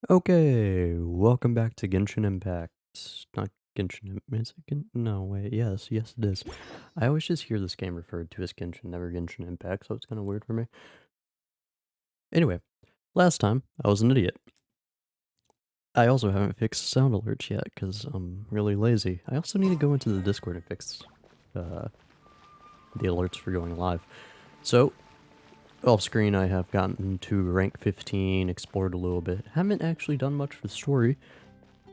Okay, welcome back to Genshin Impact. Not Genshin is it no, wait, yes it is. I always just hear this game referred to as Genshin, never Genshin Impact, so it's kind of weird for me. Anyway, last time, I was an idiot. I also haven't fixed sound alerts yet, because I'm really lazy. I also need to go into the Discord and fix the alerts for going live. So, off screen I have gotten to rank 15, explored a little bit. Haven't actually done much for the story.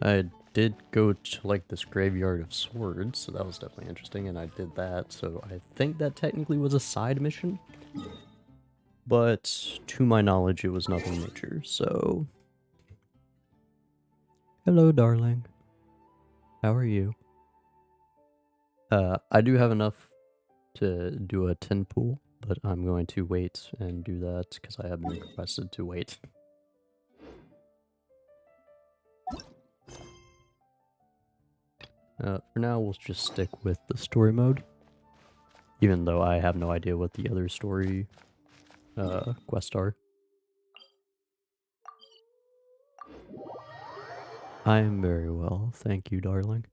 I did go to like this graveyard of swords, so that was definitely interesting, and I did that, so I think that technically was a side mission. But to my knowledge, it was nothing major, so... Hello, darling. How are you? I do have enough to do a 10 pool, but I'm going to wait and do that because I have been requested to wait. For now, we'll just stick with the story mode, even though I have no idea what the other story quests are. I am very well, thank you, darling.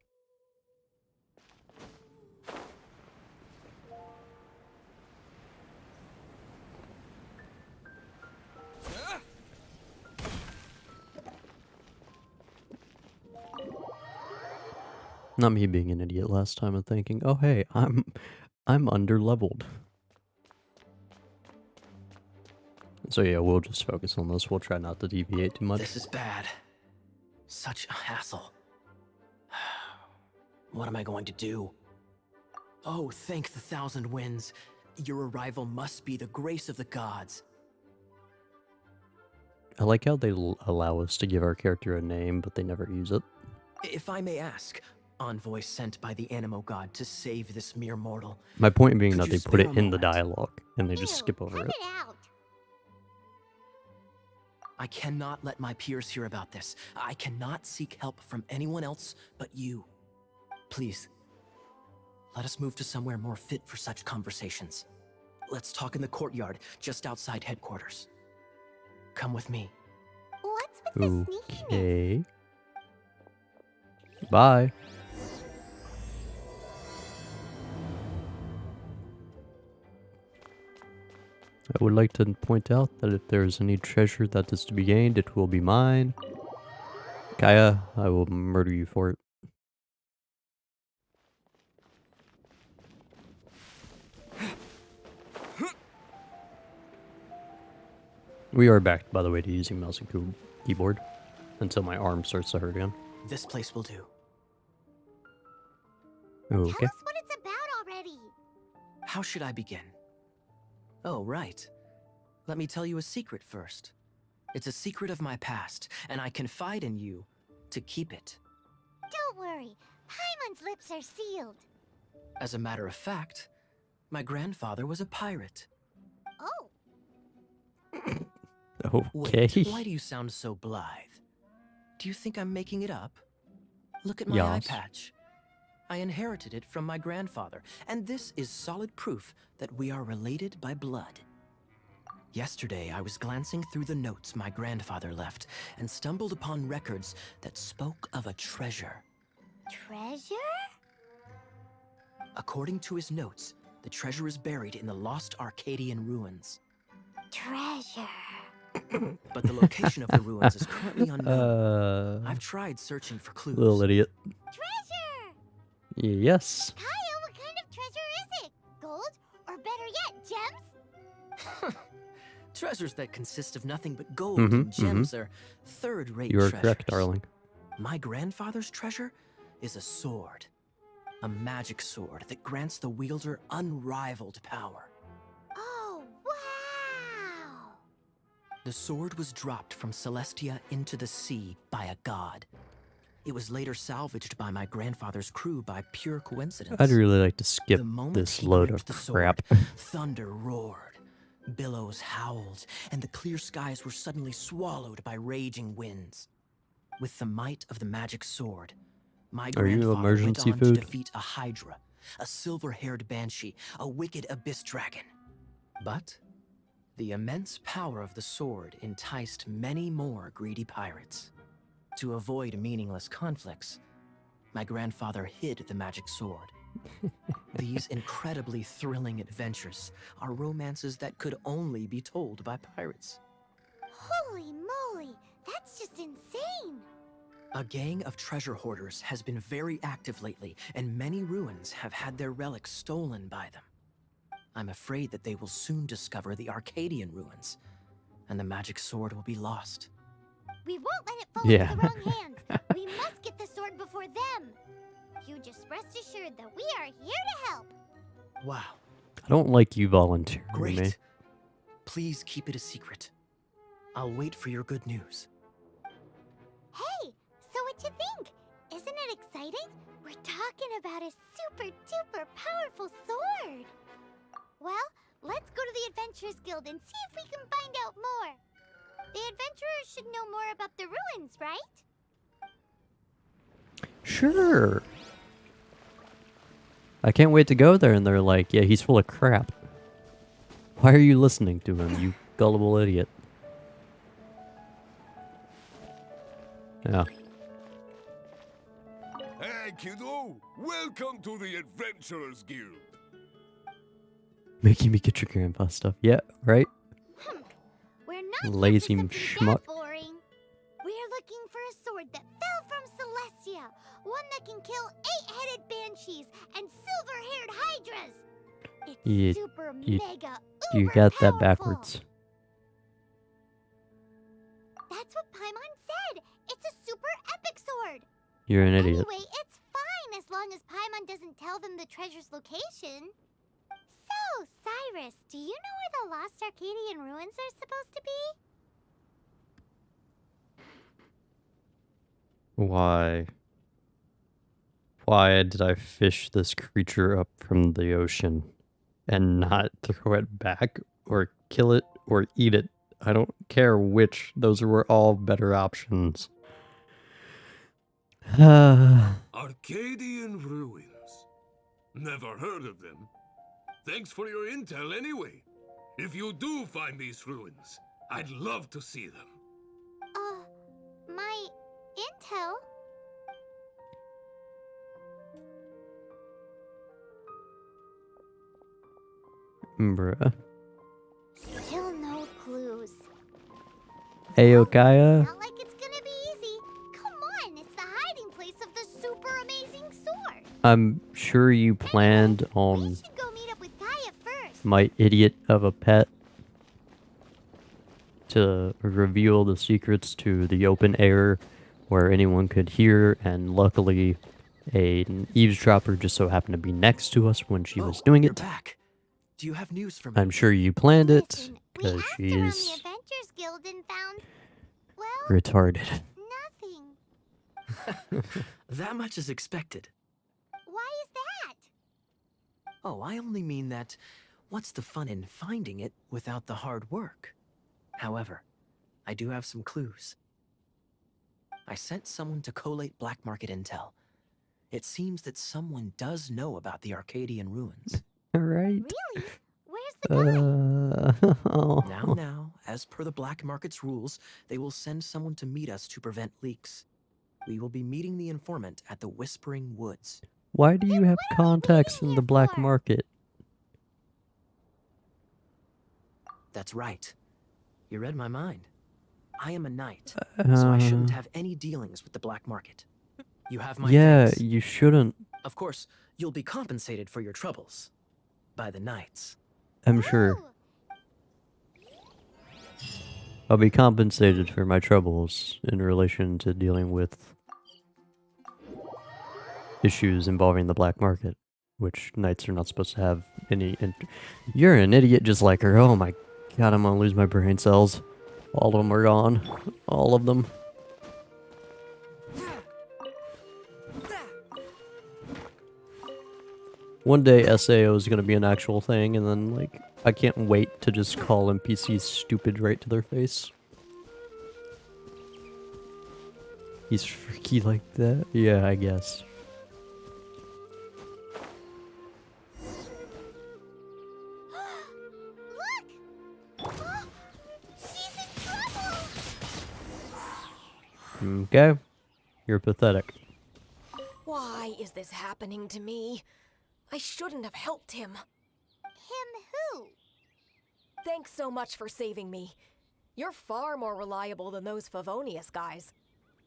Not me being an idiot last time and thinking, oh hey, I'm under-leveled. So yeah, we'll just focus on this. We'll try not to deviate too much. This is bad. Such a hassle. What am I going to do? Oh, thank the thousand winds. Your arrival must be the grace of the gods. I like how they allow us to give our character a name, but they never use it. If I may ask, envoy sent by the Animo god to save this mere mortal. My point being Could that you they put spare it a in the moment? dialogue, and they just Ew, skip over cut it. it out. I cannot let my peers hear about this. I cannot seek help from anyone else but you. Please, let us move to somewhere more fit for such conversations. Let's talk in the courtyard, just outside headquarters. Come with me. What's with the sneakiness? Okay. Bye. I would like to point out that if there is any treasure that is to be gained, it will be mine. Kaya, I will murder you for it. We are back, by the way, to using mouse and keyboard until my arm starts to hurt again. This place will do. Okay. Tell us what it's about already. How should I begin? Oh, right. Let me tell you a secret first. It's a secret of my past, and I confide in you to keep it. Don't worry, Paimon's lips are sealed. As a matter of fact, my grandfather was a pirate. Oh, Okay. Wait, why do you sound so blithe? Do you think I'm making it up? Look at my eye Yes. patch. I inherited it from my grandfather, and this is solid proof that we are related by blood. Yesterday, I was glancing through the notes my grandfather left and stumbled upon records that spoke of a treasure. treasure? According to his notes, the treasure is buried in the lost Arcadian ruins. Treasure. But the location of the ruins is currently unknown. I've tried searching for clues. Little idiot. Treasure! Yes. Kaya, what kind of treasure is it? Gold? Or better yet, gems? Treasures that consist of nothing but gold and gems are third-rate You are treasures. correct, darling. My grandfather's treasure is a sword. A magic sword that grants the wielder unrivaled power. Oh, wow! The sword was dropped from Celestia into the sea by a god. It was later salvaged by my grandfather's crew by pure coincidence. I'd really like to skip The moment this he load gripped of the crap. sword, thunder roared, billows howled, and the clear skies were suddenly swallowed by raging winds. With the might of the magic sword, my Are you grandfather went emergency on food? to defeat a hydra, a silver-haired banshee, a wicked abyss dragon. But The immense power of the sword enticed many more greedy pirates. To avoid meaningless conflicts, my grandfather hid the magic sword. These incredibly thrilling adventures are romances that could only be told by pirates. Holy moly, that's just insane! A gang of treasure hoarders has been very active lately, and many ruins have had their relics stolen by them. I'm afraid that they will soon discover the Arcadian ruins, and the magic sword will be lost. We won't let it fall Yeah. into the wrong hands. We must get the sword before them. You just rest assured that we are here to help. Wow, I don't like you volunteering great. me. Please keep it a secret. I'll wait for your good news. Hey, so what you think? Isn't it exciting? We're talking about a super duper powerful sword. Well, let's go to the Adventurers Guild and see if we can find out more. The adventurers should know more about the ruins, right? Sure. I can't wait to go there, and they're like, yeah, he's full of crap. Why are you listening to him, you gullible idiot? Yeah. Hey, kiddo! Welcome to the Adventurers Guild! Making me get your grandpa stuff. Yeah, right? We're not Lazy here for something schmuck. that boring. We're looking for a sword that fell from Celestia, one that can kill 8-headed banshees and silver-haired hydras. It's You- super you- mega You uber got that powerful. backwards. That's what Paimon said. It's a super epic sword. You're an idiot. Anyway, it's fine as long as Paimon doesn't tell them the treasure's location. So, Cyrus, do you know where the lost Arcadian ruins are supposed to be? Why? Why did I fish this creature up from the ocean and not throw it back or kill it or eat it? I don't care which. Those were all better options. Arcadian ruins. Never heard of them. Thanks for your intel anyway. If you do find these ruins, I'd love to see them. My intel? Bruh. Still no clues. Aokaya? Not like it's gonna be easy. Come on, it's the hiding place of the super amazing sword. I'm sure you planned We on should go meet up with Gaia first. my idiot of a pet to reveal the secrets to the open air where anyone could hear, and luckily an eavesdropper just so happened to be next to us when she was doing You're it. back. Do you have news for me? I'm sure you planned it, Listen, we because asked she around the is Adventurers Guild and found, well, retarded. nothing. That much is expected. Why is that? Oh, I only mean that what's the fun in finding it without the hard work? However, I do have some clues. I sent someone to collate black market intel. It seems that someone does know about the Arcadian ruins. Right? Really? Where's the guy? Now, as per the black market's rules, they will send someone to meet us to prevent leaks. We will be meeting the informant at the Whispering Woods. Why do you have what are we contacts waiting in here the black for? market? That's right. You read my mind. I am a knight, so I shouldn't have any dealings with the black market. You have my Yeah, thanks. you shouldn't. Of course, you'll be compensated for your troubles. By the knights. I'm sure. Oh, I'll be compensated for my troubles in relation to dealing with issues involving the black market, which knights are not supposed to have any. You're an idiot just like her. Oh my god, I'm gonna lose my brain cells. All of them are gone. All of them. One day SAO is gonna be an actual thing, and then, like, I can't wait to just call NPCs stupid right to their face. He's freaky like that? Yeah, I guess. look! Okay. You're pathetic. Why is this happening to me? I shouldn't have helped him. Him who? Thanks so much for saving me. You're far more reliable than those Favonius guys.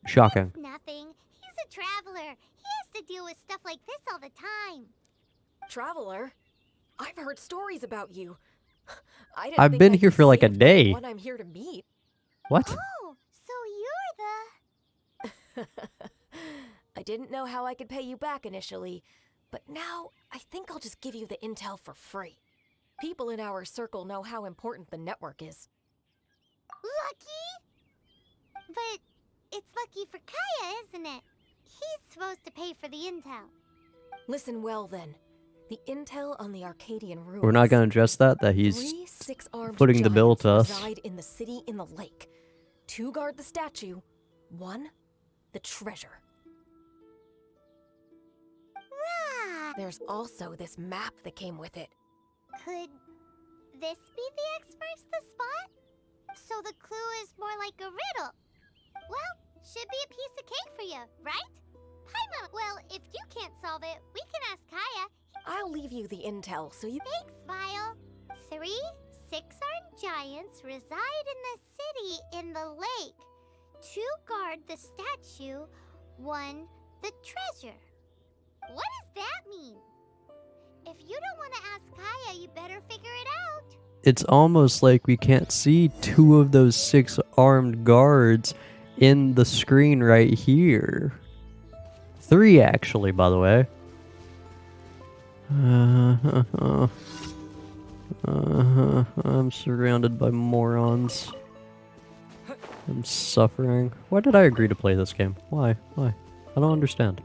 Shocking. It's nothing. He's a traveler. He has to deal with stuff like this all the time. Traveler? I've heard stories about you. I didn't I've think been I'd here be for like a saved by the day. one I'm here to meet. What? Oh, so you're the... I didn't know how I could pay you back initially, but now I think I'll just give you the intel for free. People in our circle know how important the network is. Lucky? But it's lucky for Kaya, isn't it? He's supposed to pay for the intel. Listen well then. The intel on the Arcadian ruins. We're not gonna address that he's 3 six-armed footing the bill giants to us. reside in the city in the lake. 2 guard the statue, 1 the treasure. Right. There's also this map that came with it. Could this be the X marks the spot? So the clue is more like a riddle. Well, should be a piece of cake for you, right? Paimon, well, if you can't solve it, we can ask Kaya. I'll leave you the intel so you... Thanks, Vile. 3 six-armed giants reside in the city in the lake. 2 guard the statue, 1 the treasure. What does that mean? If you don't want to ask Kaya, you better figure it out. It's almost like we can't see 2 of those 6 armed guards in the screen right here. 3 actually, by the way. I'm surrounded by morons. I'm suffering. Why did I agree to play this game? Why? Why? I don't understand.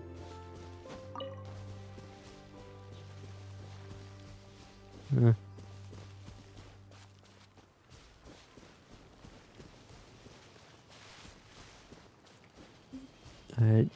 Alright,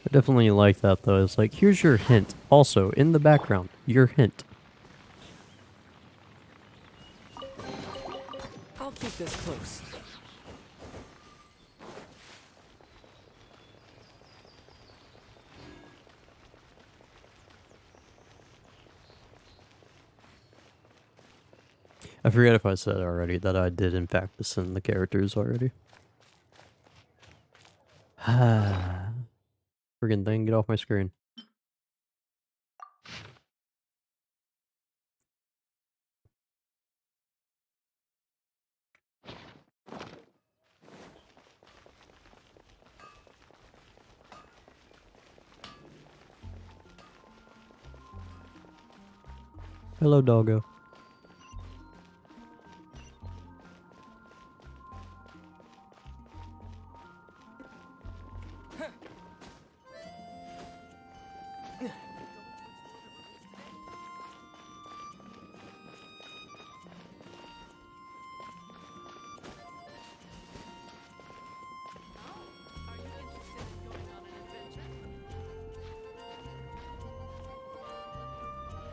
I definitely like that though. It's like, here's your hint. Also, in the background, your hint. I'll keep this close. I forget if I said already that I did in fact ascend the characters already. Friggin' thing, get off my screen. Hello, doggo.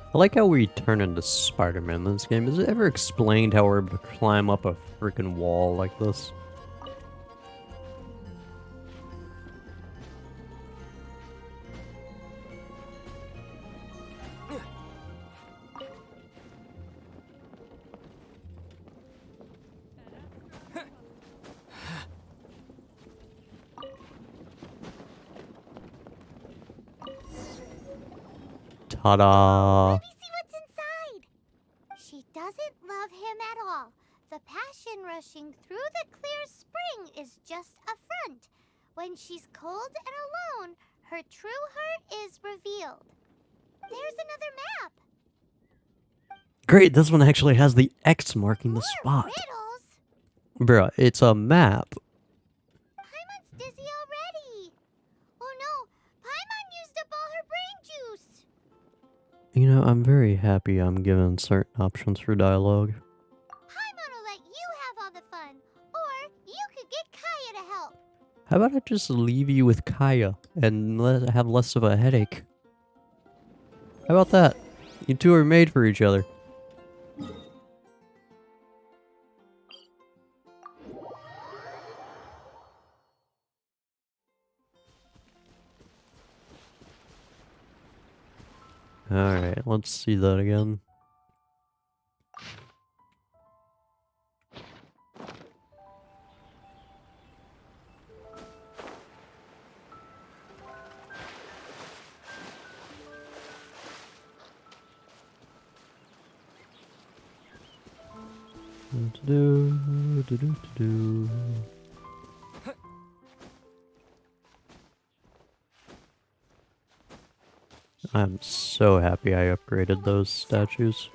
I like how we turn into Spider-Man in this game. Is it ever explained how we're able to climb up a freaking wall like this? Ta-da! Let me see what's inside. She doesn't love him at all. The passion rushing through the clear spring is just a front. When she's cold and alone, her true heart is revealed. There's another map. Great, this one actually has the X marking the More spot. riddles. Bruh, it's a map. Paimon's dizzy already. Oh no, Paimon used up all her brain juice. You know, I'm very happy I'm given certain options for dialogue. Paimon will let you have all the fun. Or get Kaya to help. How about I just leave you with Kaya and have less of a headache? How about that? You two are made for each other. Alright, let's see that again. Do. I'm so happy I upgraded those statues.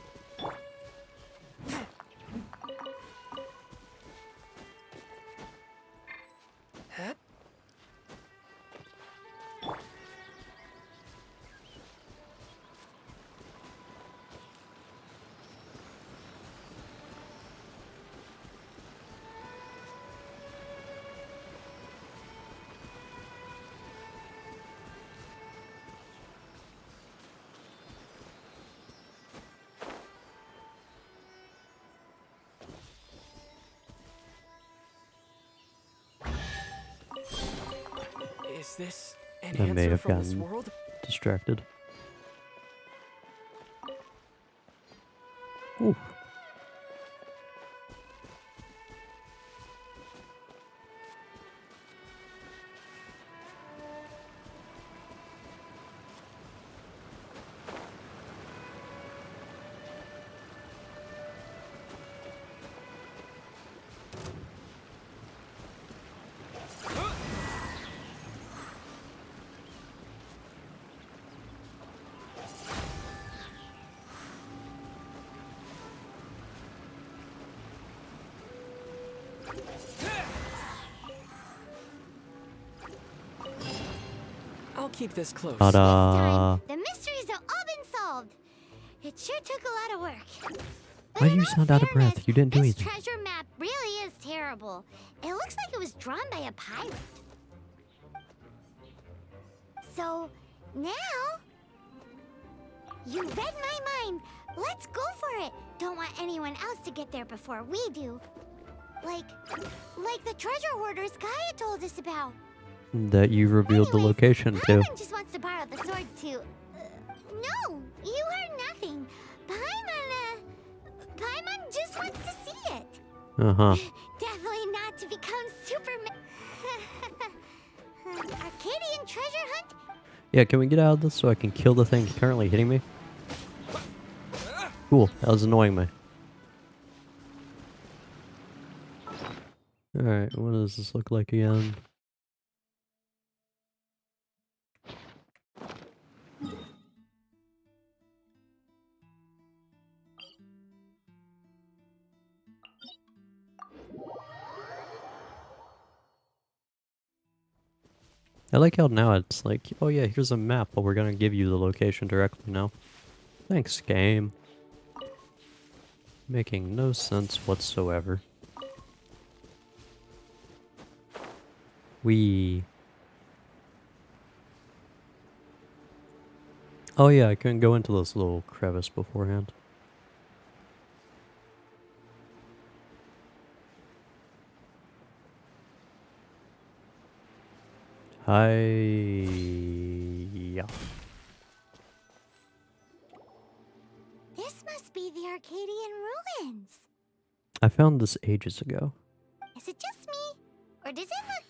Is this an I may answer have from this gotten world? distracted. Ooh. I'll keep this close. Ta-da! The mysteries have all been solved. It sure took a lot of work. But Why do in you all sound out of breath? fairness, You didn't do this anything. treasure map really is terrible. It looks like it was drawn by a pirate. So, now... You read my mind. Let's go for it. Don't want anyone else to get there before we do. Like the treasure hoarders Gaia told us about. That you revealed the Anyways, location to. Paimon just wants to borrow the sword to... no, you heard nothing. Paimon just wants to see it. Uh-huh. Definitely not to become Superman. Arcadian treasure hunt? Yeah, can we get out of this so I can kill the thing currently hitting me? Cool, that was annoying me. Alright, what does this look like again? I like how now it's like, oh yeah, here's a map, but we're gonna give you the location directly now. Thanks, game. Making no sense whatsoever. Oh yeah, I couldn't go into this little crevice beforehand. Yeah. This must be the Arcadian ruins. I found this ages ago. Is it just me? Or does it look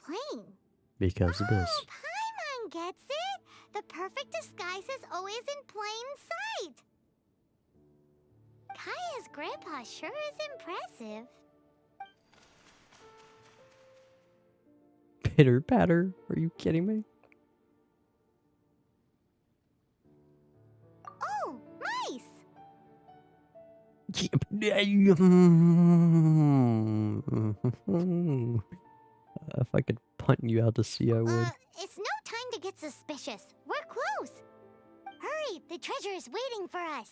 plain? Because of this. Oh, Paimon gets it. The perfect disguise is always in plain sight. Kaya's grandpa sure is impressive. Pitter patter? Are you kidding me? Oh, mice! If I could punt you out to sea, I would. It's no time to get suspicious. We're close. Hurry, the treasure is waiting for us.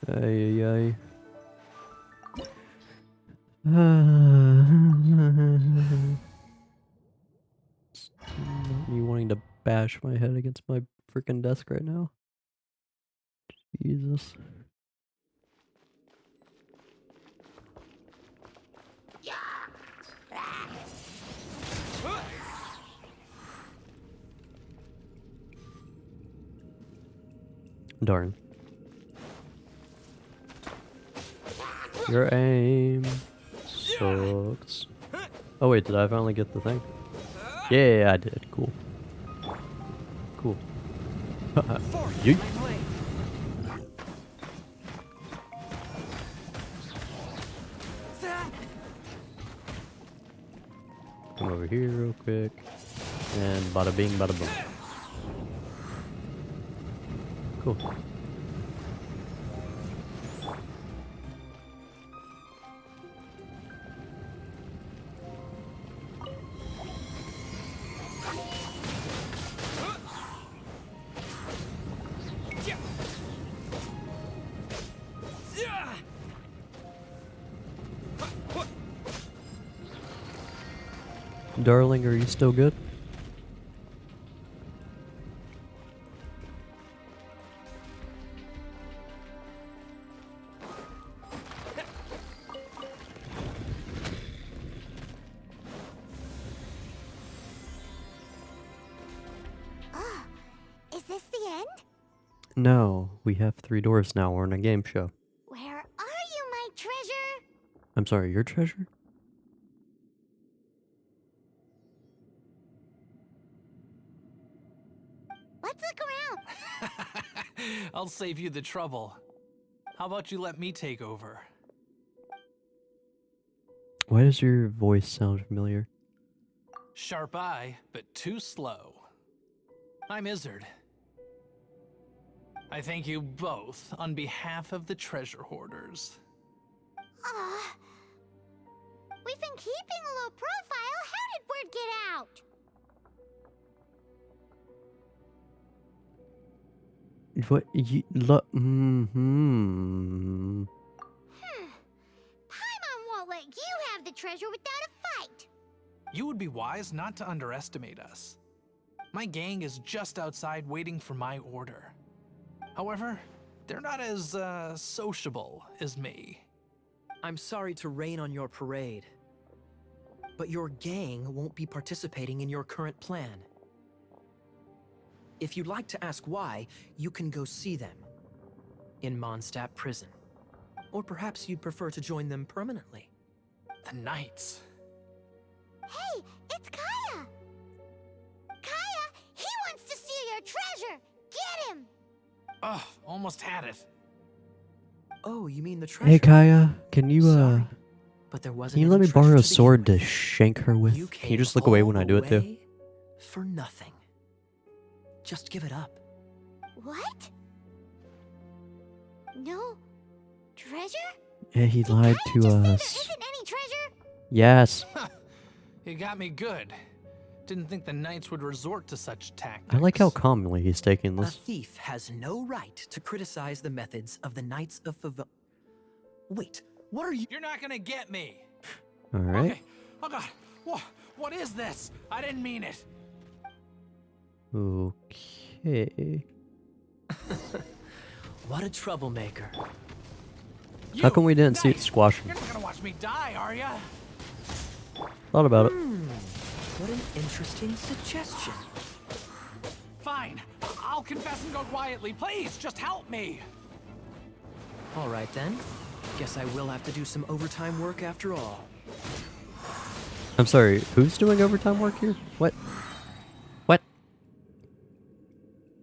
Ay, ay, ay. Not me wanting to bash my head against my freaking desk right now. Jesus. Darn. Your aim sucks. Oh wait, did I finally get the thing? Yeah, I did. Cool. Cool. Yeet. Come over here real quick. And bada bing, bada boom. Cool. Darling, are you still good? Is this the end? No, we have 3 doors now. We're in a game show. Where are you, my treasure? I'm sorry, your treasure? Let's look around. I'll save you the trouble. How about you let me take over? Why does your voice sound familiar? Sharp eye, but too slow. I'm Izzard. I thank you both on behalf of the treasure hoarders. Aw. We've been keeping a low profile. How did word get out? What you look? Paimon won't let you have the treasure without a fight. You would be wise not to underestimate us. My gang is just outside waiting for my order. However, they're not as, sociable as me. I'm sorry to rain on your parade, but your gang won't be participating in your current plan. If you'd like to ask why, you can go see them in Mondstadt prison. Or perhaps you'd prefer to join them permanently. The Knights. Hey, it's Kaya! Kaya, he wants to steal your treasure! Get him! Ugh, almost had it. Oh, you mean the treasure? Hey Kaya, can you Sorry, but there wasn't can you let any me borrow treasure a to begin sword to with. shank her with? You Can you just look away when I do it too? For nothing. Just give it up. What? No treasure? Yeah, he Did lied Kaya to just say there us. isn't any treasure? Yes. You got me good. Didn't think the Knights would resort to such tactics. I like how calmly he's taking A this. thief has no right to criticize the methods of the Knights of Favon. Wait, what are you? You're not gonna get me. All right. Okay. Oh god. What is this? I didn't mean it. Okay. What a troublemaker. How come we didn't see it Knight, squash him? You're not gonna watch me die, are ya? Thought about it. What an interesting suggestion. Fine. I'll confess and go quietly. Please, just help me. All right then. Guess I will have to do some overtime work after all. I'm sorry, who's doing overtime work here? What? What?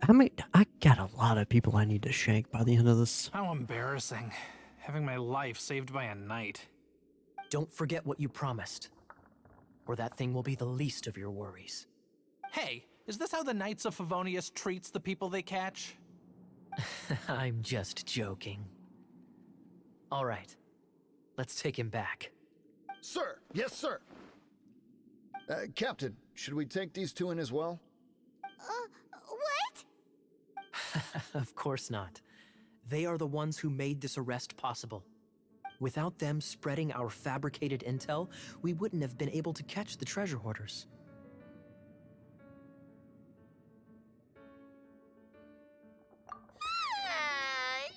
How many? I got a lot of people I need to shank by the end of this. How embarrassing. Having my life saved by a knight. Don't forget what you promised, or that thing will be the least of your worries. Hey, is this how the Knights of Favonius treats the people they catch? I'm just joking. All right, let's take him back. Sir! Yes, sir! Captain, should we take these two in as well? What? Of course not. They are the ones who made this arrest possible. Without them spreading our fabricated intel, we wouldn't have been able to catch the treasure hoarders.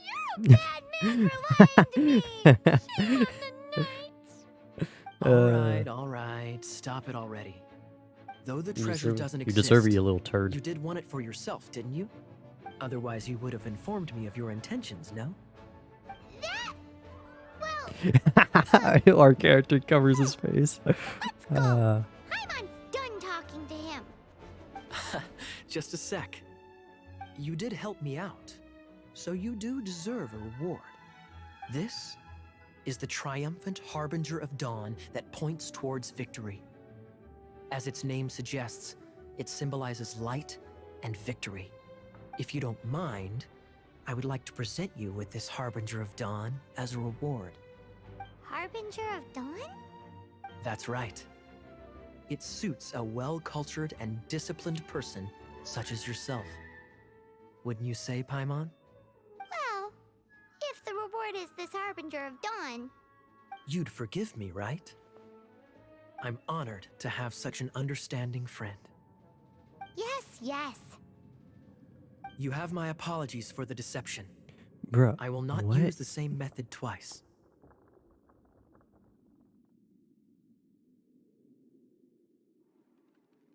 You're a bad man for lying to me. Shame on the knights. All right, stop it already. Though the You treasure deserve, doesn't you exist, deserve it, you little turd. you did want it for yourself, didn't you? Otherwise, you would have informed me of your intentions, no? That, well, Our character covers his face. let's go. Paimon's done talking to him. Just a sec. You did help me out, so you do deserve a reward. This is the triumphant harbinger of dawn that points towards victory. As its name suggests, it symbolizes light and victory. If you don't mind, I would like to present you with this harbinger of dawn as a reward. Harbinger of Dawn? That's right. It suits a well-cultured and disciplined person such as yourself. Wouldn't you say, Paimon? Well, if the reward is this Harbinger of Dawn. You'd forgive me, right? I'm honored to have such an understanding friend. Yes, yes. You have my apologies for the deception. Bro, I will not what? use the same method twice.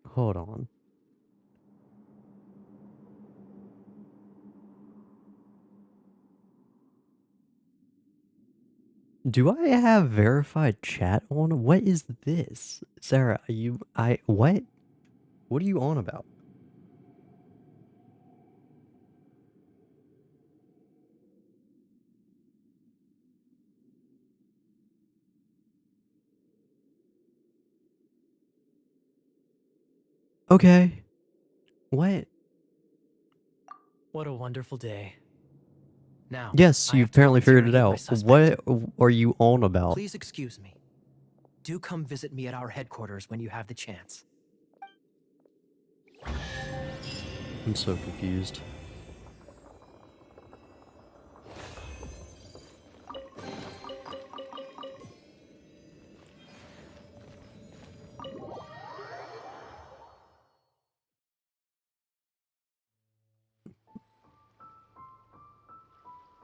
Hold on. Do I have verified chat on? What is this? Sarah, what? What are you on about? Okay. What? What a wonderful day. Now, Yes, I you have to go apparently figured it interrogate my out. suspect. What are you on about? Please excuse me. Do come visit me at our headquarters when you have the chance. I'm so confused.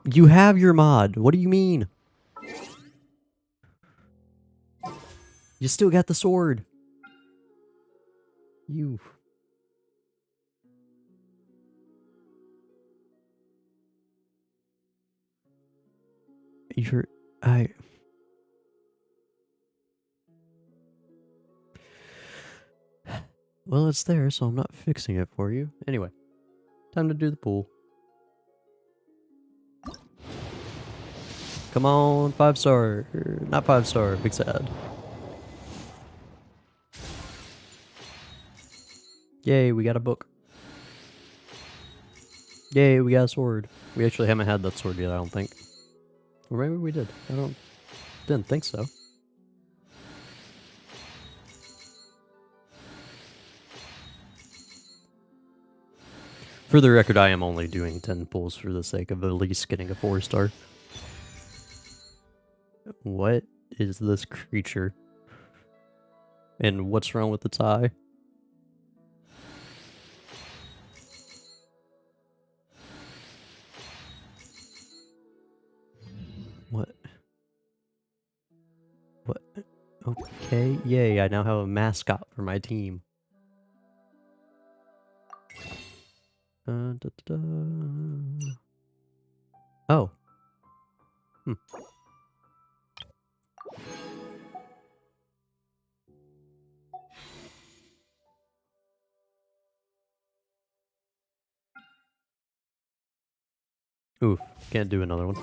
You have your mod. What do you mean? You still got the sword. You. You're. I. Well, it's there, so I'm not fixing it for you. Anyway, time to do the pool. Come on, 5-star. Not 5-star, big sad. Yay, we got a book. Yay, we got a sword. We actually haven't had that sword yet, I don't think. Or maybe we did. Didn't think so. For the record, I am only doing 10 pulls for the sake of at least getting a 4-star. What is this creature? And what's wrong with its eye? What? What? Okay, yay, I now have a mascot for my team. Da, da, da. Oh. Hmm. Oof, can't do another one.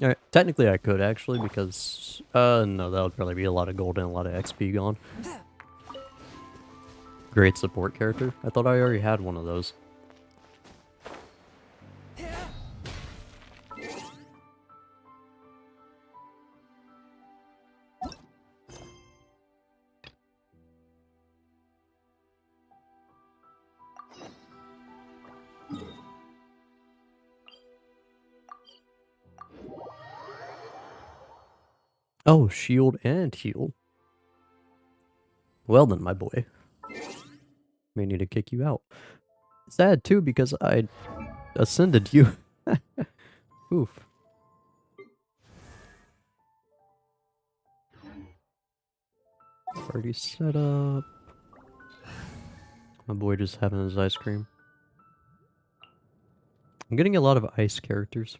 Alright, technically I could actually because, no, that would probably be a lot of gold and a lot of XP gone. Great support character. I thought I already had one of those. Oh, shield and heal. Well then, my boy. May need to kick you out. Sad too, because I ascended you. Oof. Already set up. My boy just having his ice cream. I'm getting a lot of ice characters.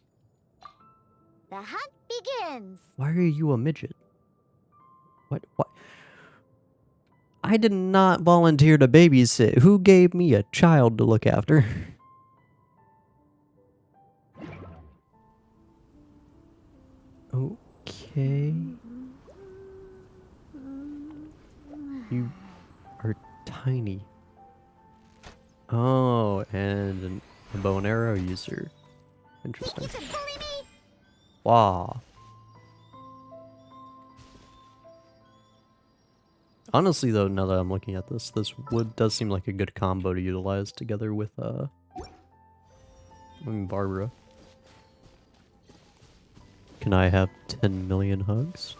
The hunt begins. Why are you a midget? What? What? I did not volunteer to babysit. Who gave me a child to look after? Okay. You are tiny. Oh, and a bow and arrow user. Interesting. You can bully me. Wow. Honestly, though, now that I'm looking at this, this wood does seem like a good combo to utilize together with, Barbara. Can I have 10 million hugs?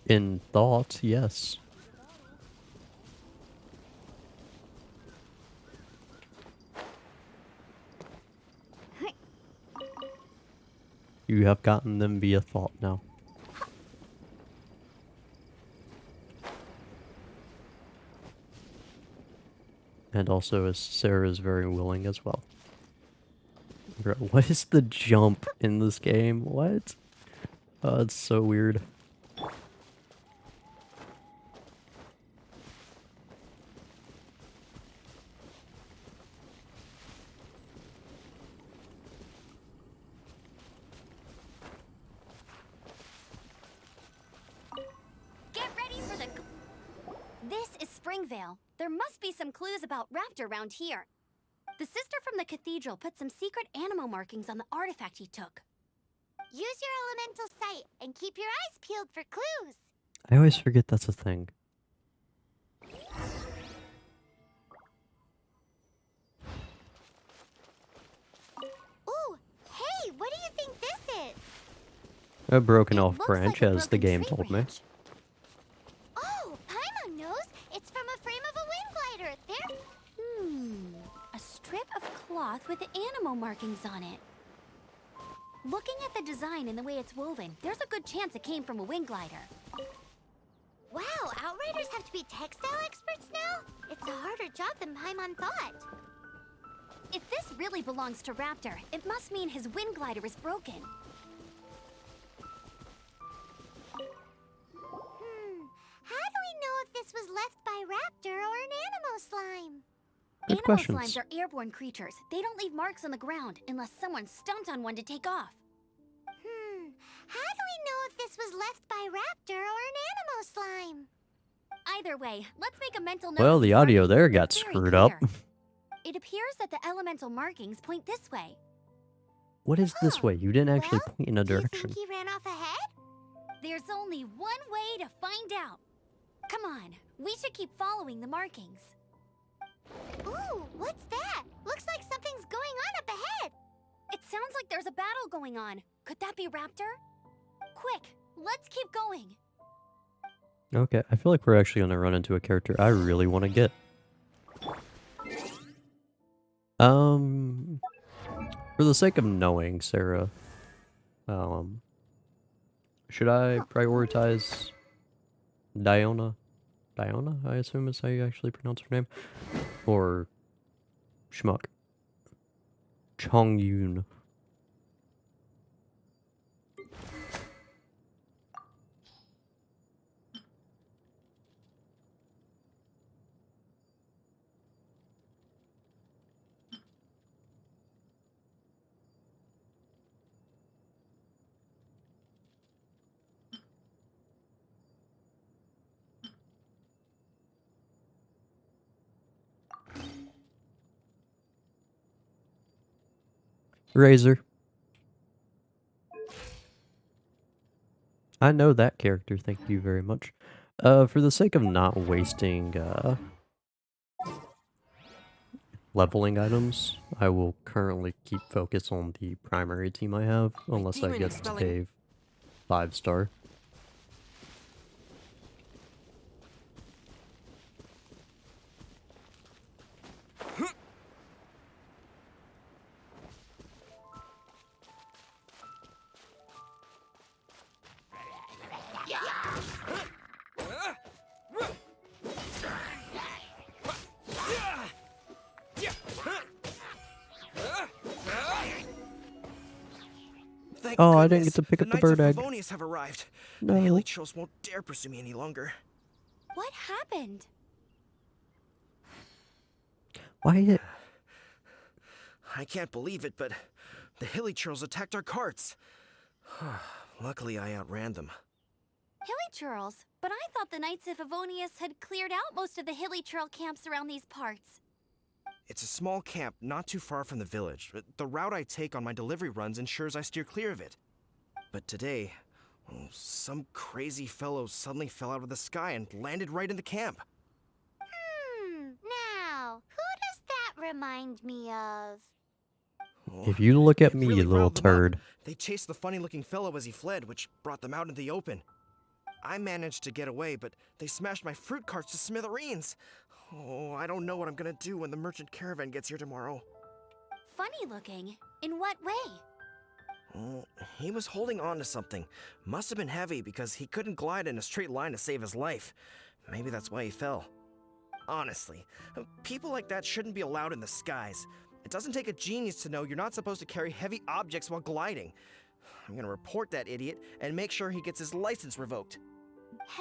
In thought, yes. You have gotten them via thought now. And also, as Sarah is very willing as well. Bro, what is the jump in this game? What? Oh, it's so weird. Get ready for the... This is Springvale. There must be some clues about Raptor around here. The sister from the cathedral put some secret animal markings on the artifact he took. Use your elemental sight and keep your eyes peeled for clues. I always forget that's a thing. Ooh, hey, what do you think this is? A broken It off looks branch, like a as the broken game tree told me. branch. Oh, Paimon knows. It's from a frame of a wind glider. There. A strip of cloth with animal markings on it. Looking at the design and the way it's woven, there's a good chance it came from a wind glider. Wow, Outriders have to be textile experts now? It's a harder job than Paimon thought. If this really belongs to Raptor, it must mean his wind glider is broken. How do we know if this was left by Raptor or an animal slime? Good Animal questions. slimes are airborne creatures. They don't leave marks on the ground unless someone stomped on one to take off. How do we know if this was left by Raptor or an animal slime? Either way, let's make a mental note. Well, of the these audio markings. there They're got very screwed up. clear. It appears that the elemental markings point this way. What is this way? You didn't actually Well, point in a do you direction. think he ran off ahead? There's only one way to find out. Come on, we should keep following the markings. Ooh, what's that? Looks like something's going on up ahead. It sounds like there's a battle going on. Could that be Raptor? Quick, let's keep going. Okay, I feel like we're actually gonna run into a character I really want to get. For the sake of knowing Sarah, should I prioritize Diona? Diona, I assume is how you actually pronounce her name? Or Schmuck? Chongyun. Razor. I know that character, thank you very much. For the sake of not wasting, leveling items, I will currently keep focus on the primary team I have, unless I demon get spelling- a 5-star. Thank Oh, I goodness. didn't get to pick the up the Knights bird of egg. Favonius have arrived. No. The Hilly Trolls won't dare pursue me any longer. What happened? Why it? I can't believe it, but the Hilly Trolls attacked our carts. Luckily, I outran them. Hilly Churls? But I thought the Knights of Favonius had cleared out most of the Hilly Churl camps around these parts. It's a small camp not too far from the village. The route I take on my delivery runs ensures I steer clear of it. But today, some crazy fellow suddenly fell out of the sky and landed right in the camp. Now, who does that remind me of? If you look at It me, really you little riled them up. turd. They chased the funny-looking fellow as he fled, which brought them out in the open. I managed to get away, but they smashed my fruit carts to smithereens. Oh, I don't know what I'm gonna do when the merchant caravan gets here tomorrow. Funny looking? In what way? Oh, he was holding on to something. Must have been heavy because he couldn't glide in a straight line to save his life. Maybe that's why he fell. Honestly, people like that shouldn't be allowed in the skies. It doesn't take a genius to know you're not supposed to carry heavy objects while gliding. I'm gonna report that idiot and make sure he gets his license revoked.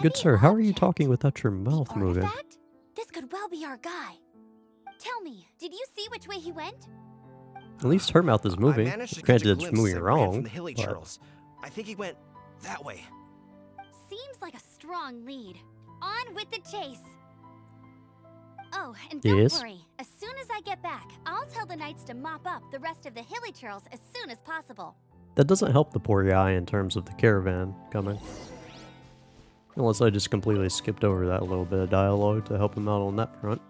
Good Heavy sir, how are you object? talking without your The mouth moving? artifact? This could well be our guy. Tell me, did you see which way he went? At least her mouth is I moving. managed to catch a Granted, it's glimpse moving as I ran wrong. from the hilly but- churls. I think he went that way. Seems like a strong lead. On with the chase. Oh, and Yes? don't worry. As soon as I get back, I'll tell the knights to mop up the rest of the hilly churls as soon as possible. That doesn't help the poor guy in terms of the caravan coming. Unless I just completely skipped over that little bit of dialogue to help him out on that front.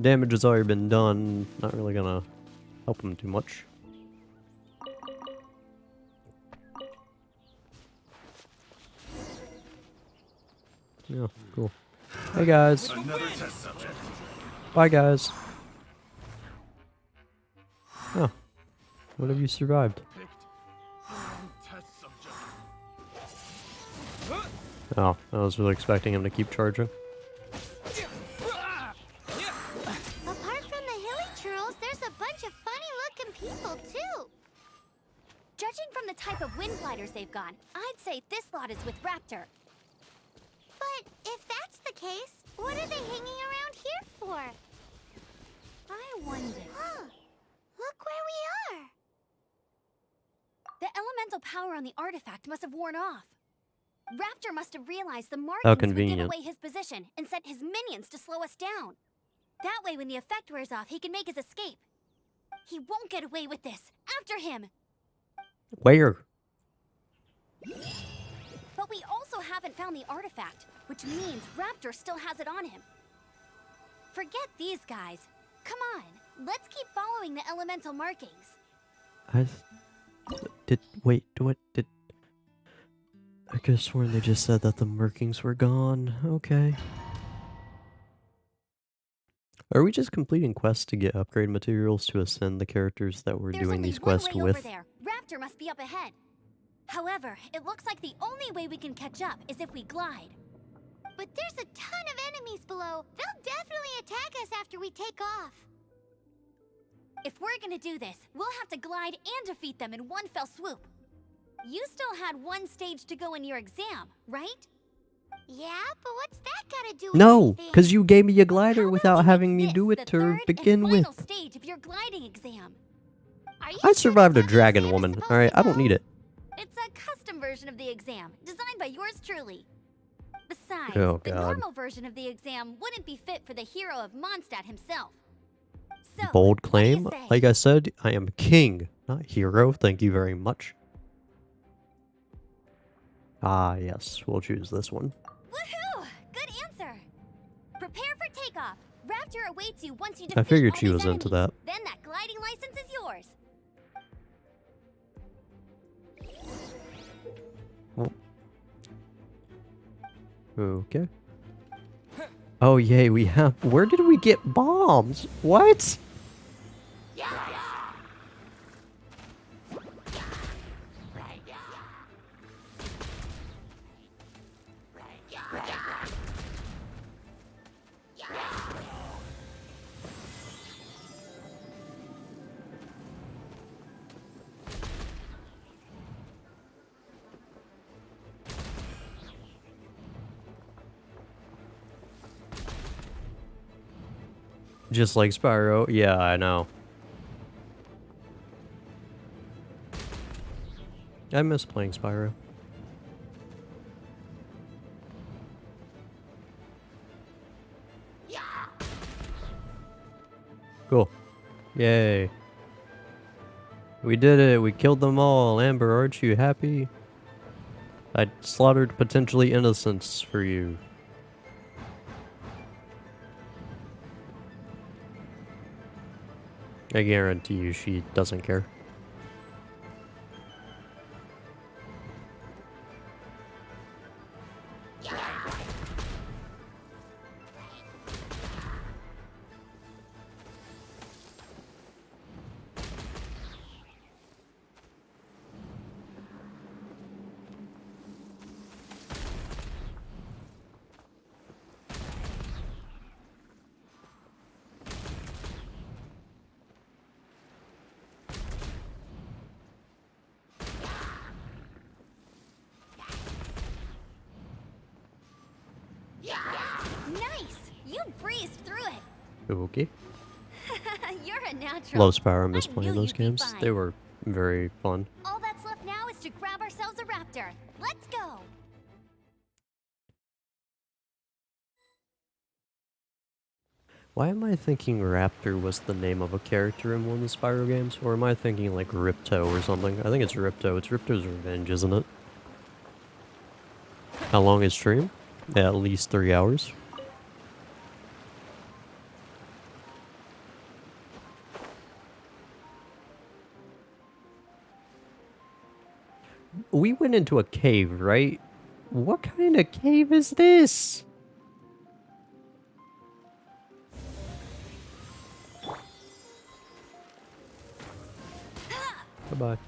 Damage has already been done, not really gonna help him too much. Yeah, cool. Hey guys. Another test subject. Bye guys. Oh. What have you survived? Picked. Test subject. Oh, I was really expecting him to keep charging. Apart from the hilly churls, there's a bunch of funny-looking people, too. Judging from the type of wind gliders they've got, I'd say this lot is with Raptor. But if that's the case, what are they hanging around here for? I wonder. Look where we are. The elemental power on the artifact must have worn off. Raptor must have realized the markings would give convenient. away his position and sent his minions to slow us down. That way, when the effect wears off, he can make his escape. He won't get away with this. After him! Where? But we also haven't found the artifact, which means Raptor still has it on him. Forget these guys. Come on, let's keep following the elemental markings. Wait, what did... I could have sworn they just said that the markings were gone. Okay. Are we just completing quests to get upgrade materials to ascend the characters that we're There's doing only these one quests way with? over there. Raptor must be up ahead. However, it looks like the only way we can catch up is if we glide. But there's a ton of enemies below. They'll definitely attack us after we take off. If we're gonna do this, we'll have to glide and defeat them in one fell swoop. You still had one stage to go in your exam, right? Yeah, but what's that gotta do with No, anything? because you gave me a How glider about without we having make me do this it the to third begin and with. final stage of your gliding exam. Are you I sure survived a that's how the dragon exam is woman. supposed Alright, to I don't go? need it. It's a custom version of the exam, designed by yours truly. Besides, Oh, the God. normal version of the exam wouldn't be fit for the hero of Mondstadt himself. So, Bold what do claim. you say? Like I said, I am king, not hero. Thank you very much. Ah, yes, we'll choose this one. Woohoo! Good answer! Prepare for takeoff. Raptor raptor awaits you once you I defeat figured all she these was into enemies. that. Then that gliding license is yours. Okay. Oh yay, we have. Where did we get bombs? What? Just like Spyro. Yeah, I know. I miss playing Spyro. Cool. Yay. We did it. We killed them all. Amber, aren't you happy? I slaughtered potentially innocents for you. I guarantee you she doesn't care. Nice! You breezed through it. Okay. You're a natural. Love Spyro. I miss I playing knew those you'd be games. fine. They were very fun. All that's left now is to grab ourselves a raptor. Let's go. Why am I thinking Raptor was the name of a character in one of the Spyro games? Or am I thinking like Ripto or something? I think it's Ripto. It's Ripto's Revenge, isn't it? How long is stream? At least 3 hours. We went into a cave, right? What kind of cave is this? Goodbye.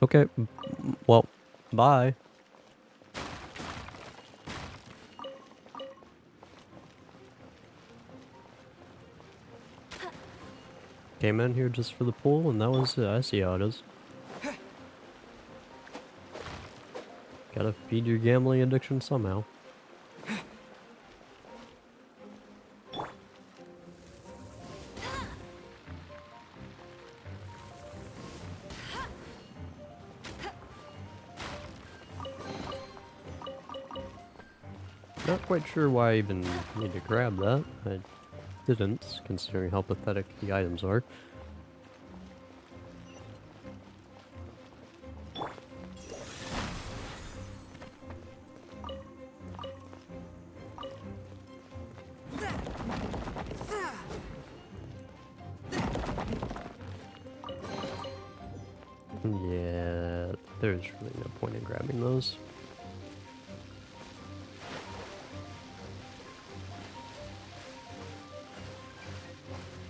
Okay, well, bye. Came in here just for the pool, and that was it. I see how it is. Gotta feed your gambling addiction somehow. Not quite sure why I even need to grab that. I didn't, considering how pathetic the items are. Yeah, there's really no point in grabbing those.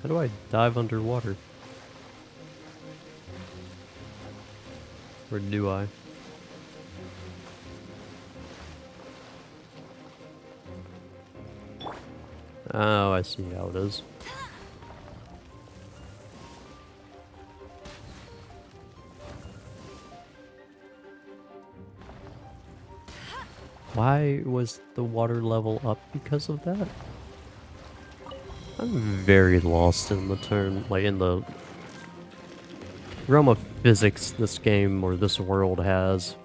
How do I dive underwater? Or do I? Oh, I see how it is. Why was the water level up because of that? I'm very lost in the term, like in the realm of physics this game or this world has.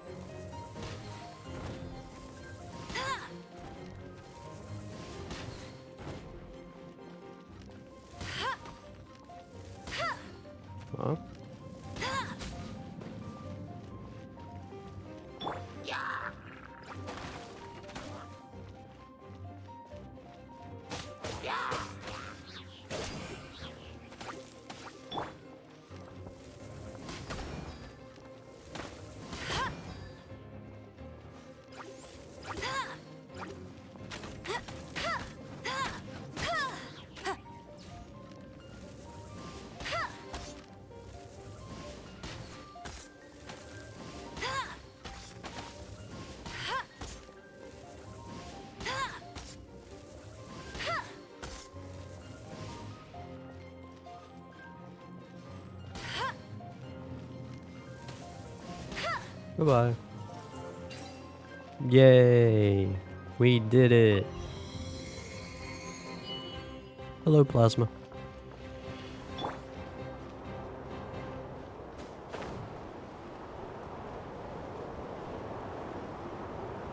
Huh? Goodbye. Yay! We did it! Hello, Plasma.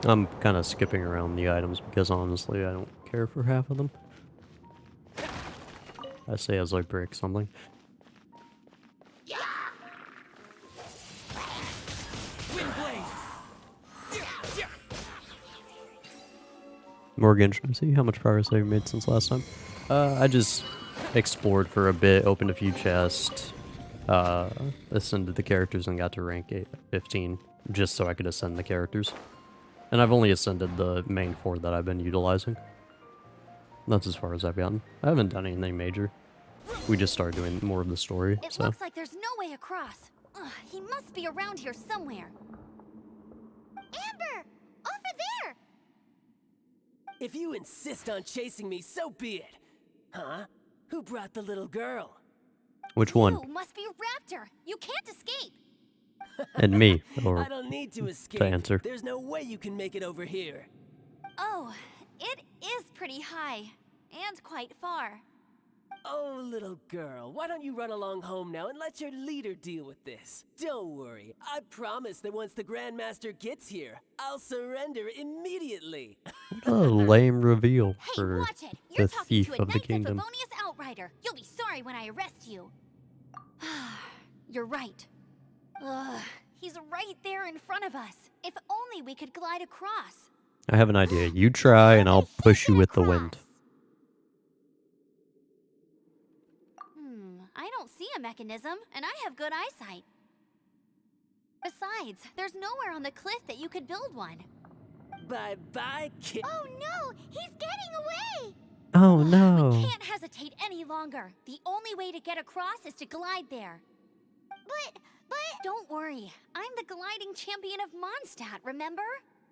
I'm kind of skipping around the items because honestly I don't care for half of them. I say as I break something. More Genshin. See how much progress I've made since last time. I just explored for a bit, opened a few chests, ascended the characters and got to rank 15 just so I could ascend the characters. And I've only ascended the main 4 that I've been utilizing. That's as far as I've gotten. I haven't done anything major. We just started doing more of the story, It so. looks like there's no way across. Ugh, he must be around here somewhere. Amber! Over there! If you insist on chasing me, so be it. Huh? Who brought the little girl? Which one? You must be Raptor. You can't escape. And me, or I don't need to escape. to answer. There's no way you can make it over here. Oh, it is pretty high. And quite far. Oh, little girl, why don't you run along home now and let your leader deal with this? Don't worry, I promise that once the Grandmaster gets here, I'll surrender immediately. What a lame reveal Hey, for watch it! You're the talking thief to a of the Knights kingdom. Favonius Outrider. You'll be sorry when I arrest you. You're right. Ugh, he's right there in front of us. If only we could glide across. I have an idea. You try and I'll push you with the wind. I don't see a mechanism, and I have good eyesight. Besides, there's nowhere on the cliff that you could build one. Bye-bye, kid. Oh no! He's getting away! Oh We no. can't hesitate any longer. The only way to get across is to glide there. But... Don't worry. I'm the gliding champion of Mondstadt, remember?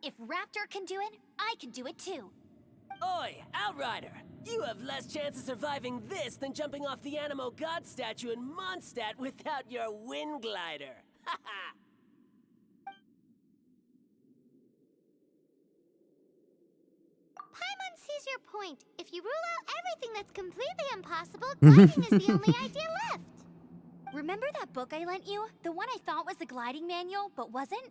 If Raptor can do it, I can do it too. Oi, Outrider! You have less chance of surviving this than jumping off the Animo God statue in Mondstadt without your wind glider. Haha! Paimon sees your point. If you rule out everything that's completely impossible, gliding is the only idea left. Remember that book I lent you? The one I thought was the gliding manual, but wasn't?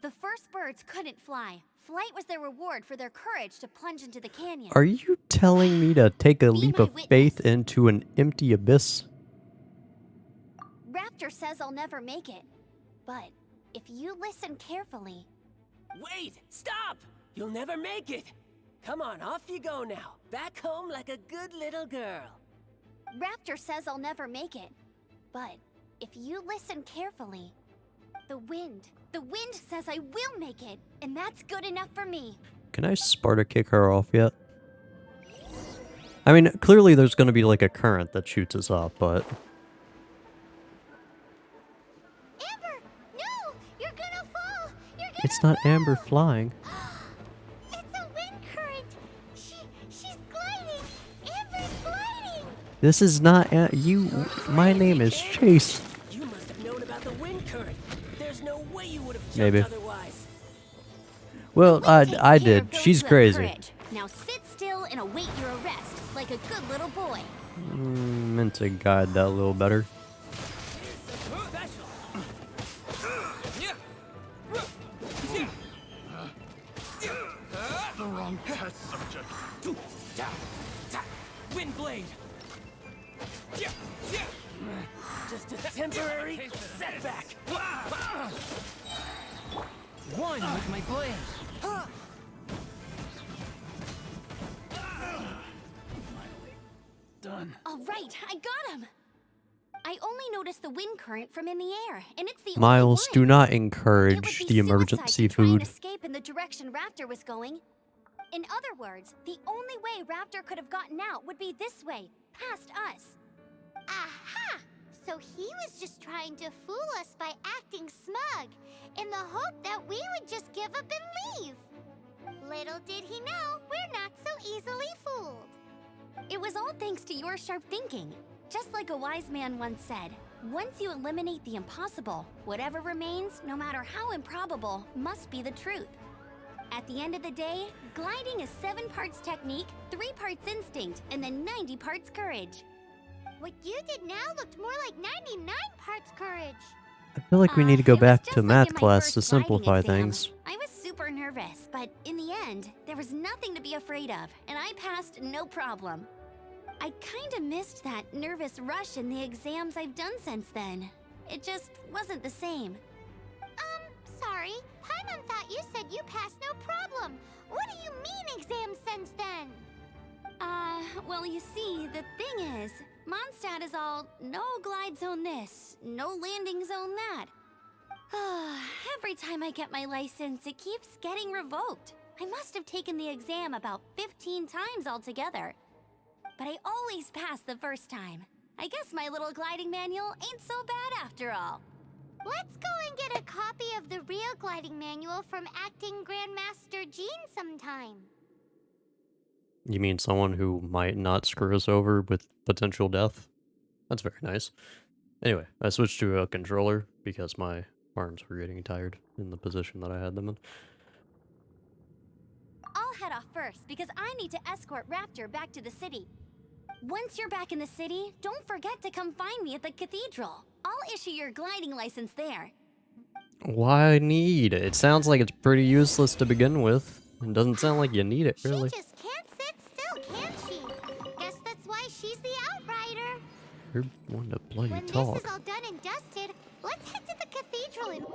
The first birds couldn't fly. Flight was their reward for their courage to plunge into the canyon. Are you telling me to take a Be leap my of witness. faith into an empty abyss? Raptor says I'll never make it. But if you listen carefully... Wait! Stop! You'll never make it! Come on, off you go now. Back home like a good little girl. Raptor says I'll never make it. But if you listen carefully... The wind says I will make it. And that's good enough for me. Can I Sparta kick her off yet? I mean, clearly there's going to be like a current that shoots us up, but... Amber! No! You're gonna fall! You're gonna It's not fall! Amber flying. It's a wind current! She's gliding! Amber's gliding! This is not you. My name is Chase. You must have known about the wind current. There's no way you would have jumped Maybe. otherwise. Well, Wind takes I care did. of those She's who have crazy. courage. Now sit still and await your arrest, like a good little boy. Meant to guide that a little better. The wrong test subject. Wind blade. Just a temporary setback. One with my blade. Done. All right, I got him. I only noticed the wind current from in the air, and it's the Miles, only do one. not It would encourage be the suicide emergency to try and food. escape in the direction direction Raptor was going. In other words, the only way Raptor could have gotten out would be this way, past us. Aha! So he was just trying to fool us by acting smug, in the hope that we would just give up and leave. Little did he know, we're not so easily fooled. It was all thanks to your sharp thinking. Just like a wise man once said, once you eliminate the impossible, whatever remains, no matter how improbable, must be the truth. At the end of the day, gliding is 7 parts technique, 3 parts instinct, and then 90 parts courage. What you did now looked more like 99 parts courage. I feel like we need to go It was back just to like math in my class first to gliding simplify exam. things. I was super nervous, but in the end, there was nothing to be afraid of, and I passed no problem. I kinda missed that nervous rush in the exams I've done since then. It just wasn't the same. Sorry. Paimon thought you said you passed no problem. What do you mean exams since then? Well, you see, the thing is, Mondstadt is all no glide zone this, no landing zone that. Every time I get my license, it keeps getting revoked. I must have taken the exam about 15 times altogether. But I always pass the first time. I guess my little gliding manual ain't so bad after all. Let's go and get a copy of the real gliding manual from Acting Grandmaster Jean sometime. You mean someone who might not screw us over with potential death? That's very nice. Anyway, I switched to a controller because my arms were getting tired in the position that I had them in. I'll head off first because I need to escort Raptor back to the city. Once you're back in the city, don't forget to come find me at the cathedral. I'll issue your gliding license there. Why need it? It sounds like it's pretty useless to begin with. It doesn't sound like you need it, really. She just can't sit still, can she? Guess that's why she's the outrider. You're one to bloody When talk. this is all done and dusted, let's head to the cathedral and...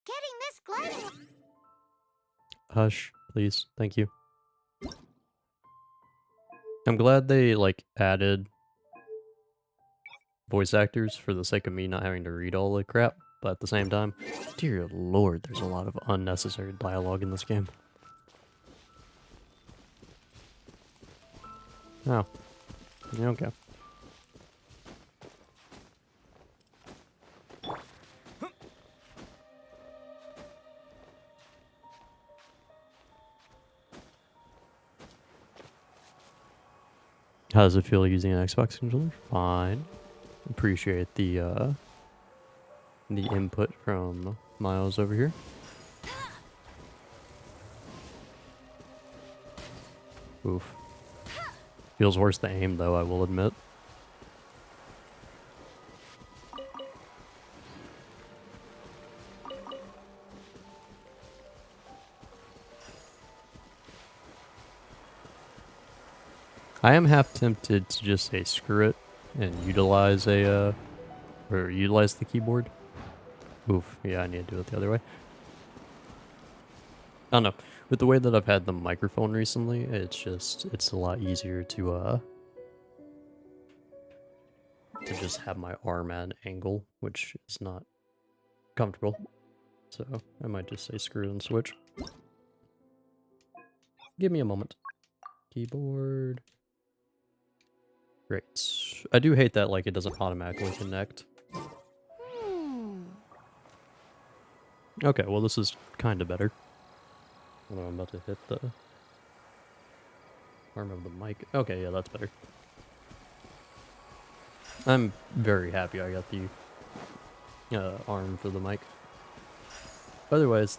Getting this gliding... Hush, please. Thank you. I'm glad they, like, added voice actors for the sake of me not having to read all the crap, but at the same time, dear lord, there's a lot of unnecessary dialogue in this game. Oh. Yeah, okay. How does it feel using an Xbox controller? Fine. Appreciate the input from Miles over here. Oof. Feels worse to aim though, I will admit. I am half tempted to just say screw it and utilize a or utilize the keyboard. Oof, yeah, I need to do it the other way. I don't know. With the way that I've had the microphone recently, it's a lot easier to just have my arm at an angle, which is not comfortable. So I might just say screw and switch. Give me a moment. Keyboard. Great. I do hate that, like, it doesn't automatically connect. Okay, well, this is kind of better. Although I'm about to hit the arm of the mic. Okay, yeah, that's better. I'm very happy I got the arm for the mic. Otherwise,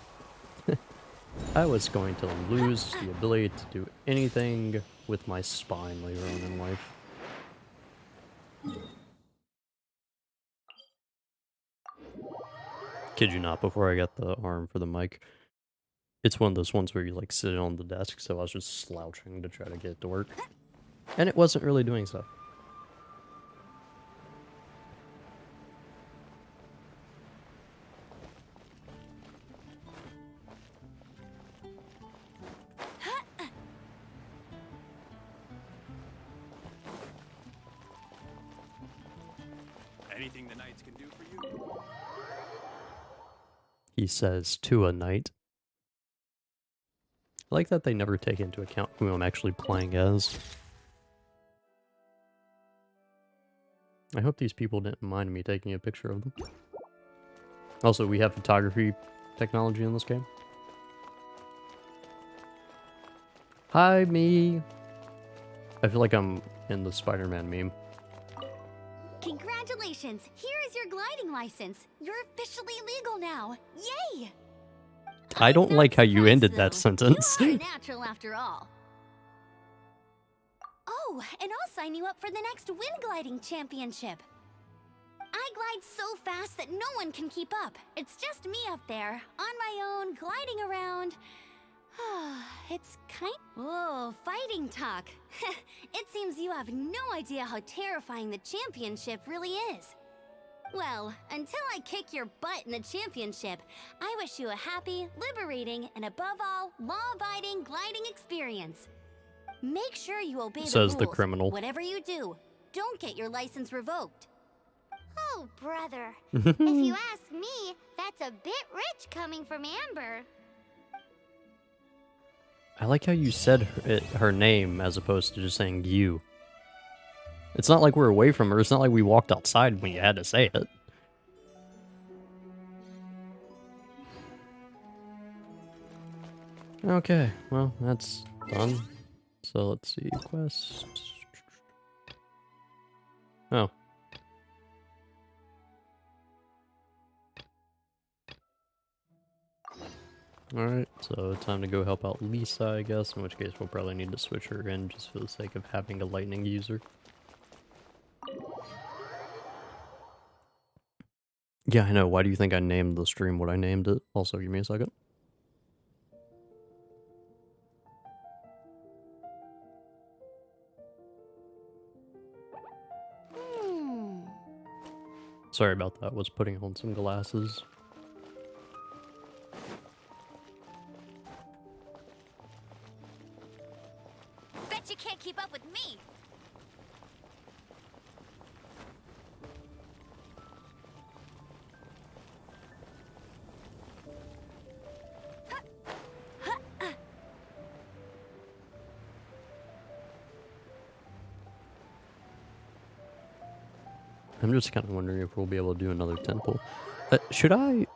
I was going to lose the ability to do anything with my spine later on in life. Kid you not, before I got the arm for the mic, it's one of those ones where you like sit on the desk, so I was just slouching to try to get it to work. And it wasn't really doing so. Anything the knights can do for you? He says to a knight. I like that they never take into account who I'm actually playing as. I hope these people didn't mind me taking a picture of them. Also, we have photography technology in this game. Hi, me. I feel like I'm in the Spider-Man meme. Congratulations! Here is your gliding license. You're officially legal now. Yay! I don't I'm like not how you surprised, ended that though. sentence. You are a natural after all. Oh, and I'll sign you up for the next wind gliding championship. I glide so fast that no one can keep up. It's just me up there, on my own, gliding around. It's kind... Whoa, fighting talk. It seems you have no idea how terrifying the championship really is. Well, until I kick your butt in the championship, I wish you a happy, liberating, and above all, law-abiding gliding experience. Make sure you obey the rules. Says the criminal. Whatever you do, don't get your license revoked. Oh, brother. If you ask me, that's a bit rich coming from Amber. I like how you said her name as opposed to just saying you. It's not like we're away from her. It's not like we walked outside when you had to say it. Okay, well, that's done. So let's see. Quest. Oh. Alright, so time to go help out Lisa, I guess, in which case we'll probably need to switch her in just for the sake of having a lightning user. Yeah, I know. Why do you think I named the stream what I named it? Also, give me a second. Sorry about that. Was putting on some glasses. Bet you can't keep up with me. I'm just kind of wondering if we'll be able to do another temple. Should I...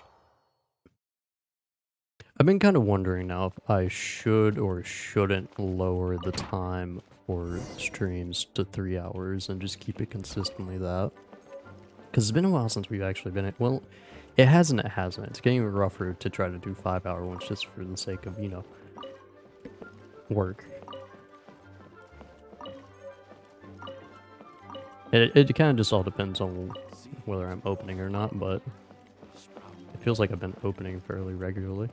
I've been kind of wondering now if I should or shouldn't lower the time for streams to 3 hours and just keep it consistently that. Because it's been a while since we've actually been... Well, it hasn't, it hasn't. It's getting rougher to try to do 5-hour ones just for the sake of, you know, work. It kind of just all depends on whether I'm opening or not, but it feels like I've been opening fairly regularly.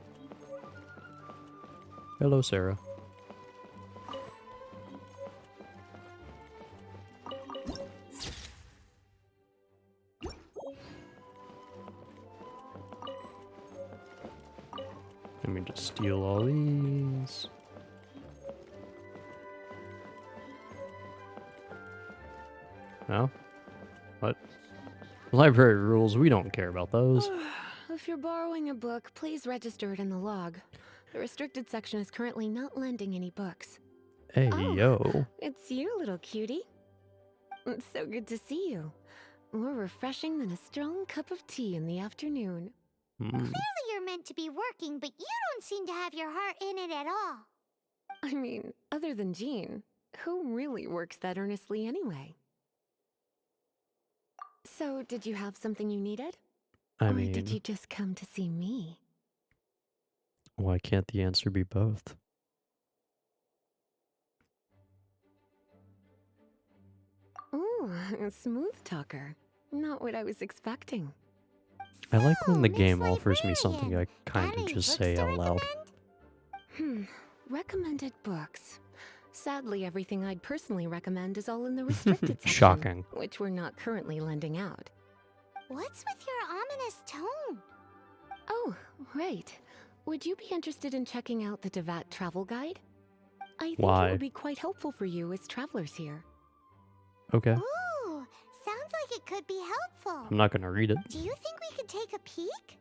Hello, Sarah. Let me just steal all these. No? What? Library rules, we don't care about those. If you're borrowing a book, please register it in the log. The restricted section is currently not lending any books. Hey, Oh, yo. It's you, little cutie. It's so good to see you. More refreshing than a strong cup of tea in the afternoon. Clearly you're meant to be working, but you don't seem to have your heart in it at all. I mean, other than Jean, who really works that earnestly anyway? So, did you have something you needed? I Or mean, did you just come to see me? why can't the answer be both? Ooh, a smooth talker. Not what I was expecting. I like when the Miss game offers me something I Librarian, kind got of any just books say to out loud. Recommended books. Sadly, everything I'd personally recommend is all in the restricted section. Shocking. Which we're not currently lending out. What's with your ominous tone? Oh, right. Would you be interested in checking out the Devat travel guide? I think Why? it would be quite helpful for you as travelers here. Okay. Ooh, sounds like it could be helpful. I'm not gonna read it. Do you think we could take a peek?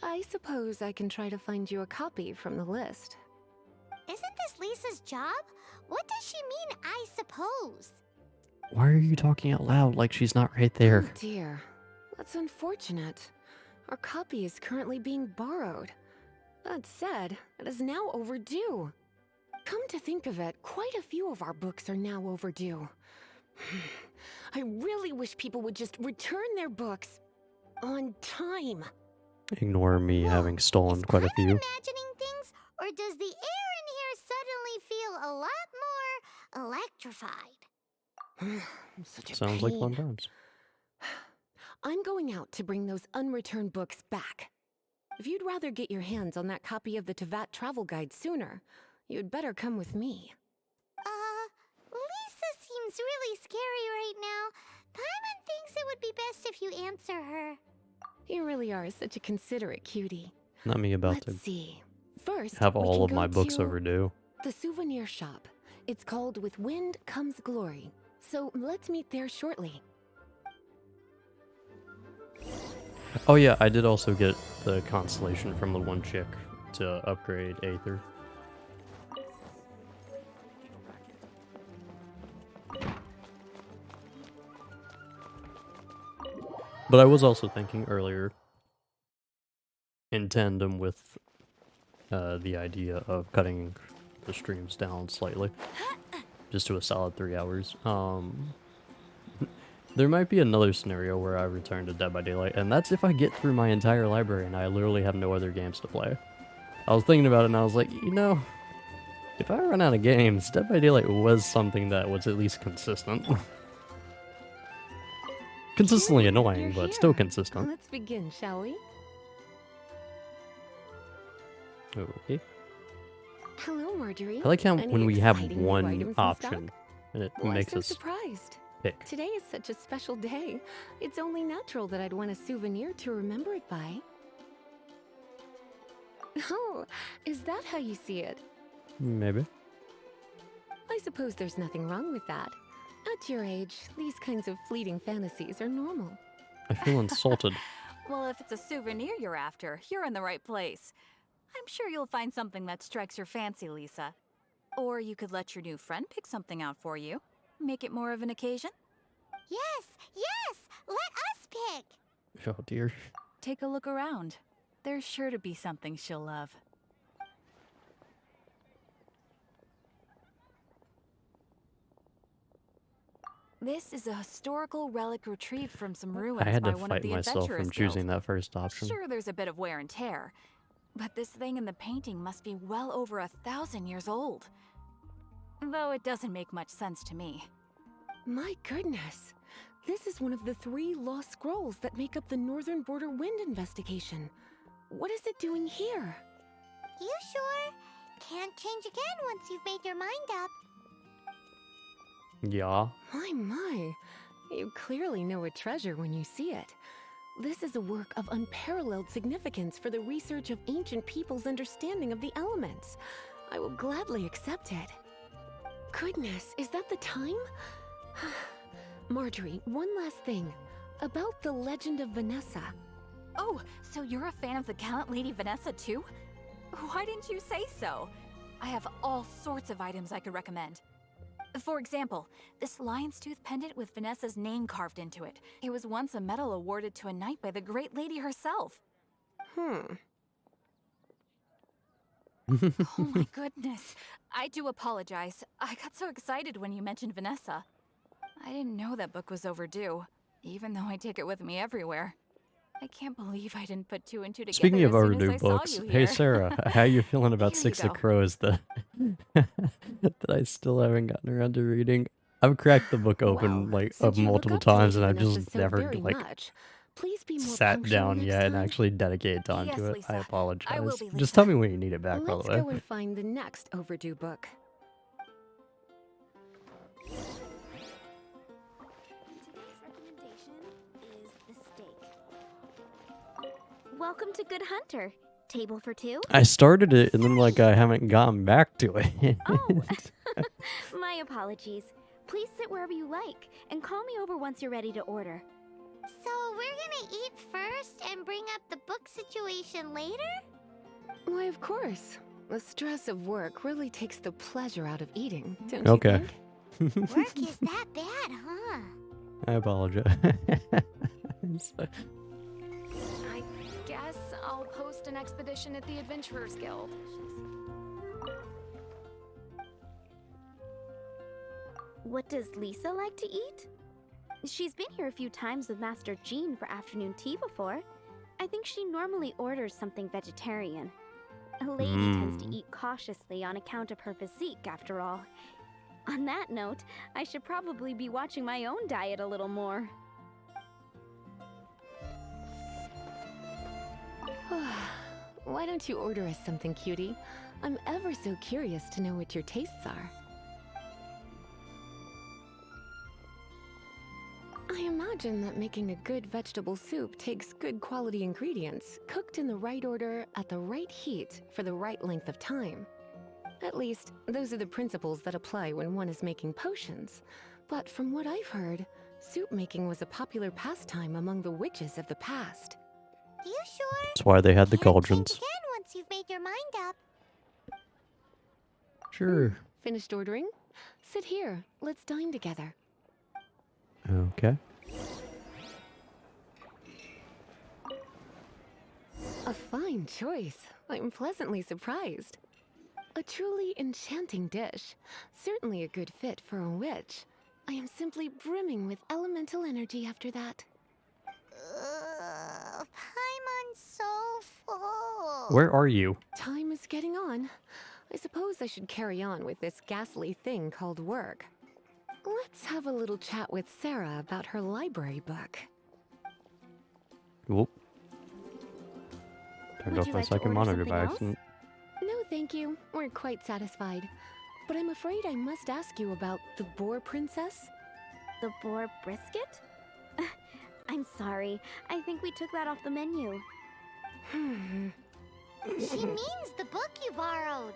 I suppose I can try to find you a copy from the list. Isn't this Lisa's job? What does she mean, I suppose? Why are you talking out loud like she's not right there? Oh dear. That's unfortunate. Our copy is currently being borrowed. That said, it is now overdue. Come to think of it, quite a few of our books are now overdue. I really wish people would just return their books on time. Ignore me having stolen Is quite a Paimon few. imagining things, or does the air in here suddenly feel a lot more electrified? Such a Sounds like pain. fun times. I'm going out to bring those unreturned books back. If you'd rather get your hands on that copy of the Tevat travel guide sooner, you'd better come with me. Lisa seems really scary right now. Paimon thinks it would be best if you answer her. You really are such a considerate cutie. Not me about Let's to see. First, have we all can of my go books to overdue. the souvenir shop. It's called With Wind Comes Glory. So let's meet there shortly. Oh yeah, I did also get the constellation from the one chick to upgrade Aether. But I was also thinking earlier, in tandem with the idea of cutting the streams down slightly, just to a solid 3 hours, there might be another scenario where I return to Dead by Daylight, and that's if I get through my entire library and I literally have no other games to play. I was thinking about it and I was like, you know, if I run out of games, Dead by Daylight was something that was at least consistent. Consistently annoying, You're but still here. consistent. Let's begin, shall we? Okay. Hello, Marjorie. I like how Any when we have exciting new one items in option, stock? and it Why makes so us surprised? pick. Today is such a special day. It's only natural that I'd want a souvenir to remember it by. Oh, is that how you see it? Maybe. I suppose there's nothing wrong with that. At your age, these kinds of fleeting fantasies are normal. I feel insulted. Well, if it's a souvenir you're after, you're in the right place. I'm sure you'll find something that strikes your fancy, Lisa. Or you could let your new friend pick something out for you. Make it more of an occasion. Yes, yes! Let us pick! Oh dear. Take a look around. There's sure to be something she'll love. This is a historical relic retrieved from some ruins I had by to one of fight the myself adventurers from choosing guild. that first option. Sure, there's a bit of wear and tear, but this thing in the painting must be well over 1,000 years old. Though it doesn't make much sense to me. My goodness. This is one of the 3 lost scrolls that make up the Northern Border Wind investigation. What is it doing here? You sure? Can't change again once you've made your mind up. Yeah. My. You clearly know a treasure when you see it. This is a work of unparalleled significance for the research of ancient people's understanding of the elements. I will gladly accept it. Goodness, is that the time? Marjorie, one last thing. About the legend of Vanessa. Oh, so you're a fan of the gallant Lady Vanessa too? Why didn't you say so? I have all sorts of items I could recommend. For example, this lion's tooth pendant with Vanessa's name carved into it. It was once a medal awarded to a knight by the great lady herself. Oh my goodness. I do apologize. I got so excited when you mentioned Vanessa. I didn't know that book was overdue, even though I take it with me everywhere. I can't believe I didn't put 2 and 2 together. Speaking of as soon as overdue I saw books, you hey here. Sarah, how you feeling about Here you Six of go. Crows that that I still haven't gotten around to reading? I've cracked the book open Well, like since you look multiple up to times, Lady and I've Vanessa just so never very like much, please be more sat punctual down next yet and time. actually dedicated time Yes, to it. Lisa. I I apologize. will be, Just Lisa. tell me when you need it back, by Let's the way. go and find the next overdue book. Today's recommendation is the steak. Welcome to Good Hunter. Table for 2? I started it and then like I haven't gotten back to it. Oh, my apologies. Please sit wherever you like, and call me over once you're ready to order. So we're gonna eat first and bring up the book situation later? Why, of course. The stress of work really takes the pleasure out of eating, don't Okay. you think? Work is that bad, huh? I apologize. I guess I'll post an expedition at the Adventurers Guild. What does Lisa like to eat? She's been here a few times with Master Jean for afternoon tea before. I think she normally orders something vegetarian. A lady tends to eat cautiously on account of her physique, after all. On that note, I should probably be watching my own diet a little more. Why don't you order us something, cutie? I'm ever so curious to know what your tastes are. I imagine that making a good vegetable soup takes good quality ingredients, cooked in the right order, at the right heat, for the right length of time. At least, those are the principles that apply when one is making potions. But from what I've heard, soup making was a popular pastime among the witches of the past. You sure? That's why they had the Can't change cauldrons. again once you've made your mind up. Sure. Finished ordering? Sit here. Let's dine together. Okay. A fine choice. I'm pleasantly surprised. A truly enchanting dish. Certainly a good fit for a witch. I am simply brimming with elemental energy after that. Paimon's so full. Where are you? Time is getting on. I suppose I should carry on with this ghastly thing called work. Let's have a little chat with Sarah about her library book. Whoop. Turned Would off you my like to second order monitor something by else? accident. No, thank you. We're quite satisfied. But I'm afraid I must ask you about the Boar Princess. The boar brisket? I'm sorry. I think we took that off the menu. She means the book you borrowed.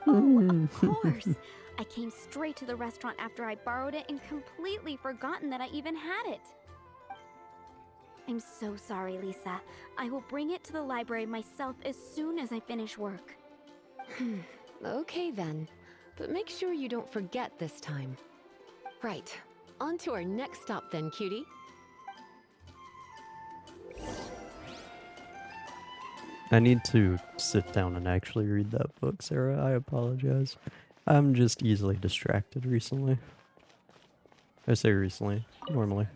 Oh, of course. I came straight to the restaurant after I borrowed it and completely forgotten that I even had it. I'm so sorry, Lisa. I will bring it to the library myself as soon as I finish work. Okay then. But make sure you don't forget this time. Right. On to our next stop then, cutie. I need to sit down and actually read that book, Sarah. I apologize. I'm just easily distracted recently. I say recently, normally.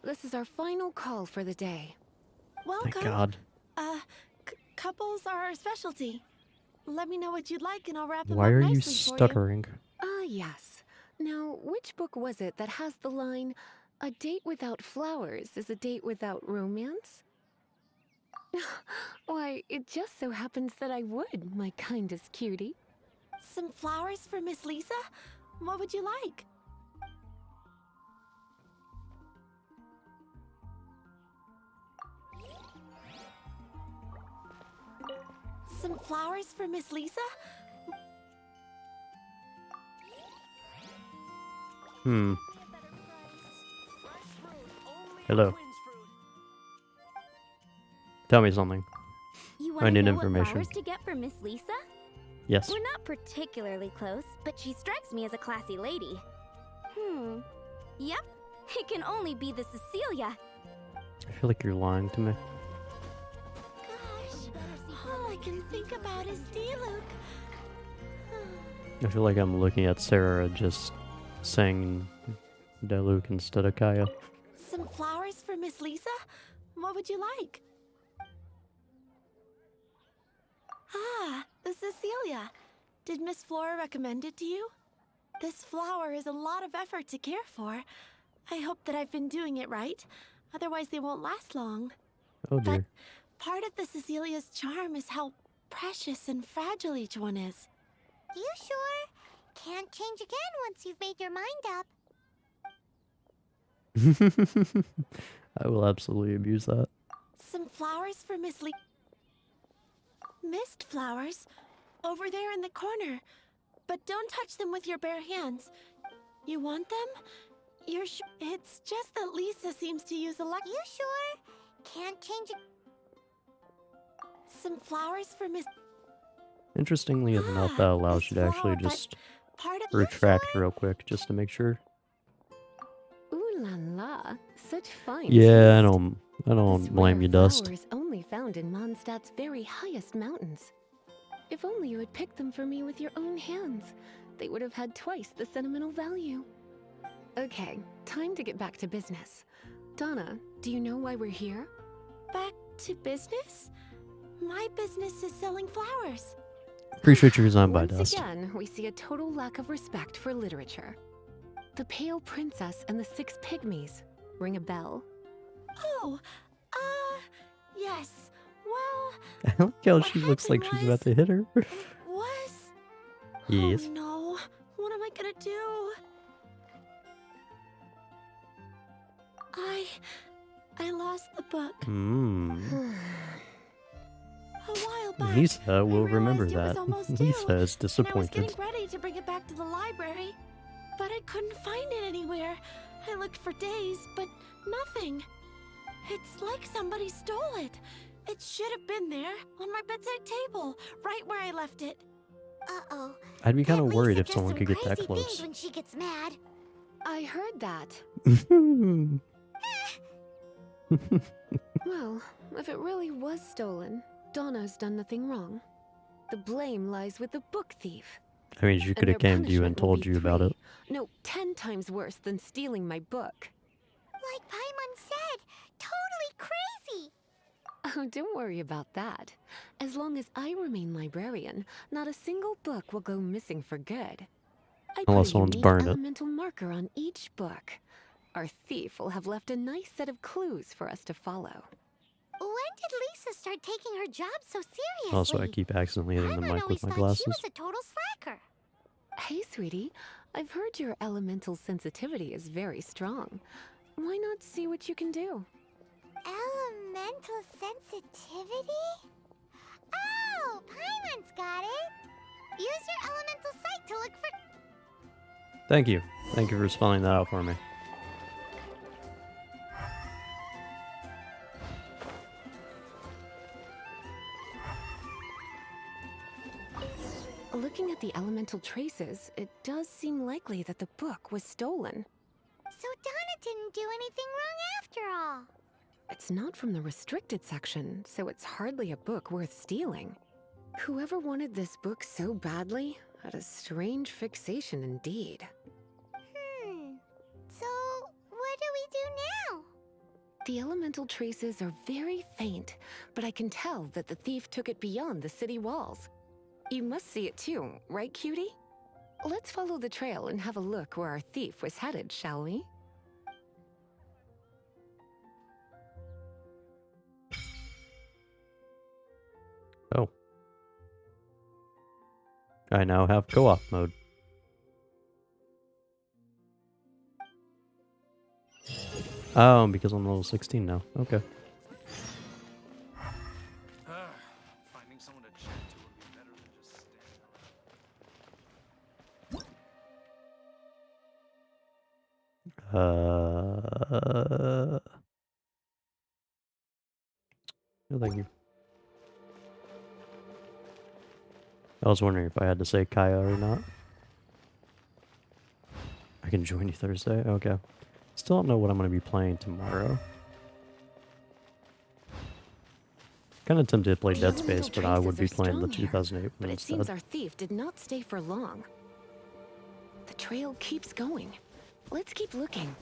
This is our final call for the day. Welcome. Thank God. Couples are our specialty. Let me know what you'd like and I'll wrap them Why up are nicely you for stuttering? Ah, yes. Now, which book was it that has the line, "A date without flowers is a date without romance"? Why, it just so happens that I would, my kindest cutie. Some flowers for Miss Lisa? What would you like? Some flowers for Miss Lisa? Hello. Tell me something. You I want to need know what information. flowers to get for Miss Lisa? Yes. We're not particularly close, but she strikes me as a classy lady. Yep. It can only be the Cecilia. I feel like you're lying to me. Gosh, all I can think about is Diluc. I feel like I'm looking at Sarah just saying Diluc instead of Kaya. Some flowers for Miss Lisa? What would you like? Ah, Cecilia. Did Miss Flora recommend it to you? This flower is a lot of effort to care for. I hope that I've been doing it right. Otherwise, they won't last long. Oh But dear. part of the Cecilia's charm is how precious and fragile each one is. You sure? Can't change again once you've made your mind up. I will absolutely abuse that. Some flowers for Miss Lee. Mist flowers? Over there in the corner. But don't touch them with your bare hands. You want them? You're sure? It's just that Lisa seems to use You sure? Can't change it. some flowers for Miss. Interestingly enough, that allows you to actually just retract real quick, just to make sure. Ooh la la, such fine Yeah, taste. I don't This blame rare you, Dust. flower is only found in Mondstadt's very highest mountains. If only you had picked them for me with your own hands, they would have had twice the sentimental value. Okay, time to get back to business. Donna, do you know why we're here? Back to business? My business is selling flowers. Appreciate your design by Once Dust. again, we see a total lack of respect for literature. The Pale Princess and the Six Pygmies. Ring a bell? Oh, yes. Well, I like how she looks like she's about to hit her. was. Yes. Oh no, what am I gonna do? I lost the book. A while back. Lisa will I remember realized it was that. almost Lisa due, is and I was disappointed. getting ready to bring it back to the library, but I couldn't find it anywhere. I looked for days, but nothing. It's like somebody stole it. It should have been there, on my bedside table, right where I left it. Uh-oh. I'd be kind of worried if does someone some could get that crazy close. things when she gets mad. I heard that. Well, if it really was stolen, Donna's done nothing wrong. The blame lies with the book thief. I mean, she could have came to you and told you about it. No, 10 times worse than stealing my book. Like Paimon said, totally crazy. Oh, don't worry about that. As long as I remain librarian, not a single book will go missing for good. I put Unless a someone's unique burned it. elemental marker on each book. Our thief will have left a nice set of clues for us to follow. When did Lisa start taking her job so seriously? Also, I keep accidentally hitting the Paimon mic always with my thought she glasses. was a total slacker. Hey, sweetie. I've heard your elemental sensitivity is very strong. Why not see what you can do? Elemental sensitivity? Oh, Paimon's got it. Use your elemental sight to look for... Thank you. Thank you for spelling that out for me. Looking at the elemental traces, it does seem likely that the book was stolen. So Donna didn't do anything wrong after all. It's not from the restricted section, so it's hardly a book worth stealing. Whoever wanted this book so badly had a strange fixation indeed. So what do we do now? The elemental traces are very faint, but I can tell that the thief took it beyond the city walls. You must see it too, right, cutie? Let's follow the trail and have a look where our thief was headed, shall we? Oh. I now have co-op mode. Oh, because I'm level 16 now. Okay. Finding someone to chat to would be better than just standing around. No, thank you. I was wondering if I had to say Kaya or not. I can join you Thursday? Okay. Still don't know what I'm going to be playing tomorrow. Kind of tempted to play Dead Space, but I would be playing the 2008 But one it seems instead. our thief did not stay for long. The trail keeps going. Let's keep looking.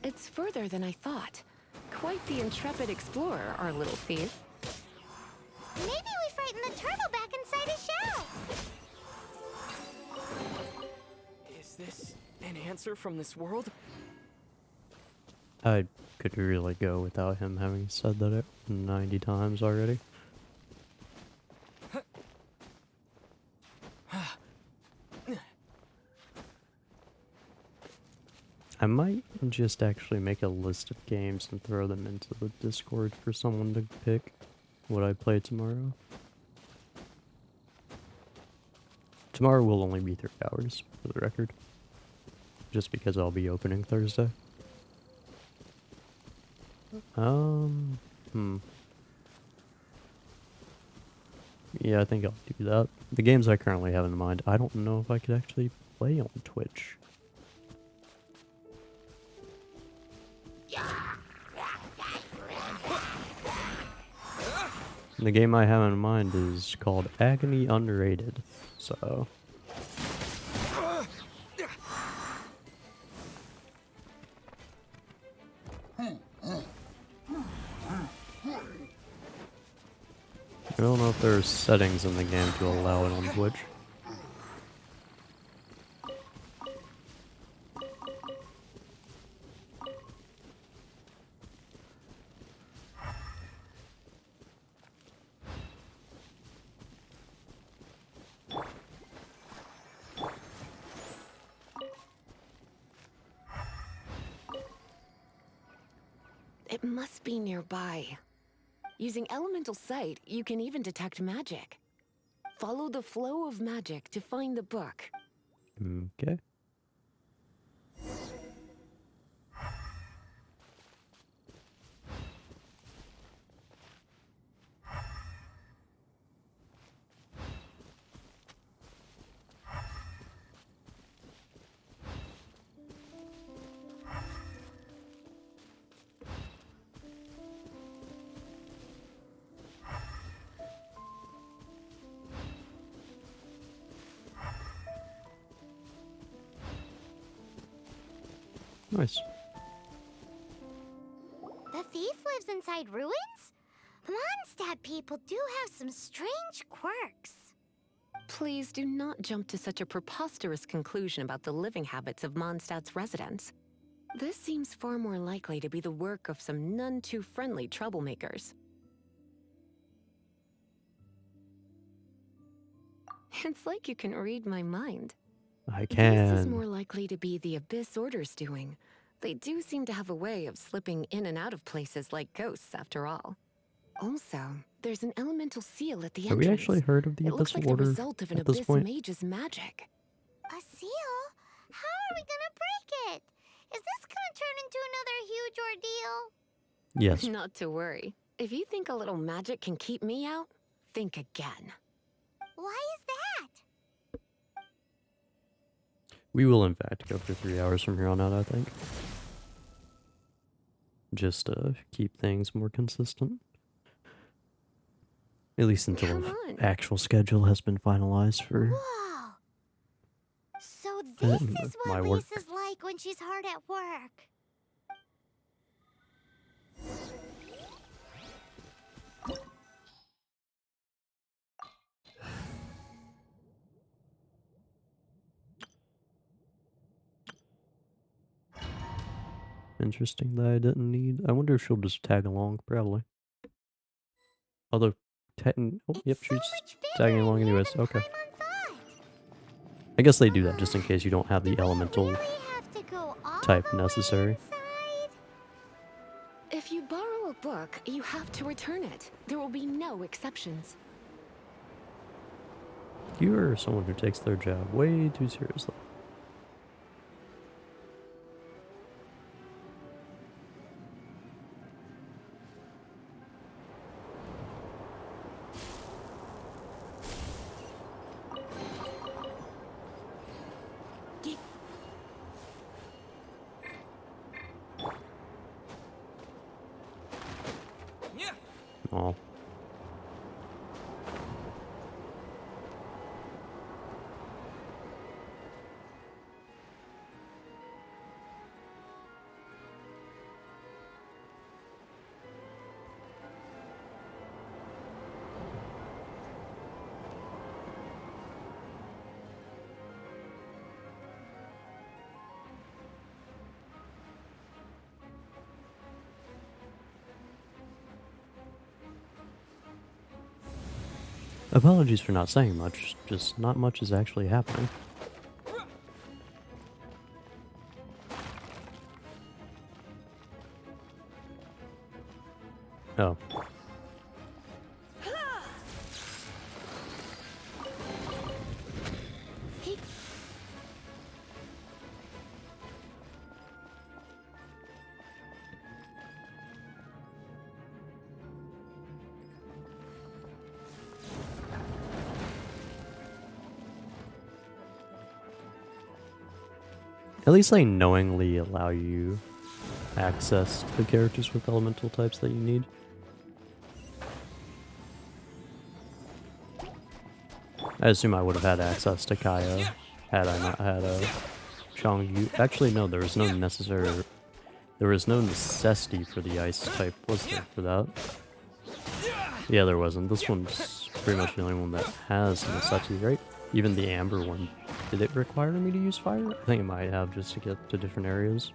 It's further than I thought. Quite the intrepid explorer, our little thief. Maybe we frightened the turtle back inside his shell. Is this an answer from this world? I could really go without him having said that 90 times already. I might just actually make a list of games and throw them into the Discord for someone to pick what I play tomorrow. Tomorrow will only be 3 hours, for the record. Just because I'll be opening Thursday. Yeah, I think I'll do that. The games I currently have in mind, I don't know if I could actually play on Twitch. The game I have in mind is called Agony Underrated, so... I don't know if there are settings in the game to allow it on Twitch. It must be nearby. Using elemental sight, you can even detect magic. Follow the flow of magic to find the book. Okay. Nice. The thief lives inside ruins? Mondstadt people do have some strange quirks. Please do not jump to such a preposterous conclusion about the living habits of Mondstadt's residents. This seems far more likely to be the work of some none-too-friendly troublemakers. It's like you can read my mind. I This is can. more likely to be the Abyss Order's doing. They do seem to have a way of slipping in and out of places like ghosts, after all. Also, there's an elemental seal at the Have entrance. we actually heard of the It looks Abyss like the Order result of an at this Abyss point? mage's magic. A seal? How are we gonna break it? Is this gonna turn into another huge ordeal? Yes. Not to worry. If you think a little magic can keep me out, think again. Why is that? We will, in fact, go for 3 hours from here on out, I think. Just to keep things more consistent. At least until the actual schedule has been finalized for Whoa! So this is my what work. Lisa's like when she's hard at work. Interesting that I didn't need. I wonder if she'll just tag along, probably. Although, yep, she's tagging along anyways. Okay. I guess they do that just in case you don't have the elemental type necessary. If you borrow a book, you have to return it. There will be no exceptions. You are someone who takes their job way too seriously. Oh. Apologies for not saying much, just not much is actually happening. Oh. At least they knowingly allow you access to the characters with elemental types that you need. I assume I would have had access to Kaya had I not had a Changyu. Actually, no, there was no necessity for the ice type, was there, for that? Yeah, there wasn't. This one's pretty much the only one that has a necessity, right? Even the amber one. Did it require me to use fire? I think it might have, just to get to different areas.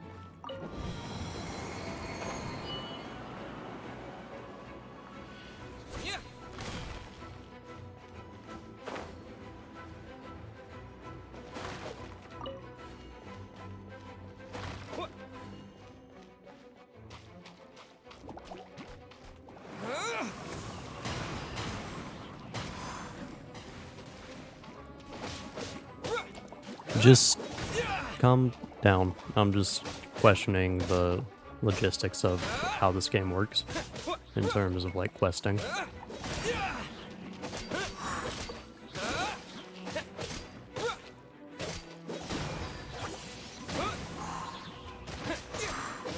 Just calm down. I'm just questioning the logistics of how this game works in terms of like questing.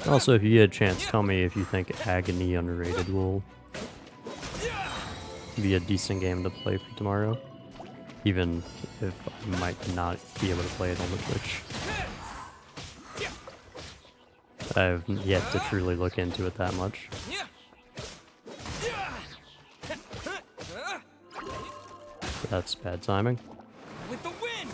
Also, if you get a chance, tell me if you think Agony Underrated will be a decent game to play for tomorrow. Even if I might not be able to play it on the Twitch. I've yet to truly look into it that much. That's bad timing. With the wind!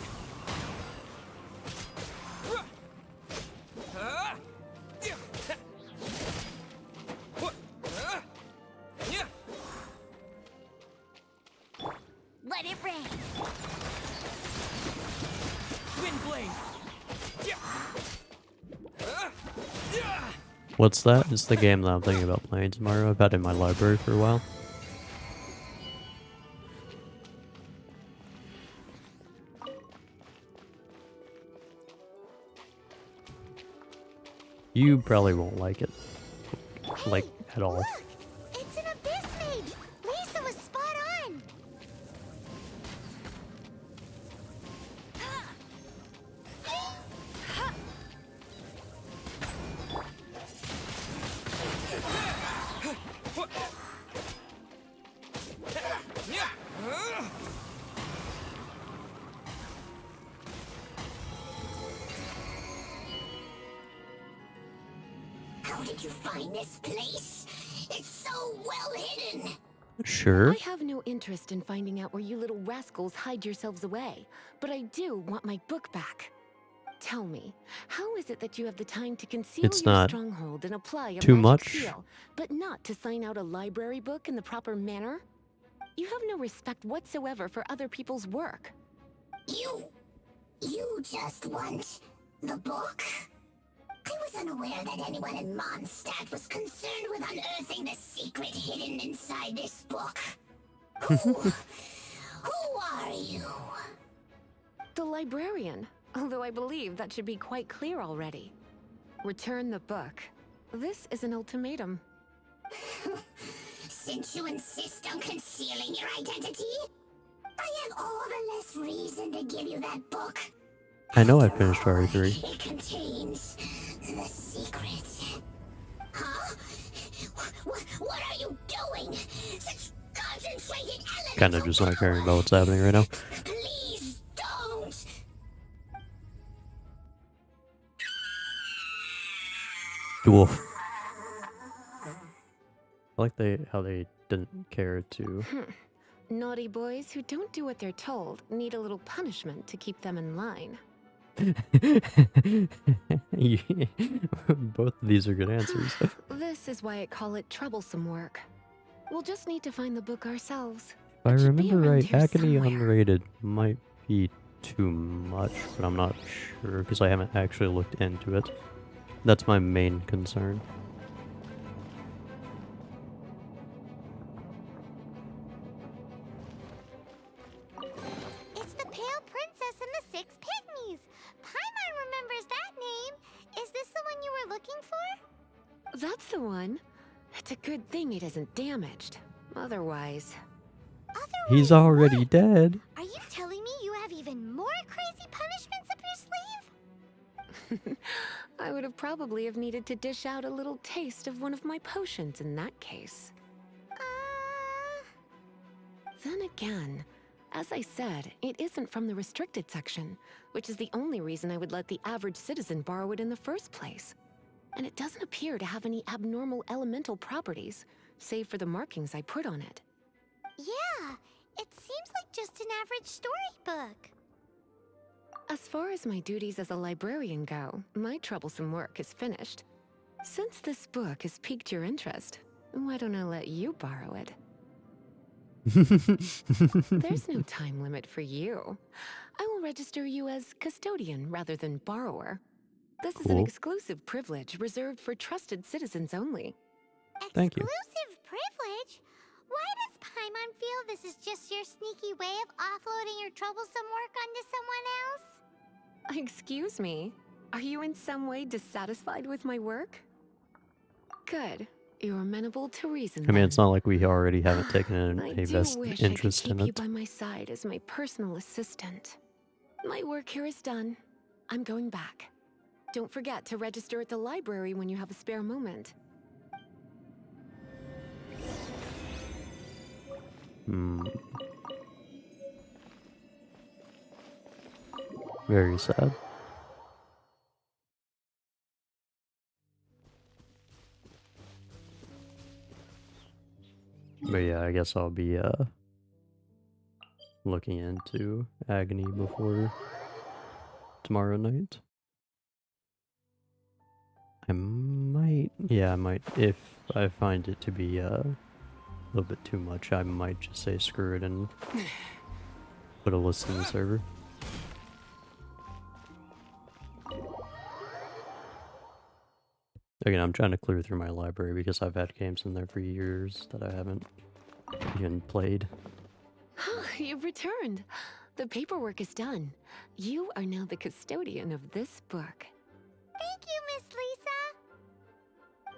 Let it rain. Wind blade! What's that? It's the game that I'm thinking about playing tomorrow. I've had it in my library for a while. You probably won't like it. Like, at all. Look! It's an abyss mage! Lisa was spot on! How did you find this place? It's so well hidden! Sure. I have no interest in finding out where you little rascals hide yourselves away, but I do want my book back. Tell me, how is it that you have the time to conceal It's your not stronghold and apply a too magic much. seal, but not to sign out a library book in the proper manner? You have no respect whatsoever for other people's work. You just want the book? I was unaware that anyone in Mondstadt was concerned with unearthing the secret hidden inside this book. Who are you? The librarian, although I believe that should be quite clear already. Return the book. This is an ultimatum. Since you insist on concealing your identity, I have all the less reason to give you that book. I know I finished RE3. It contains the secret. Huh? What are you doing? Such concentrated elements. Kinda just not caring about what's happening right now. Please don't. Dwarf. I like how they didn't care to. Naughty boys who don't do what they're told need a little punishment to keep them in line. Both of these are good answers. This is why I call it troublesome work. We'll just need to find the book ourselves. If I It should be remember around right, here Agony somewhere. unrated might be too much, but I'm not sure because I haven't actually looked into it. That's my main concern. It's the Pale Princess and the Six Pygmies. Paimon remembers that name. Is this the one you were looking for? That's the one. It's a good thing it isn't damaged. Otherwise... He's already dead. Are you telling me you have even more crazy punishments up your sleeve? I would have probably have needed to dish out a little taste of one of my potions in that case. Then again, as I said, it isn't from the restricted section, which is the only reason I would let the average citizen borrow it in the first place. And it doesn't appear to have any abnormal elemental properties, save for the markings I put on it. Yeah, it seems like just an average storybook. As far as my duties as a librarian go, my troublesome work is finished. Since this book has piqued your interest, why don't I let you borrow it? There's no time limit for you. I will register you as custodian rather than borrower. This is an exclusive privilege reserved for trusted citizens only. Thank you. Exclusive privilege? Why does Paimon feel this is just your sneaky way of offloading your troublesome work onto someone else? Excuse me, are you in some way dissatisfied with my work? Good. You're amenable to reason. I mean, it's not like we already haven't taken I a do vested wish I could interest keep in you it. by my side as my personal assistant. My work here is done. I'm going back. Don't forget to register at the library when you have a spare moment. Very sad. But yeah, I guess I'll be looking into Agony before tomorrow night. I might, if I find it to be a little bit too much, I might just say screw it and put a list in the server. Again, I'm trying to clear through my library because I've had games in there for years that I haven't even played. You've returned. The paperwork is done. You are now the custodian of this book. Thank you, Miss Lisa.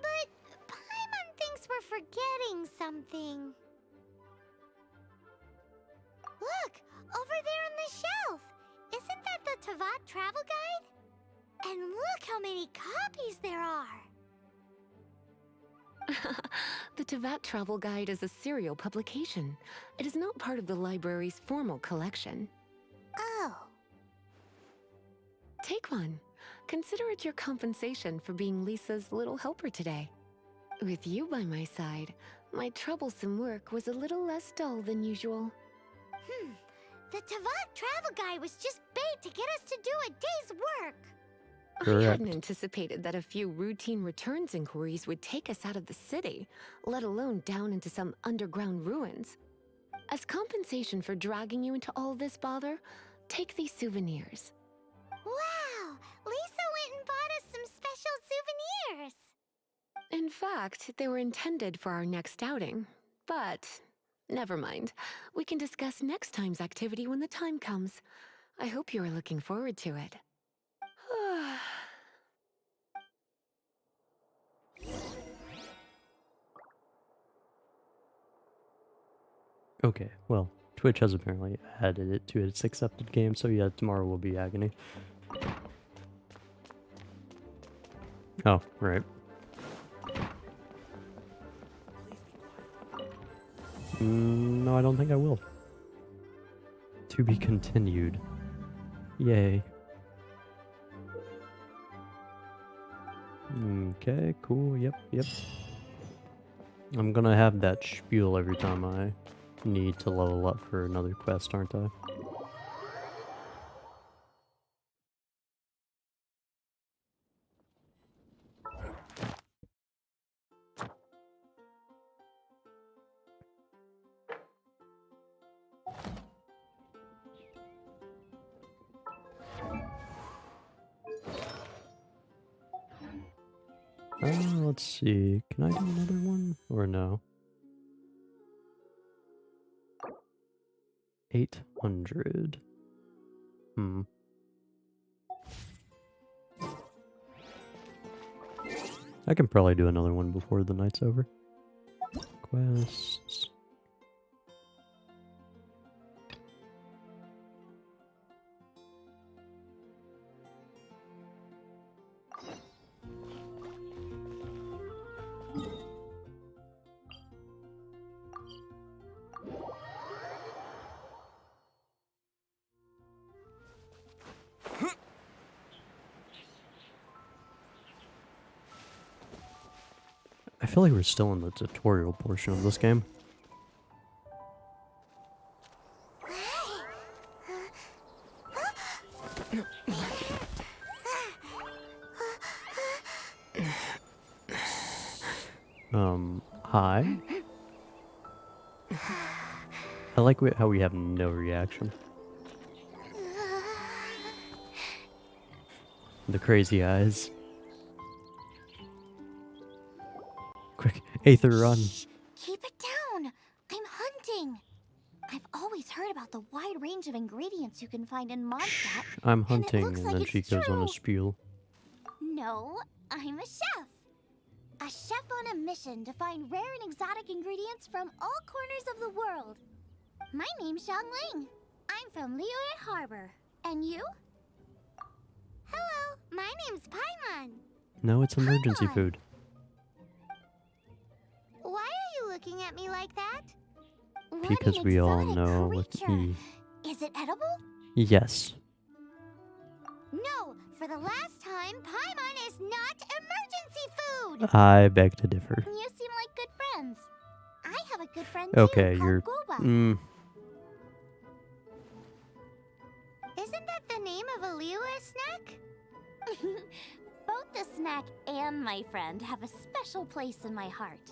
But Paimon thinks we're forgetting something. Look, over there on the shelf. Isn't that the Tavat travel guide? And look how many copies there are. The Tavat Travel Guide is a serial publication. It is not part of the library's formal collection. Oh. Take one. Consider it your compensation for being Lisa's little helper today. With you by my side, my troublesome work was a little less dull than usual. The Tavat travel guide was just bait to get us to do a day's work. I hadn't anticipated that a few routine returns inquiries would take us out of the city, let alone down into some underground ruins. As compensation for dragging you into all this bother, take these souvenirs. Wow! Lisa went and bought us some special souvenirs. In fact, they were intended for our next outing. But, never mind. We can discuss next time's activity when the time comes. I hope you are looking forward to it. Okay, well, Twitch has apparently added it to its accepted game, so yeah, tomorrow will be Agony. Oh, right. No, I don't think I will. To be continued. Yay. Okay, cool, yep. I'm gonna have that spiel every time I need to level up for another quest, aren't I? Let's see. Can I do another one or no? 800. Hmm. I can probably do another one before the night's over. Quests. I feel like we're still in the tutorial portion of this game. Hi? I like how we have no reaction. The crazy eyes. Quick, Aether, run. Keep it down. I'm hunting. I've always heard about the wide range of ingredients you can find in Mondstadt. I'm and it hunting, looks and like then it's she goes on a true. spiel. No, I'm a chef. A chef on a mission to find rare and exotic ingredients from all corners of the world. My name's Xiangling. I'm from Liyue Harbor. And you? Hello, my name's Paimon. No, it's emergency Paimon. food. Why are you looking at me like that? What Because an we all exotic know what creature. Is it edible? Yes. No, for the last time, Paimon is not emergency food! I beg to differ. You seem like good friends. I have a good friend Okay, too, you're... called Goba. Isn't that the name of a Liyue snack? Both the snack and my friend have a special place in my heart.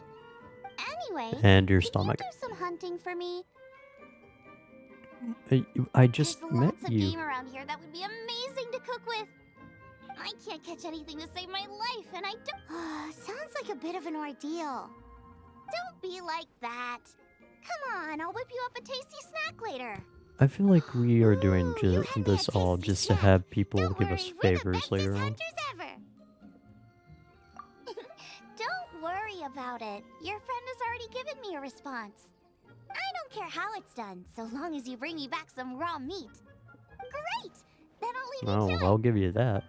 Anyway, And your can stomach. you do some hunting for me? I just There's met lots of you. game around here that would be amazing to cook with. I can't catch anything to save my life, and I don't... Sounds like a bit of an ordeal. Don't be like that. Come on, I'll whip you up a tasty snack later. I feel like we are doing Ooh, you had me this a all tasty just to snack. have people Don't give worry, us we're the favors later on. bestest hunters ever. Don't worry about it. Your friend has already given me a response. I don't care how it's done, so long as you bring me back some raw meat. Great! Then I'll leave you to Oh, I'll it. give you that.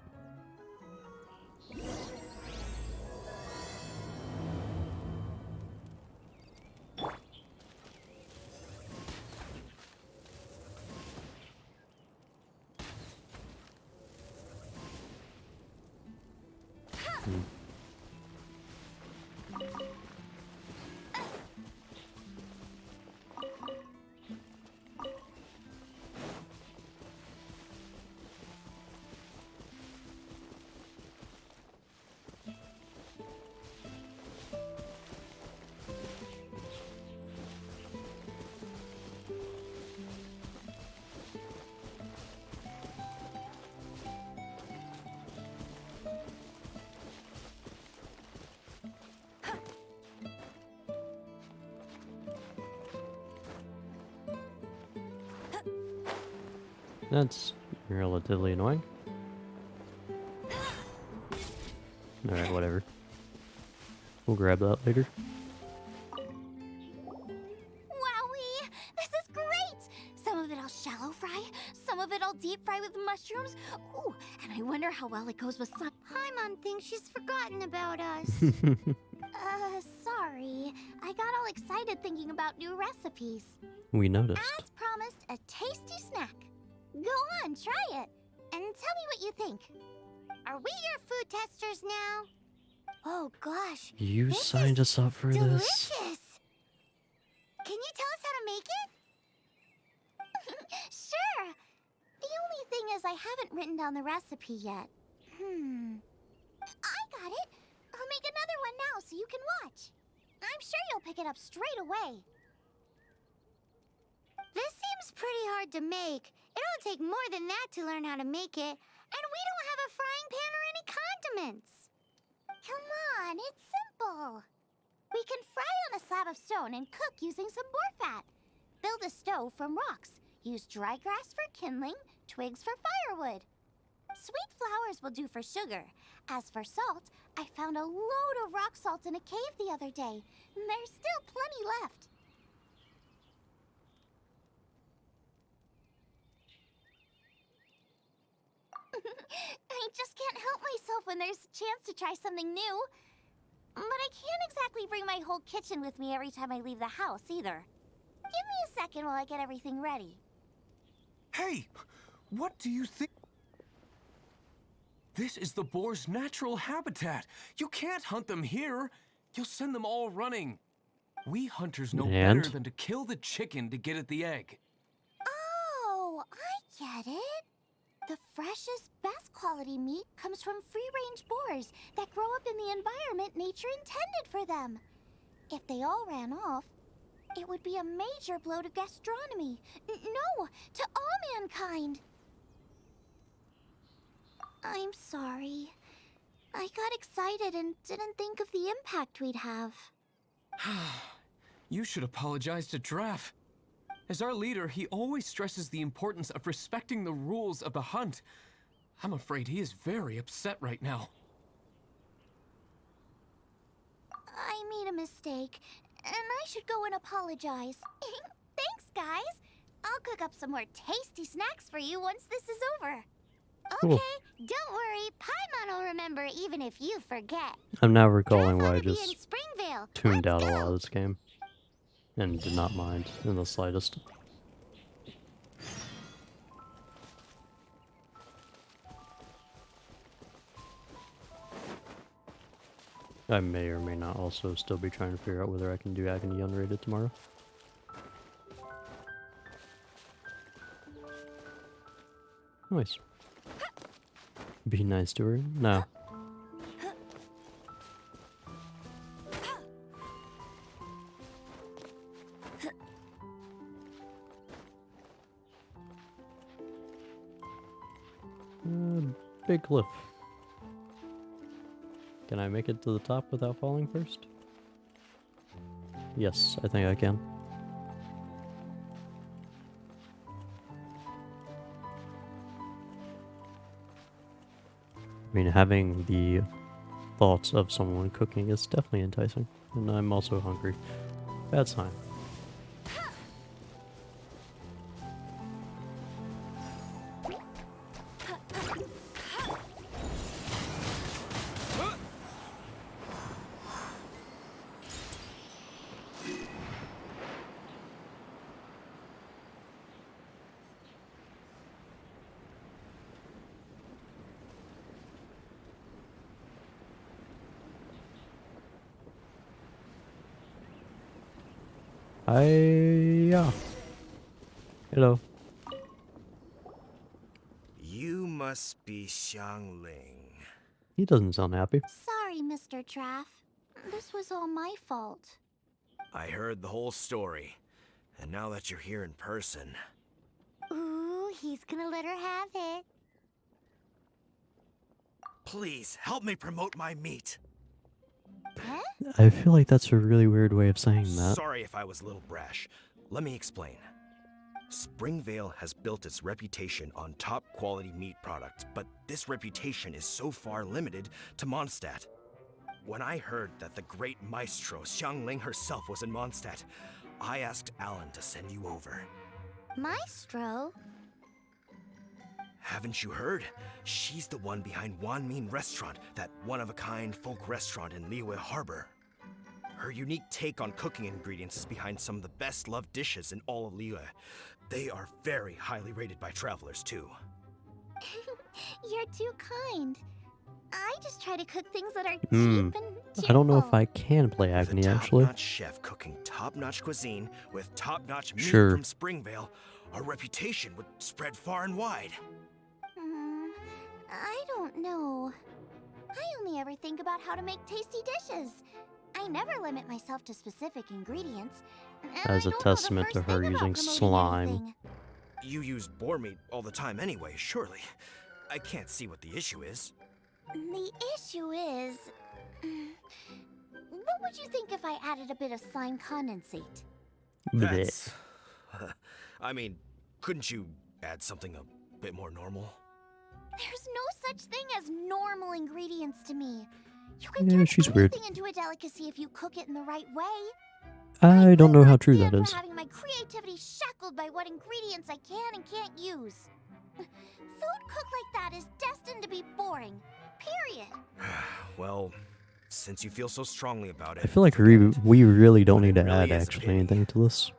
That's relatively annoying. Alright, whatever. We'll grab that later. Wowee! This is great! Some of it I'll shallow fry, some of it I'll deep fry with mushrooms. Ooh, and I wonder how well it goes with sun. Paimon thinks she's forgotten about us. Sorry. I got all excited thinking about new recipes. We noticed. As promised, a tasty snack. Go on, try it, and tell me what you think. Are we your food testers now? Oh gosh. You this signed is us up for this. delicious. Can you tell us how to make it? Sure. The only thing is I haven't written down the recipe yet. I got it. I'll make another one now so you can watch. I'm sure you'll pick it up straight away. This seems pretty hard to make. It'll take more than that to learn how to make it. And we don't have a frying pan or any condiments. Come on, it's simple. We can fry on a slab of stone and cook using some boar fat. Build a stove from rocks. Use dry grass for kindling, twigs for firewood. Sweet flowers will do for sugar. As for salt, I found a load of rock salt in a cave the other day. There's still plenty left. I just can't help myself when there's a chance to try something new. But I can't exactly bring my whole kitchen with me every time I leave the house, either. Give me a second while I get everything ready. Hey! What do you think? This is the boar's natural habitat. You can't hunt them here. You'll send them all running. We hunters know And? better than to kill the chicken to get at the egg. Oh, I get it. The freshest, best quality meat comes from free-range boars that grow up in the environment nature intended for them. If they all ran off, it would be a major blow to gastronomy. No, to all mankind. I'm sorry. I got excited and didn't think of the impact we'd have. You should apologize to Draff. As our leader, he always stresses the importance of respecting the rules of the hunt. I'm afraid he is very upset right now. I made a mistake, and I should go and apologize. Thanks, guys. I'll cook up some more tasty snacks for you once this is over. Cool. Okay, don't worry. Paimon will remember even if you forget. I'm now recalling Draff why I ought to be in just Springvale. tuned Let's out a go. lot of this game. And did not mind in the slightest. I may or may not also still be trying to figure out whether I can do Agony unrated tomorrow. Nice. Be nice to her? No. Big cliff. Can I make it to the top without falling first? Yes, I think I can. I mean, having the thoughts of someone cooking is definitely enticing, and I'm also hungry. Bad sign. Yeah. Hello. You must be Xiangling. He doesn't sound happy. Sorry, Mr. Draff. This was all my fault. I heard the whole story, and now that you're here in person... Ooh, he's gonna let her have it. Please, help me promote my meat. Huh? I feel like that's a really weird way of saying that. Sorry if I was a little brash. Let me explain. Springvale has built its reputation on top quality meat products, but this reputation is so far limited to Mondstadt. When I heard that the great maestro Xiangling herself was in Mondstadt, I asked Alan to send you over. Maestro? Haven't you heard? She's the one behind Wanmin Restaurant, that one-of-a-kind folk restaurant in Liyue Harbor. Her unique take on cooking ingredients is behind some of the best-loved dishes in all of Liyue. They are very highly rated by travelers, too. You're too kind. I just try to cook things that are cheap and cheerful. I don't know if I can play Agony, With a actually. top-notch chef cooking top-notch cuisine with top-notch meat Sure. from Springvale, our reputation would spread far and wide. I don't know. I only ever think about how to make tasty dishes. I never limit myself to specific ingredients. And As I a don't know the testament to first her thing about using promoting slime. anything. You use boar meat all the time anyway, surely. I can't see what the issue is. The issue is, What would you think if I added a bit of slime condensate? That's... I mean, couldn't you add something a bit more normal? There's no such thing as normal ingredients to me. You can Yeah, turn she's anything weird. into a delicacy if you cook it in the right way. I don't know how true that For is. having my creativity shackled by what ingredients I can and can't use. Food cooked like that is destined to be boring. Period. Well, since you feel so strongly about it, I feel like we really don't need to add actually anything to this.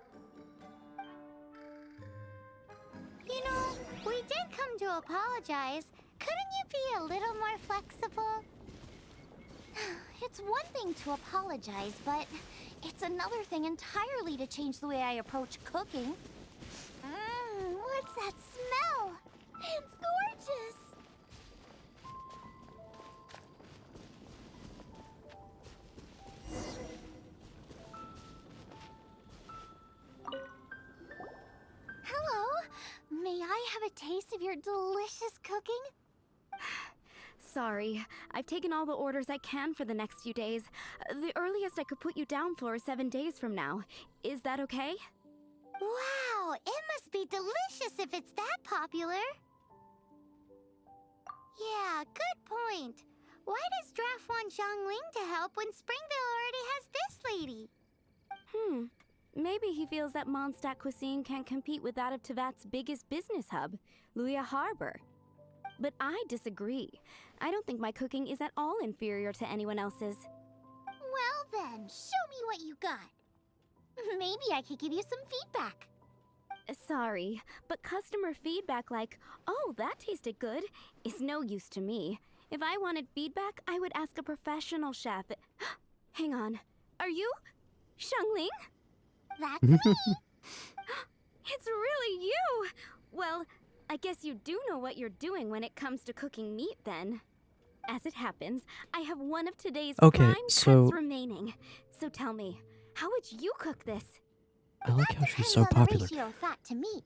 You know, we did come to apologize. Couldn't you be a little more flexible? It's one thing to apologize, but it's another thing entirely to change the way I approach cooking. What's that smell? It's gorgeous! Hello, may I have a taste of your delicious cooking? Sorry, I've taken all the orders I can for the next few days. The earliest I could put you down for is 7 days from now. Is that okay? Wow, it must be delicious if it's that popular. Yeah, good point. Why does Draft want Xiangling to help when Springvale already has this lady? Maybe he feels that Mondstadt cuisine can't compete with that of Tevat's biggest business hub, Luya Harbor. But I disagree. I don't think my cooking is at all inferior to anyone else's. Well then, show me what you got. Maybe I could give you some feedback. Sorry, but customer feedback like, "Oh, that tasted good," is no use to me. If I wanted feedback, I would ask a professional chef. Hang on. Are you Xiangling? That's me! It's really you! Well, I guess you do know what you're doing when it comes to cooking meat, then. As it happens, I have one of today's prime cuts remaining. So tell me, how would you cook this? I like how she's so Depends on the popular. ratio of fat to meat.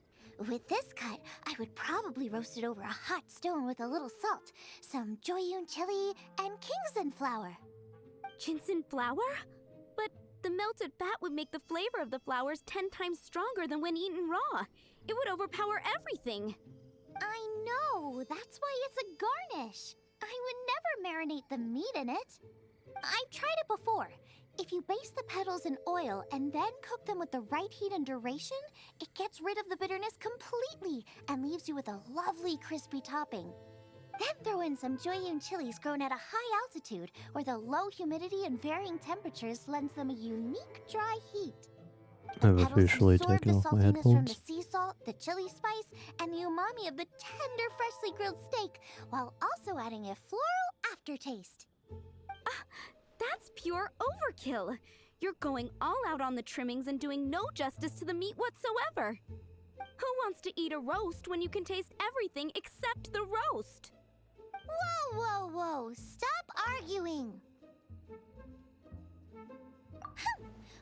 With this cut, I would probably roast it over a hot stone with a little salt, some Joyun chili, and Kingston flour. Ginseng flour? But the melted fat would make the flavor of the flowers 10 times stronger than when eaten raw. It would overpower everything. I know, that's why it's a garnish. I would never marinate the meat in it. I've tried it before. If you baste the petals in oil and then cook them with the right heat and duration, it gets rid of the bitterness completely and leaves you with a lovely crispy topping. Then throw in some Joyun chilies grown at a high altitude where the low humidity and varying temperatures lends them a unique dry heat. I've Petals officially absorb taken the off my saltiness from the headphones. sea salt, the chili spice, and the umami of the tender, freshly grilled steak, while also adding a floral aftertaste. That's pure overkill. You're going all out on the trimmings and doing no justice to the meat whatsoever. Who wants to eat a roast when you can taste everything except the roast? Whoa, whoa, whoa! Stop arguing!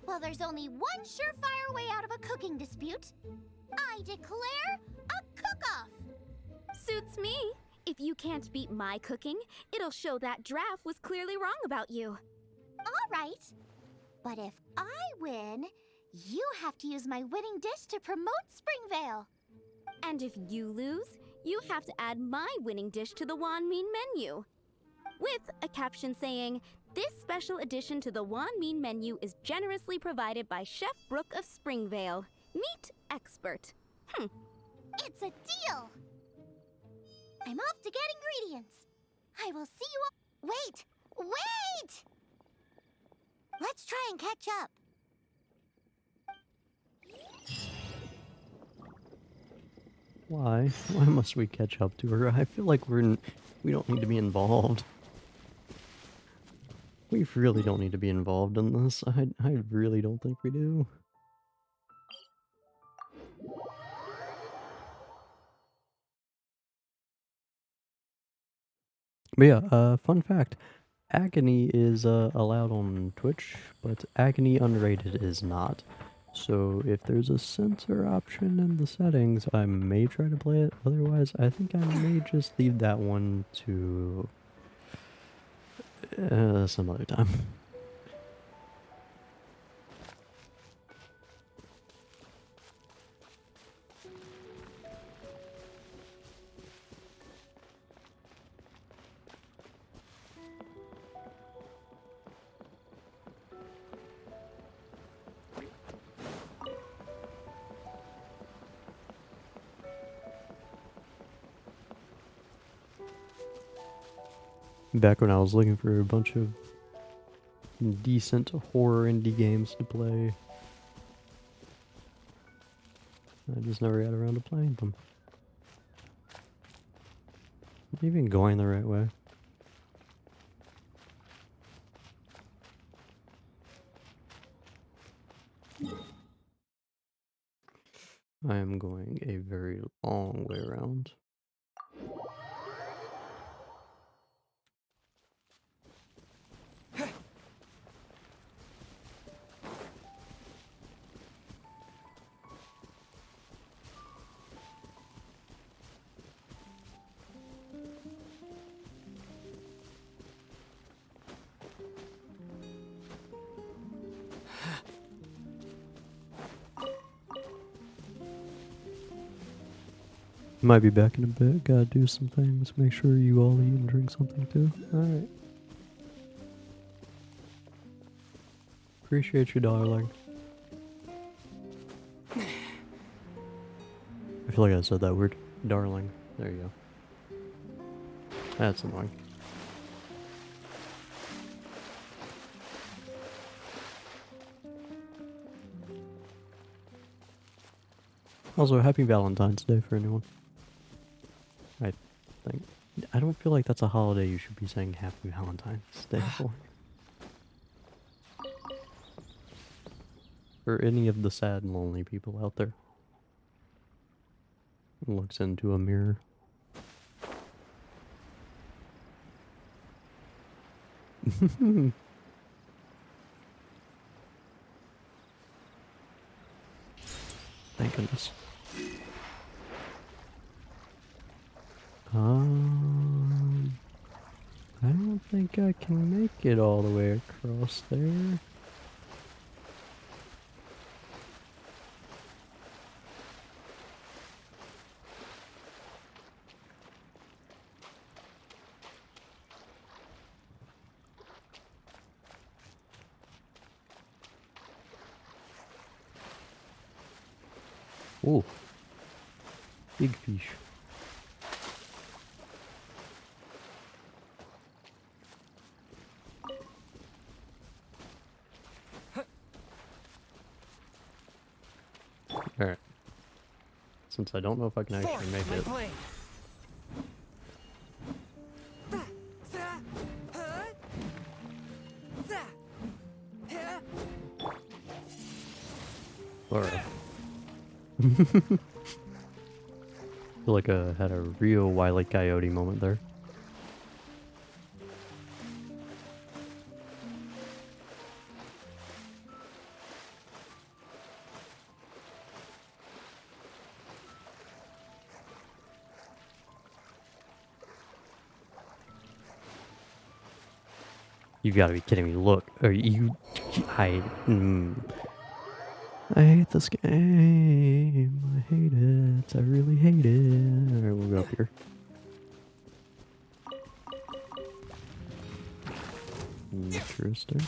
Well, there's only one surefire way out of a cooking dispute. I declare a cook-off! Suits me. If you can't beat my cooking, it'll show that Draft was clearly wrong about you. All right. But if I win, you have to use my winning dish to promote Springvale. And if you lose, you have to add my winning dish to the Wanmin menu. With a caption saying, "This special addition to the Wanmin menu is generously provided by Chef Brooke of Springvale, meat expert." It's a deal! I'm off to get ingredients. I will see you all. Wait! Wait! Let's try and catch up. Why? Why must we catch up to her? I feel like we don't need to be involved. We really don't need to be involved in this. I really don't think we do. But yeah, fun fact. Agony is allowed on Twitch, but Agony Unrated is not. So if there's a censor option in the settings, I may try to play it. Otherwise, I think I may just leave that one to Some other time. Back when I was looking for a bunch of decent horror indie games to play, I just never got around to playing them. Even going the right way. I am going a very long way around. Might be back in a bit. Gotta do some things. Make sure you all eat and drink something too. Alright. Appreciate you, darling. I feel like I said that word. Darling. There you go. That's annoying. Also, happy Valentine's Day for anyone. I think. I don't feel like that's a holiday you should be saying Happy Valentine's Day for. For any of the sad and lonely people out there. Looks into a mirror. Thank goodness. I don't think I can make it all the way across there. Oh, big fish. Alright. Since I don't know if I can actually make it. Alright. Feel like I had a real Wile E. Coyote moment there. You gotta be kidding me. Look. Are you... I hate this game. I hate it. I really hate it. Alright, we'll go up here. Interesting.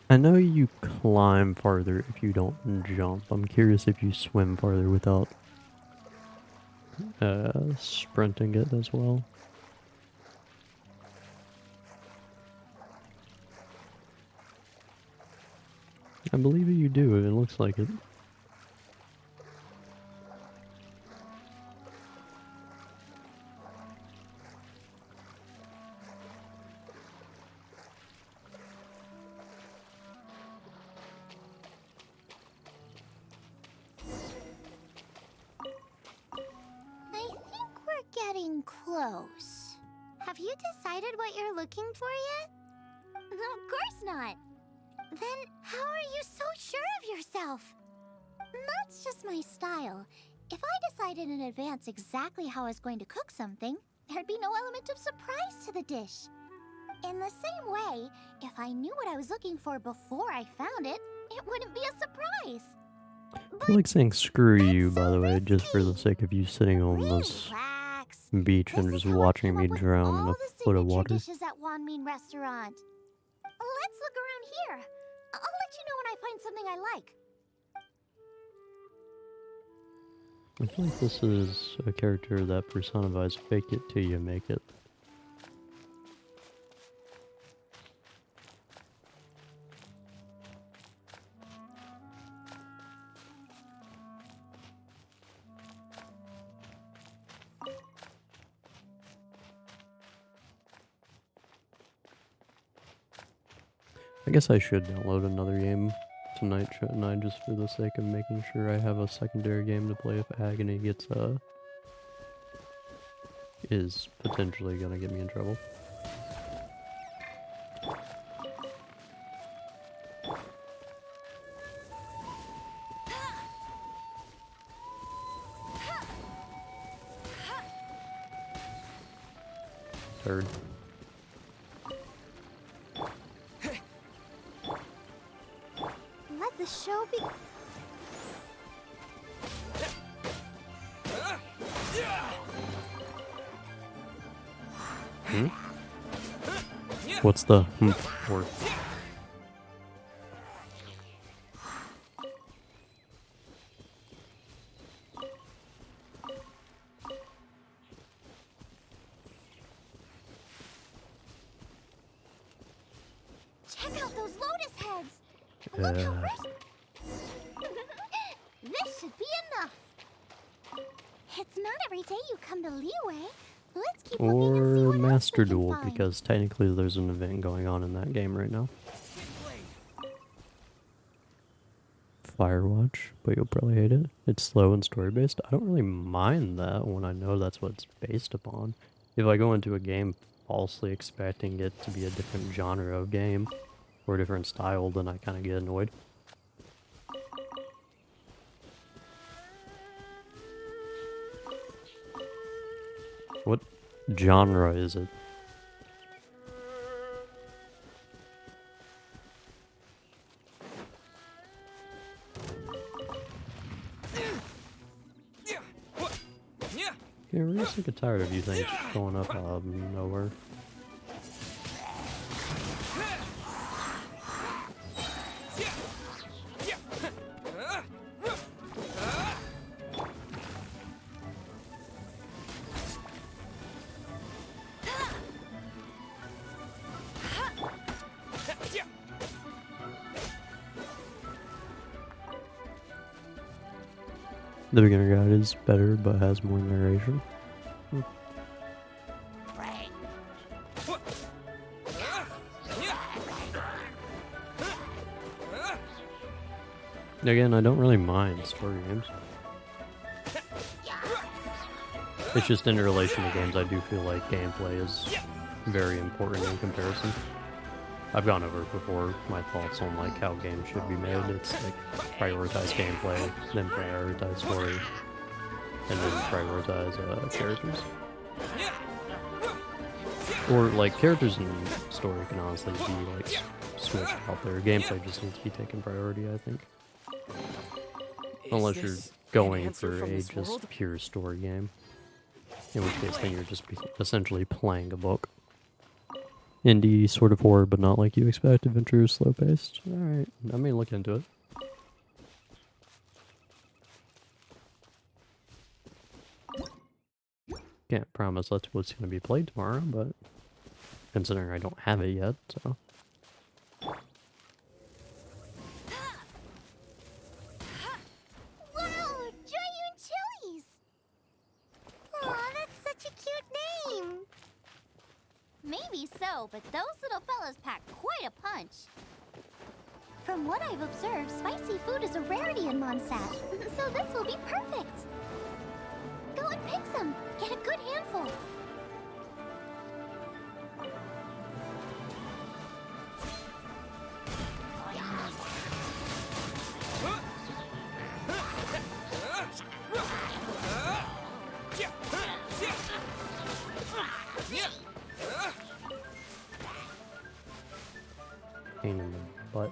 I know you climb farther if you don't jump. I'm curious if you swim farther without sprinting it as well. I believe you do, it looks like it. I think we're getting close. Have you decided what you're looking for yet? Of course not. Then how are you so sure of yourself? That's just my style. If I decided in advance exactly how I was going to cook something, there'd be no element of surprise to the dish. In the same way, if I knew what I was looking for before I found it, it wouldn't be a surprise. I feel like saying screw you, by the way, just for the sake of you sitting on this beach and just watching me drown in a foot of water. Dishes at Wanmin Restaurant. Let's look around here. I'll let you know when I find something I like. I feel like this is a character that personifies fake it till you make it. I guess I should download another game tonight, shouldn't I, just for the sake of making sure I have a secondary game to play if Agony gets, is potentially gonna get me in trouble. Turd. Let the show be. Hmm? What's the word? Check out those lotus heads. Yeah. This should be enough. It's not every day you come to Liyue. Let's keep looking and see Or what Master else we can Duel, find. because technically there's an event going on in that game right now. Firewatch, but you'll probably hate it. It's slow and story-based. I don't really mind that when I know that's what it's based upon. If I go into a game falsely expecting it to be a different genre of game, or a different style, then I kind of get annoyed. What genre is it? Yeah, I'm really sick and tired of you things going up out of nowhere. The beginner guide is better, but has more narration. Again, I don't really mind story games. It's just in relation to games, I do feel like gameplay is very important in comparison. I've gone over before my thoughts on like how games should be made. It's like prioritize gameplay, then prioritize story, and then prioritize characters. Or like characters and story can honestly be like switched out there. Gameplay just needs to be taken priority, I think. Unless you're going for a just pure story game. In which case then you're just essentially playing a book. Indie sort of horror, but not like you expect. Adventure is slow paced. Alright, I may look into it. Can't promise that's what's going to be played tomorrow, but considering I don't have it yet, so. know, but those little fellas pack quite a punch. From what I've observed, spicy food is a rarity in Mondstadt, so this will be perfect. Go and pick some. Get a good handful. Pain in the butt.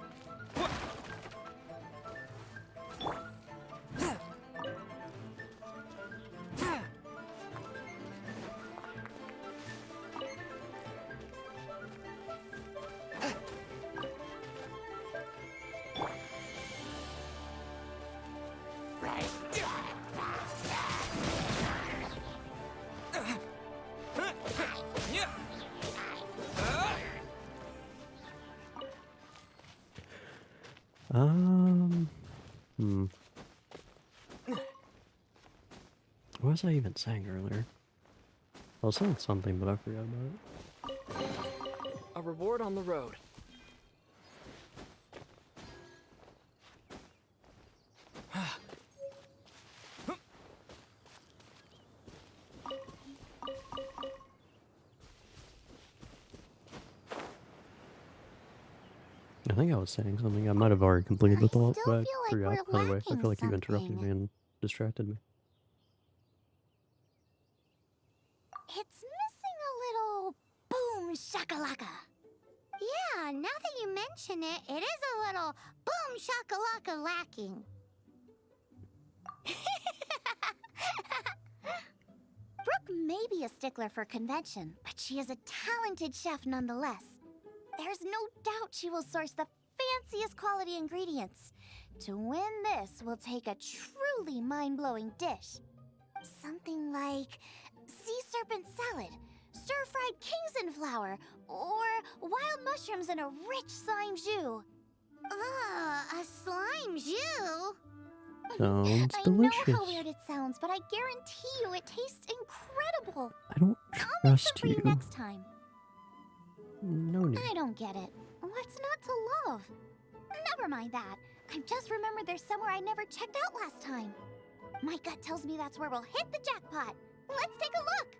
What was I even saying earlier? I was saying something, but I forgot about it. A reward on the road. I think I was saying something. I might have already completed the thought, still but I feel like forgot. we're By the way, I lacking feel like you interrupted something. me and distracted me. It's missing a little boom shakalaka. Yeah, now that you mention it, it is a little boom shakalaka lacking. Brooke may be a stickler for convention, but she is a talented chef nonetheless. There's no doubt she will source the fanciest quality ingredients. To win this will take a truly mind-blowing dish. Something like sea serpent salad, stir-fried kingston flour, or wild mushrooms in a rich slime jus. A slime jus? Sounds I delicious. know how weird it sounds, but I guarantee you it tastes incredible. I don't I'll make some trust for you you. next time. No need. I don't get it. What's not to love? Never mind that. I've just remembered there's somewhere I never checked out last time. My gut tells me that's where we'll hit the jackpot. Let's take a look.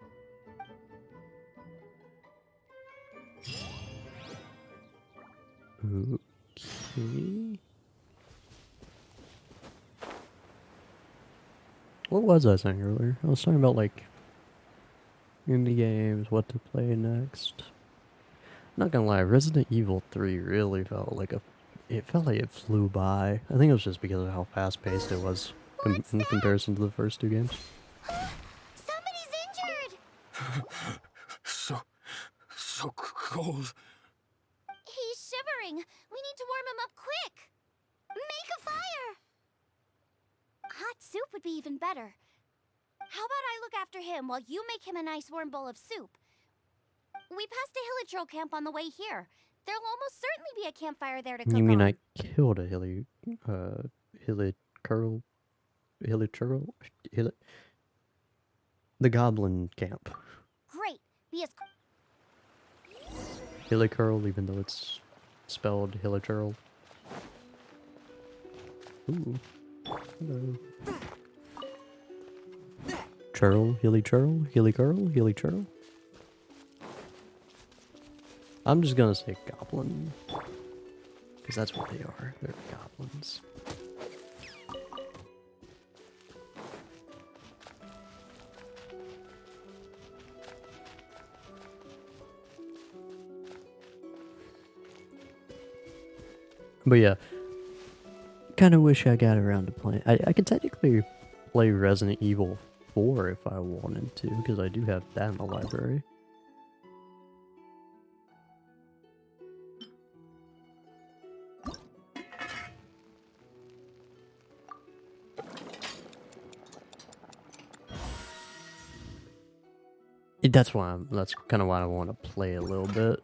Okay. What was I saying earlier? I was talking about like indie games, what to play next. Not gonna lie, Resident Evil 3 really felt like it felt like it flew by. I think it was just because of how fast paced it was in comparison to the first two games. Somebody's injured. So cold. He's shivering. We need to warm him up quick. Make a fire. Hot soup would be even better. How about I look after him while you make him a nice warm bowl of soup? We passed a Hilichurl camp on the way here. There'll almost certainly be a campfire there to cook You mean on. I killed a the goblin camp. Great. Be as Hilichurl, even though it's spelled Hilichurl. Ooh. Hello. Churl, Hilichurl. I'm just gonna say goblin. Because that's what they are. They're goblins. But yeah, kind of wish I got around to playing. I could technically play Resident Evil 4 if I wanted to, because I do have that in the library. That's kind of why I want to play a little bit.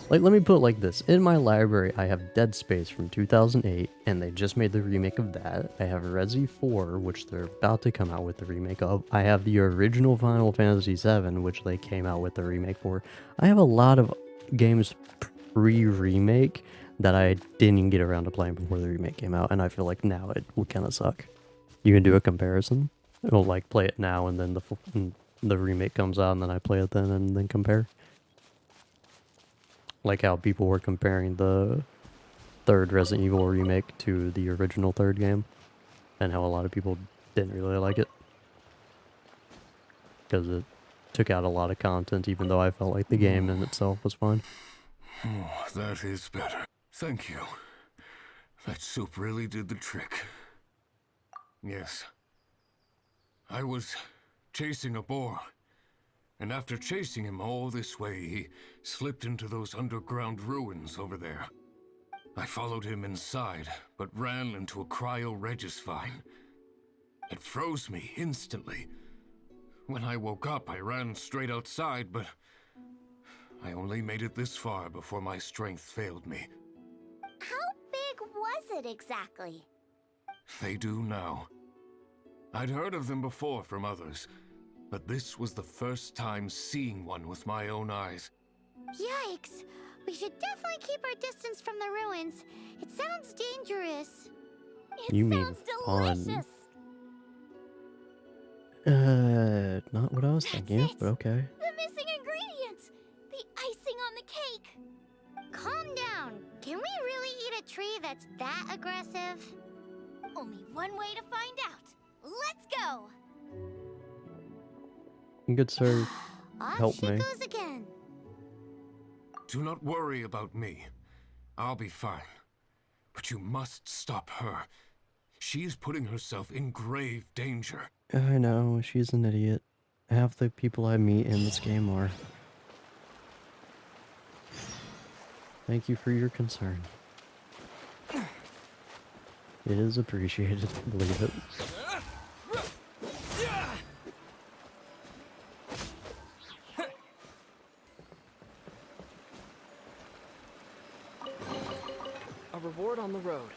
Like, let me put it like this. In my library, I have Dead Space from 2008, and they just made the remake of that. I have Resi 4, which they're about to come out with the remake of. I have the original Final Fantasy 7, which they came out with the remake for. I have a lot of games pre-remake that I didn't even get around to playing before the remake came out, and I feel like now it would kind of suck. You can do a comparison. It'll like play it now, and then the remake comes out, and then I play it then, and then compare. Like how people were comparing the third Resident Evil remake to the original third game, and how a lot of people didn't really like it because it took out a lot of content, even though I felt like the game in itself was fine. Oh, that is better. Thank you. That soup really did the trick. Yes. I was chasing a boar, and after chasing him all this way, he slipped into those underground ruins over there. I followed him inside, but ran into a cryo-regis vine. It froze me instantly. When I woke up, I ran straight outside, but I only made it this far before my strength failed me. How big was it exactly? They do now. I'd heard of them before from others, but this was the first time seeing one with my own eyes. Yikes! We should definitely keep our distance from the ruins. It sounds dangerous. You mean fun? Not what I was thinking of, but okay. The missing ingredients! The icing on the cake! Calm down. Can we really eat a tree that's that aggressive? Only one way to find out. Let's go! Good sir, help Off she me. goes again. Do not worry about me. I'll be fine. But you must stop her. She is putting herself in grave danger. I know, she's an idiot. Half the people I meet in this game are. Thank you for your concern. It is appreciated, believe it. A reward on the road.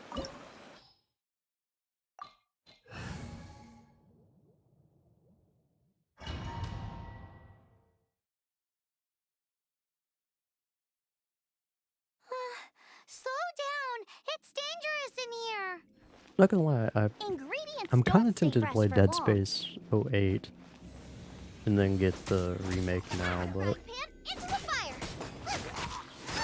Slow down! It's dangerous in here! Not gonna lie, I'm kind of tempted to play Dead Space 08 and then get the remake now, but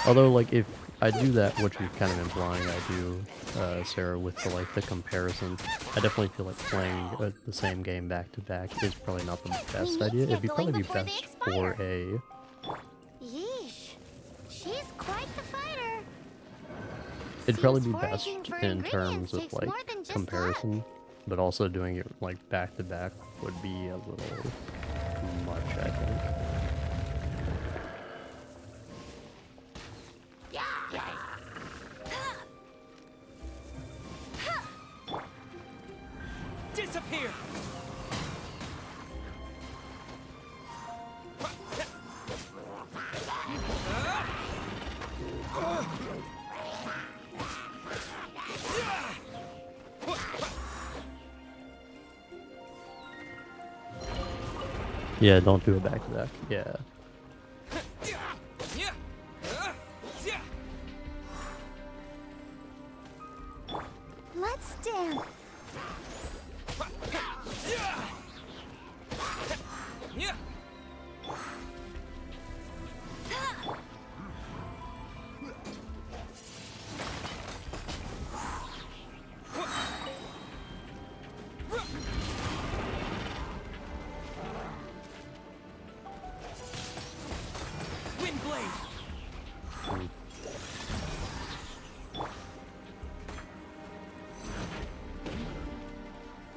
although like if I do that, which you're kind of implying I do, Sarah, with the like the comparison, I definitely feel like playing the same game back to back is probably not the best idea. It'd probably be best for a. Yeesh. She's quite the fighter. It'd probably be best in terms of like comparison, but also doing it like back to back would be a little much, I think. Disappear! Yeah, don't do it back to back. Yeah. Let's dance.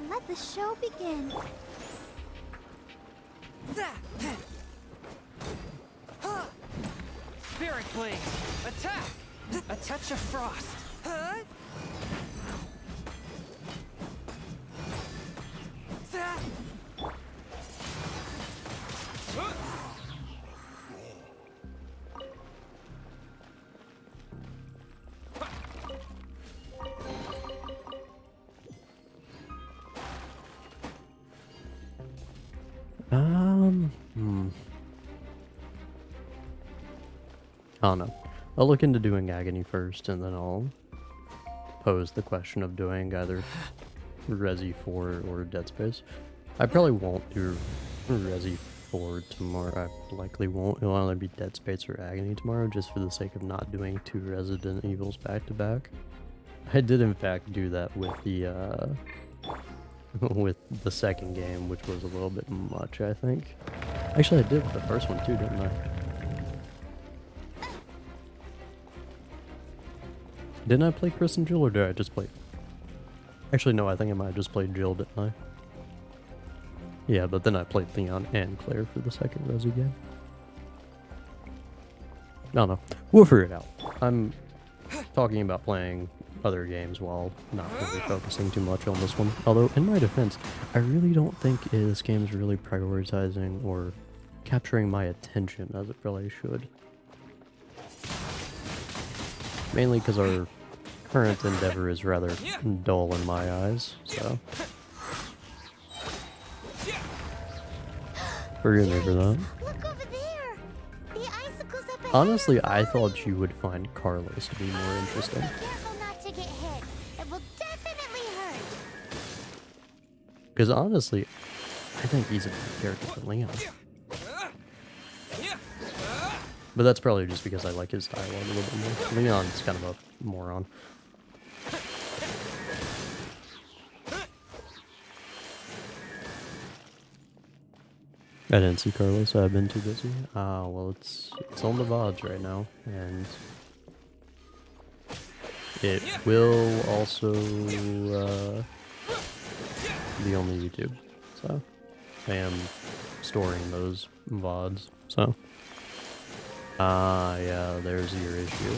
Let the show begin. Spirit Blade! Attack! A touch of frost. I don't know. I'll look into doing Agony first, and then I'll pose the question of doing either Resi 4 or Dead Space. I probably won't do Resi 4 tomorrow. I likely won't. It'll either be Dead Space or Agony tomorrow, just for the sake of not doing 2 Resident Evils back to back. I did in fact do that with the with the second game, which was a little bit much, I think. Actually, I did with the first one too, didn't I? Didn't I play Chris and Jill, or did I just play... Actually, no, I think I might have just played Jill, didn't I? Yeah, but then I played Leon and Claire for the second Resi game. I don't know. We'll figure it out. I'm talking about playing other games while not really focusing too much on this one. Although, in my defense, I really don't think this game's really prioritizing or capturing my attention as it really should. Mainly because our current endeavor is rather dull in my eyes, so... Forgive me for that. Look over there. The icicles up ahead. Honestly, I thought you would find Carlos to be more interesting. Careful not to get hit. It will definitely hurt. Because honestly, I think he's a better character than Leon. But that's probably just because I like his dialogue a little bit more. Leon's kind of a moron. I didn't see Carlos, I've been too busy. Ah, well, it's on the VODs right now, and it will also be on the YouTube, so I am storing those VODs, so. Ah, yeah, there's your issue.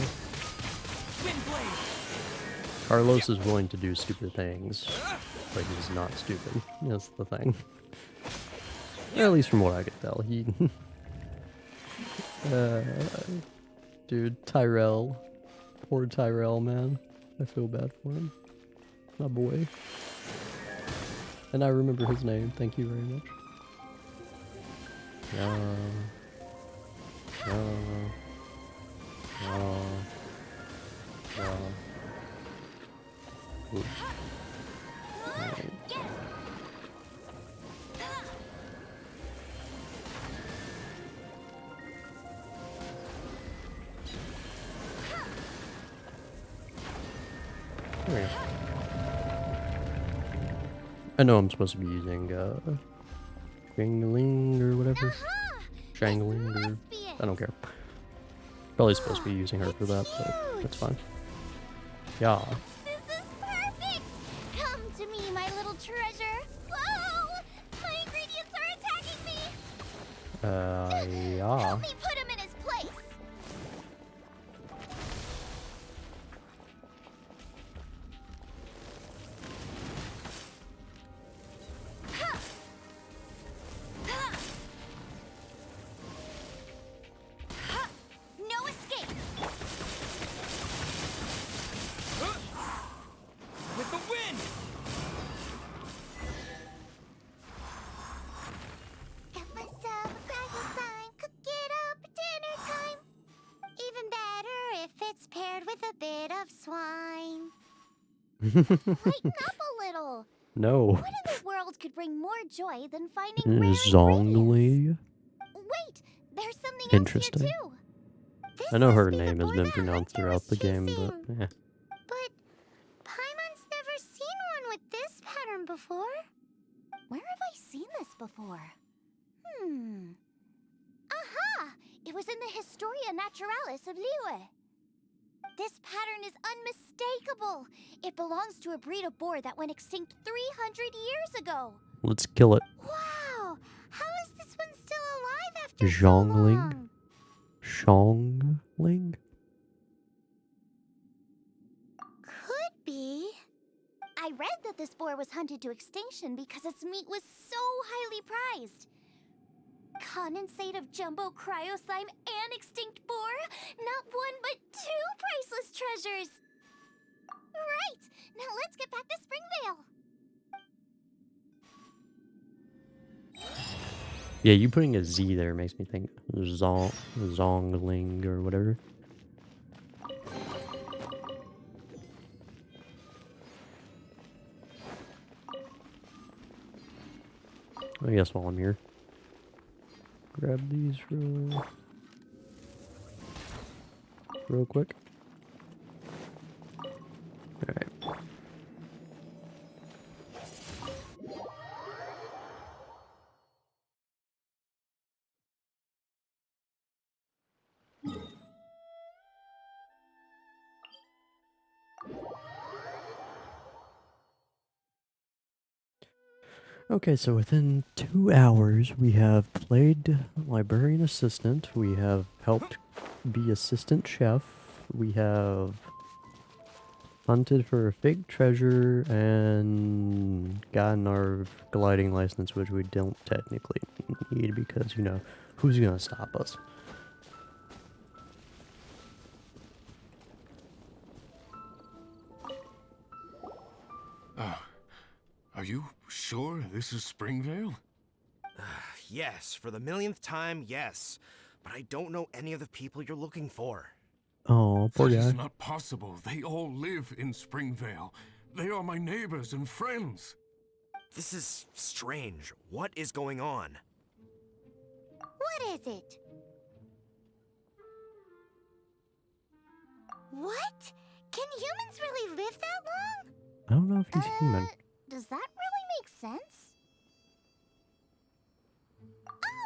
Carlos is willing to do stupid things, but he's not stupid. That's the thing. Or at least from what I could tell, he... dude, Tyrell. Poor Tyrell, man. I feel bad for him. My boy. And I remember his name, thank you very much. Oops. Right. There. I know I'm supposed to be using Shangling or whatever. Shangling or I don't care. Probably supposed to be using her for that, but that's fine. Yeah. This is perfect. Come to me, my little treasure. Whoa! My ingredients are attacking me. Yeah. Help me put him in his place. No escape. With the wind! Got myself a crackle sign. Cook it up at dinner time. Even better if it's paired with a bit of swine. Lighten up a little. No. What in the world could bring more joy than finding rare ingredients? Zhongli. Wait, there's something Interesting. else here too. This I know her must be the name has boy been that pronounced Hunter throughout was the game, chasing. but eh. But Paimon's never seen one with this pattern before. Where have I seen this before? Aha! It was in the Historia Naturalis of Liyue. This pattern is unmistakable. It belongs to a breed of boar that went extinct 300 years ago. Let's kill it. Wow! How is this one still alive after so Zhongling? long? Shongling? Could be. I read that this boar was hunted to extinction because its meat was so highly prized. Condensate of jumbo cryo slime and extinct boar? Not one but 2 priceless treasures! Right! Now let's get back to Springvale! Yeah, you putting a Z there makes me think Zongling or whatever. I guess while I'm here. Grab these real quick. Alright. Okay, so within 2 hours, we have played librarian assistant, we have helped be assistant chef, we have hunted for a fake treasure, and gotten our gliding license, which we don't technically need because, you know, who's gonna stop us? Are you sure this is Springvale? Yes, for the millionth time, yes. But I don't know any of the people you're looking for. Oh, poor That guy. is not possible. They all live in Springvale. They are my neighbors and friends. This is strange. What is going on? What is it? What? Can humans really live that long? I don't know if he's human. Does that really make sense?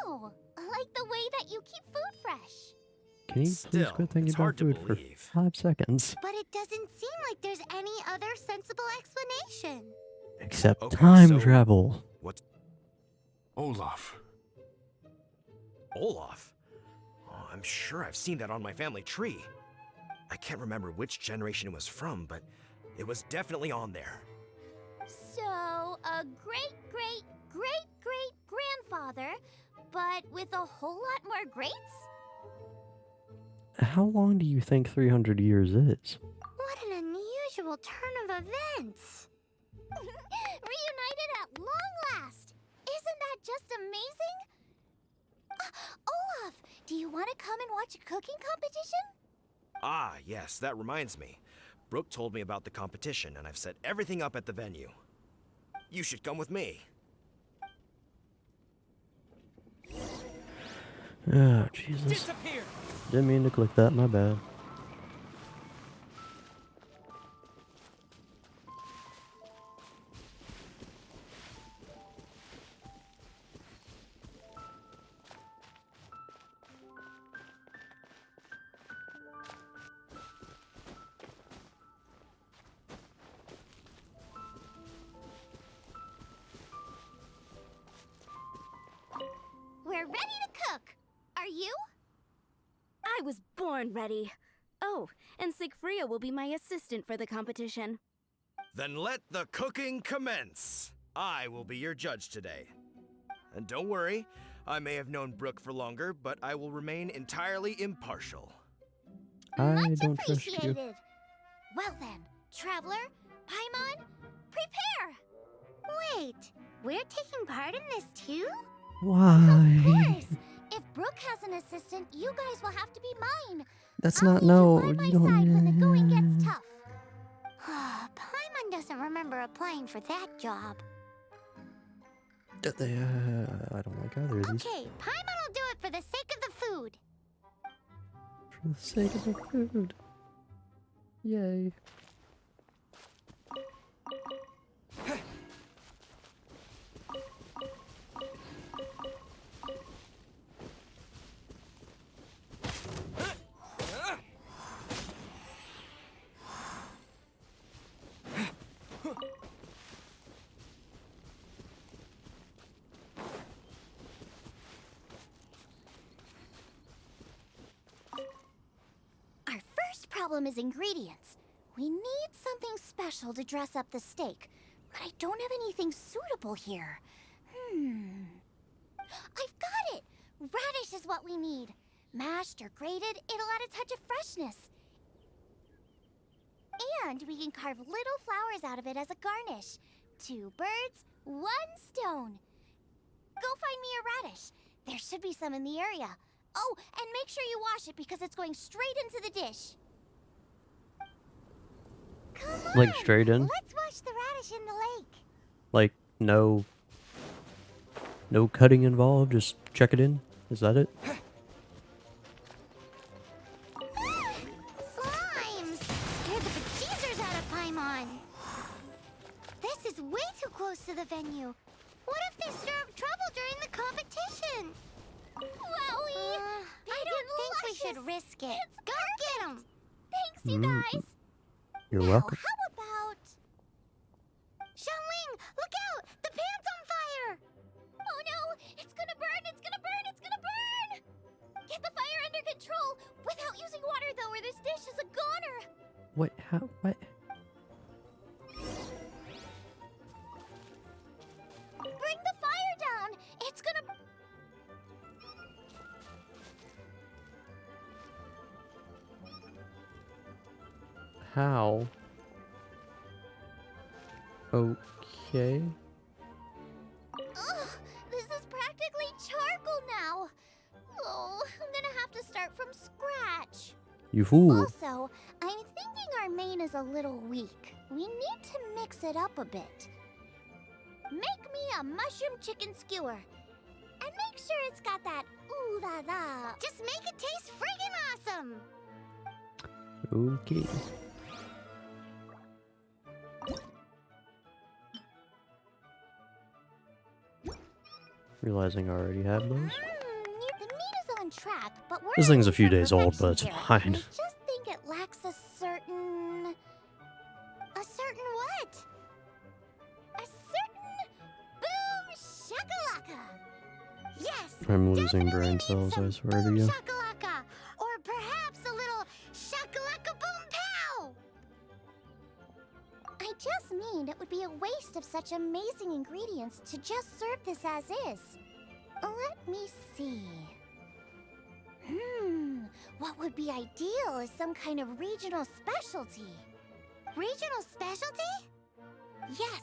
Oh, like the way that you keep food fresh. Can you please quit thinking about food for 5 seconds? But it doesn't seem like there's any other sensible explanation. Except Okay, time so travel. What's Olaf. Olaf? Oh, I'm sure I've seen that on my family tree. I can't remember which generation it was from, but it was definitely on there. So, a great-great-great-great-grandfather, but with a whole lot more greats? How long do you think 300 years is? What an unusual turn of events! Reunited at long last! Isn't that just amazing? Olaf, do you want to come and watch a cooking competition? Ah, yes, that reminds me. Brooke told me about the competition, and I've set everything up at the venue. You should come with me. Oh, Jesus. Disappear! Didn't mean to click that, my bad. We're ready to cook! Are you? I was born ready. Oh, and Sigfria will be my assistant for the competition. Then let the cooking commence. I will be your judge today. And don't worry, I may have known Brooke for longer, but I will remain entirely impartial. I don't trust you. Appreciated. Well then, Traveler, Paimon, prepare! Wait, we're taking part in this too? Why? Of course! If Brooke has an assistant, you guys will have to be mine. That's I'll not, need no, you by you my don't. side when the going gets tough. Paimon doesn't remember applying for that job. I don't like either of these. Okay, Paimon will do it for the sake of the food. For the sake of the food. Yay. Our first problem is ingredients. We need something special to dress up the steak, but I don't have anything suitable here. I've got it! Radish is what we need. Mashed or grated, it'll add a touch of freshness. And we can carve little flowers out of it as a garnish. 2 birds, 1 stone. Go find me a radish. There should be some in the area. Oh, and make sure you wash it because it's going straight into the dish. Come on, Like straight in? let's wash the radish in the lake. Like, no. No cutting involved, just check it in. Is that it? Slimes! Scared the bejesus out of Paimon! This is way too close to the venue. What if they stir up trouble during the competition? Wowie! I don't think we should risk it. Go get them! Thanks, you guys! You're Now, welcome. how about... Xiangling, look out! The pan's on fire! Oh no! It's gonna burn! It's gonna burn! It's gonna burn! Get the fire under control! Without using water, though, or this dish is a goner! What? How? What? Bring the fire down! It's gonna... How? Okay. Ugh, this is practically charcoal now. Oh, I'm gonna have to start from scratch. You fool. Also, I'm thinking our main is a little weak. We need to mix it up a bit. Make me a mushroom chicken skewer. And make sure it's got that ooh la la. Just make it taste friggin' awesome. Okay. Realizing I already have those. The meat is on track, but we're This not thing's a aiming few for days old, but it's perfection here. fine. I just think it lacks a certain... A certain what? A certain boom shakalaka. Yes. I'm losing definitely brain needs cells, some I swear to boom you. shakalaka, or perhaps a little shakalaka boom pow. I just mean it would be a waste of such amazing ingredients to just serve this as is. Let me see. What would be ideal is some kind of regional specialty. Regional specialty? Yes,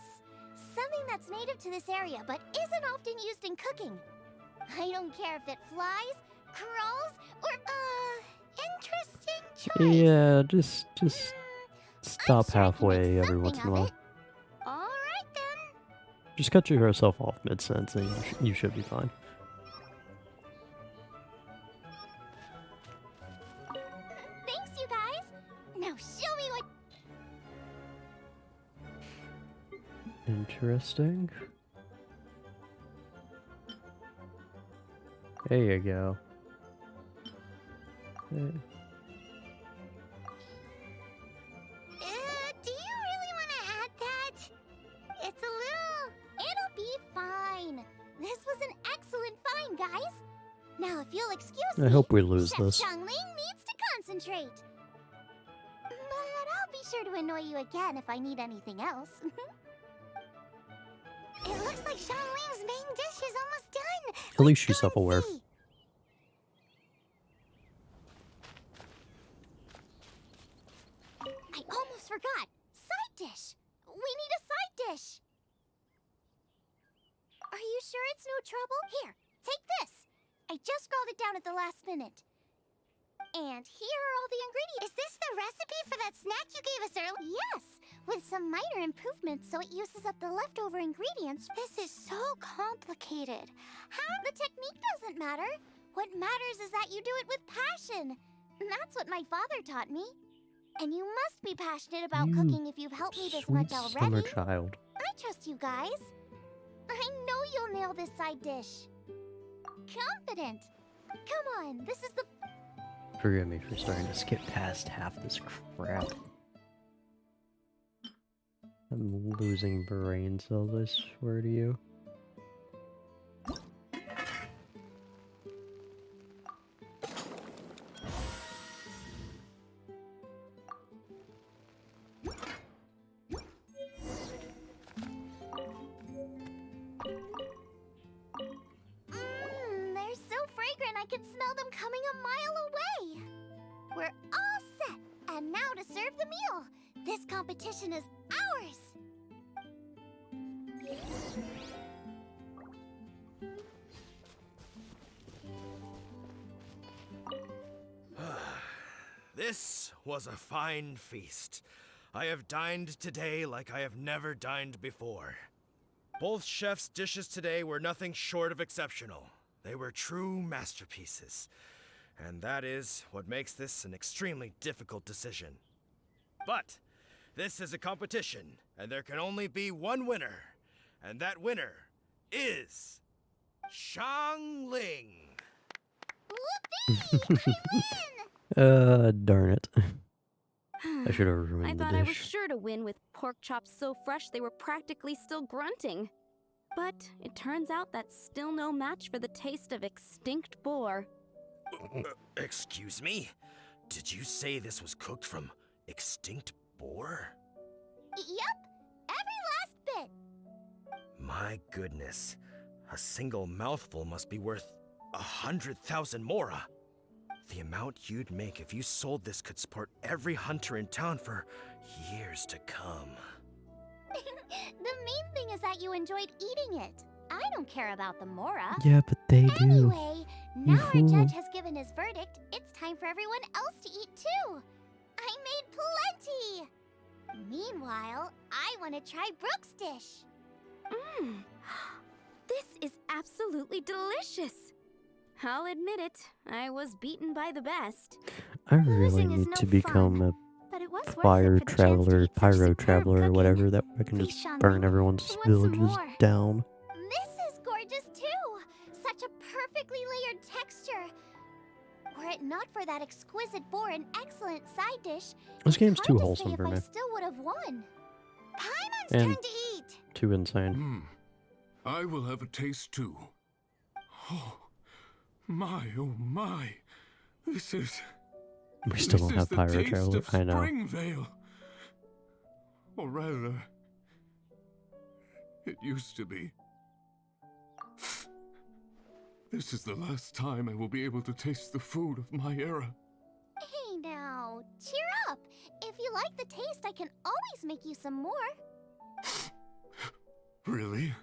something that's native to this area but isn't often used in cooking. I don't care if it flies, crawls, or, interesting choice. Yeah, just stop halfway every once in a while. Alright then. Just cut yourself off mid-sentence and you should be fine. Thanks, you guys. Now show me what... Interesting. There you go. Do you really want to add that? It's a little... It'll be fine. This was an excellent find, guys. Now, if you'll excuse me... I hope we lose Chef this. Xiangling needs to concentrate. But I'll be sure to annoy you again if I need anything else. It looks like Xiangling's main dish is almost done. At least she's self-aware. I almost forgot. Side dish. We need a side dish. Are you sure it's no trouble? Here, take this. I just scrawled it down at the last minute. And here are all the ingredients. Is this the recipe for that snack you gave us earlier? Yes, with some minor improvements so it uses up the leftover ingredients. This is so complicated. How? The technique doesn't matter. What matters is that you do it with passion. That's what my father taught me. And you must be passionate about cooking if you've helped me this much Sweet summer already. child. I trust you guys. I know you'll nail this side dish. Confident. Come on, this is the... Forgive me for starting to skip past half this crap. I'm losing brain cells, I swear to you. They're so fragrant I could smell them coming a mile away. We're all set, and now to serve the meal. This competition is ours. This was a fine feast. I have dined today like I have never dined before. Both chefs' dishes today were nothing short of exceptional. They were true masterpieces. And that is what makes this an extremely difficult decision. But this is a competition, and there can only be one winner. And that winner is Shang Ling. Whoopee! I win! Darn it. I should have ruined I the thought I was dish. sure to win with pork chops so fresh they were practically still grunting. But it turns out that's still no match for the taste of extinct boar. Excuse me? Did you say this was cooked from extinct boar? Yep, every last bit. My goodness. A single mouthful must be worth 100,000 mora. The amount you'd make if you sold this could support every hunter in town for years to come. The main thing is that you enjoyed eating it. I don't care about the mora. Yeah, but they do. Anyway, You now our fool. judge has given his verdict. It's time for everyone else to eat too. I made plenty. Meanwhile, I want to try Brooke's dish. Mmm. This is absolutely delicious. I'll admit it, I was beaten by the best. I really Losing is need no to become fun, a but it was worth it fire for the chance to traveler, eat such pyro superb traveler, or cooking. whatever, that I can Please, just Shanling, burn everyone's I want some villages more. down. This is gorgeous too. Such a perfectly layered texture. Were it not for that exquisite boar and excellent side dish, This it's game's hard too to say wholesome if for I me. still would have won. Paimon's And turn to eat. too insane. I will have a taste too. Oh my. This is... We still this don't is have the pyro taste traveler. of I know. Springvale. Or rather, it used to be. This is the last time I will be able to taste the food of my era. Hey now, cheer up. If you like the taste, I can always make you some more. Really?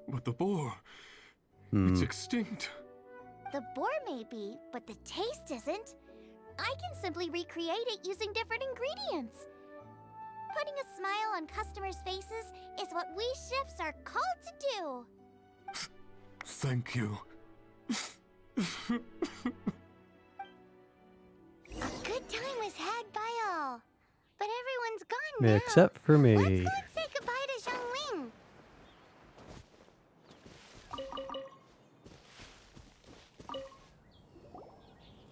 But the boar, Hmm. it's extinct. The boar may be, but the taste isn't. I can simply recreate it using different ingredients. Putting a smile on customers' faces is what we chefs are called to do. Thank you. A good time was had by all. But everyone's gone now. Except for me. Let's go and say goodbye to Zhongling.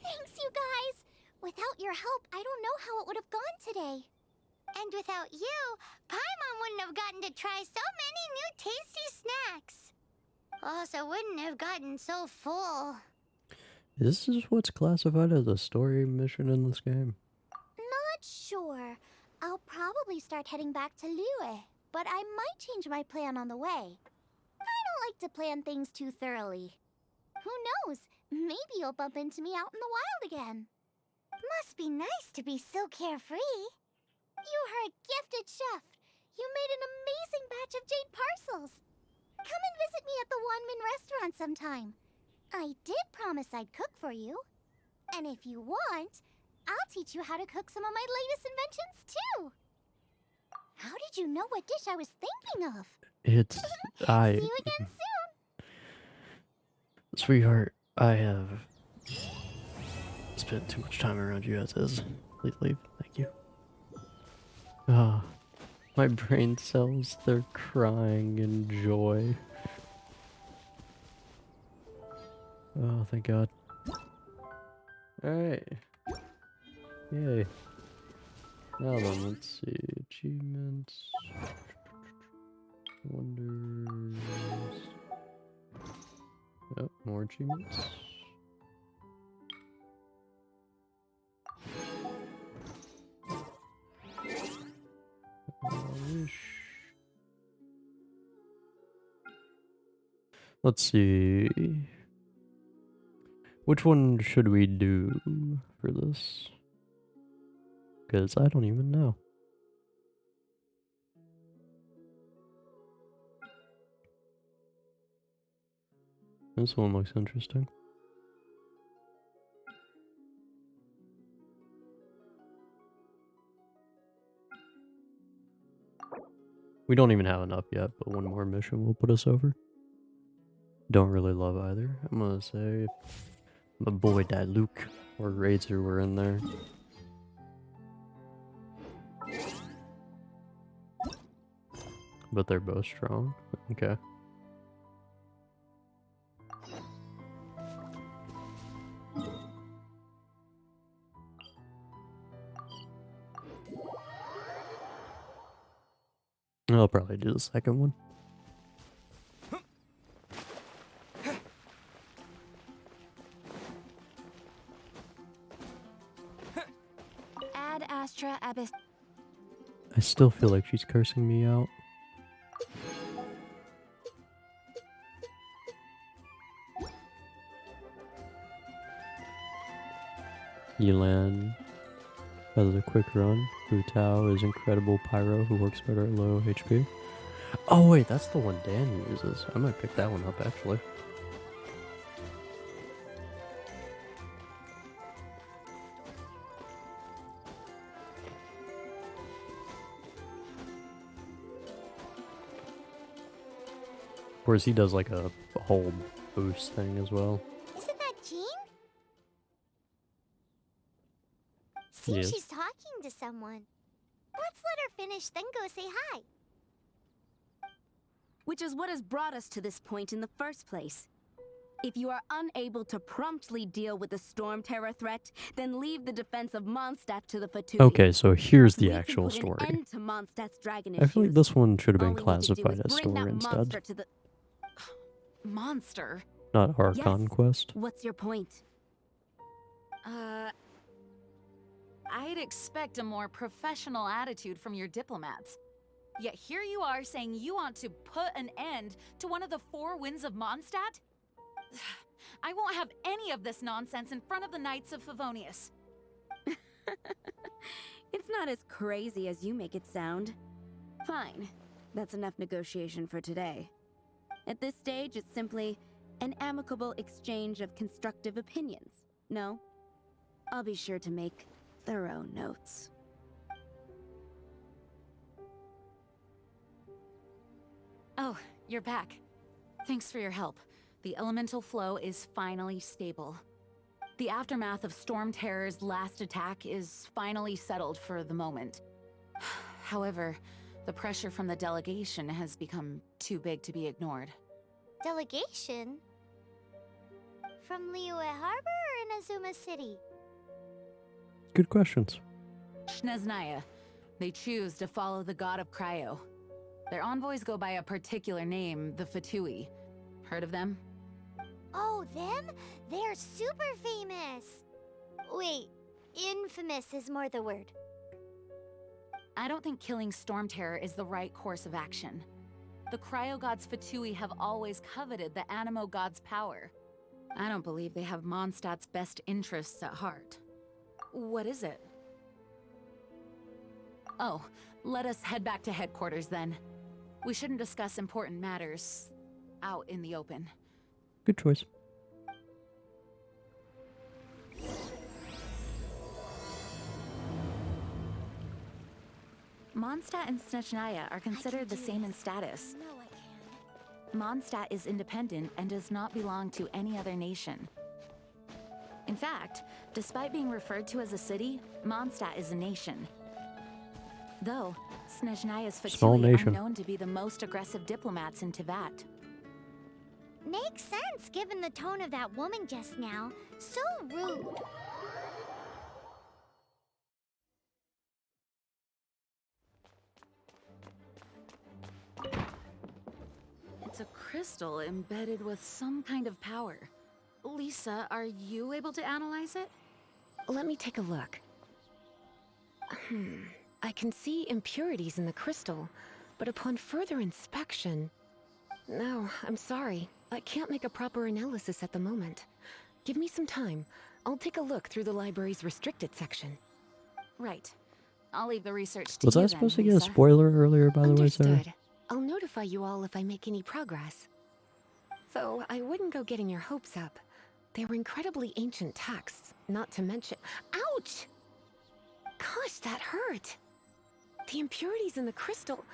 Thanks, you guys. Without your help, I don't know how it would have gone today. And without you, Paimon wouldn't have gotten to try so many new tasty snacks. Also wouldn't have gotten so full. This is what's classified as a story mission in this game. Not sure. I'll probably start heading back to Liyue, but I might change my plan on the way. I don't like to plan things too thoroughly. Who knows? Maybe you'll bump into me out in the wild again. Must be nice to be so carefree. You are a gifted chef. You made an amazing batch of jade parcels. Come and visit me at the Wanmin restaurant sometime. I did promise I'd cook for you. And if you want, I'll teach you how to cook some of my latest inventions too. How did you know what dish I was thinking of? It's... See you again soon. Sweetheart, I have spent too much time around you as is. Please leave. Thank you. Ah, my brain cells, they're crying in joy. Oh, thank God. Alright. Yay. Now then, let's see. Achievements. Wonders. Oh, more achievements. Wish. Let's see. Which one should we do for this? Because I don't even know. This one looks interesting. We don't even have enough yet, but one more mission will put us over. Don't really love either. I'm gonna say if my boy Luke or Razor were in there. But they're both strong. Okay. I'll probably do the second one. Ad Astra Abyss. I still feel like she's cursing me out. Yelan has a quick run. Hu Tao is incredible pyro who works better at low HP. Oh wait, that's the one Dan uses. I might pick that one up actually. Whereas he does like a whole boost thing as well. Isn't that Jean? Seems Yes. she's talking to someone. Let's let her finish, then go say hi. Which is what has brought us to this point in the first place. If you are unable to promptly deal with the Storm Terror threat, then leave the defense of Mondstadt to the Fatui. Okay, so here's the We can actual put an story. end to Mondstadt's dragon I feel like issues. this one should have All been we need to do classified is as bring story that monster instead, to the Monster? not our Yes. conquest. What's your point? I'd expect a more professional attitude from your diplomats. Yet here you are saying you want to put an end to one of the four winds of Mondstadt? I won't have any of this nonsense in front of the Knights of Favonius. It's not as crazy as you make it sound. Fine. That's enough negotiation for today. At this stage, it's simply an amicable exchange of constructive opinions. No? I'll be sure to make thorough notes. Oh, you're back. Thanks for your help. The elemental flow is finally stable. The aftermath of Storm Terror's last attack is finally settled for the moment. However, the pressure from the delegation has become too big to be ignored. Delegation? From Liyue Harbor or Inazuma City? Good questions. Shneznaya. They choose to follow the god of Cryo. Their envoys go by a particular name, the Fatui. Heard of them? Oh, them? They're super famous! Wait, infamous is more the word. I don't think killing Storm Terror is the right course of action. The Cryo God's Fatui have always coveted the Animo God's power. I don't believe they have Mondstadt's best interests at heart. What is it? Oh, let us head back to headquarters then. We shouldn't discuss important matters out in the open. Good choice. Mondstadt and Snezhnaya are considered the same in status. No, I can't. Mondstadt is independent and does not belong to any other nation. In fact, despite being referred to as a city, Mondstadt is a nation. Though, Snezhnaya's Small Fatui are nation. known to be the most aggressive diplomats in Teyvat. Makes sense given the tone of that woman just now. So rude. It's a crystal embedded with some kind of power. Lisa, are you able to analyze it? Let me take a look. I can see impurities in the crystal, but upon further inspection... No, I'm sorry. I can't make a proper analysis at the moment. Give me some time. I'll take a look through the library's restricted section. Right. I'll leave the research to Was you I then, supposed to get a Lisa. spoiler earlier, by the way, Sarah? Understood. I'll notify you all if I make any progress. Though I wouldn't go getting your hopes up. They were incredibly ancient texts, not to mention... Ouch! Gosh, that hurt! The impurities in the crystal...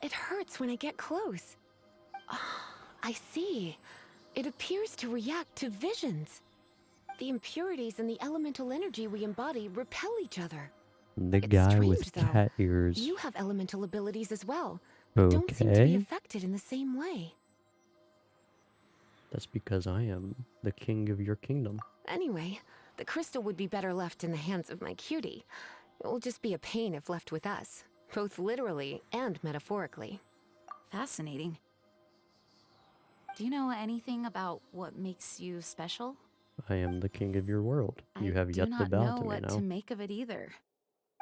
It hurts when I get close. Ah, I see. It appears to react to visions. The impurities and the elemental energy we embody repel each other. The It's guy strange, with though. cat ears. You have elemental abilities as well, but don't seem to be Okay. affected in the same way. That's because I am the king of your kingdom. Anyway, the crystal would be better left in the hands of my cutie. It will just be a pain if left with us, both literally and metaphorically. Fascinating. Do you know anything about what makes you special? I am the king of your world. You have I do yet to not bow know to me what now. to make of it either.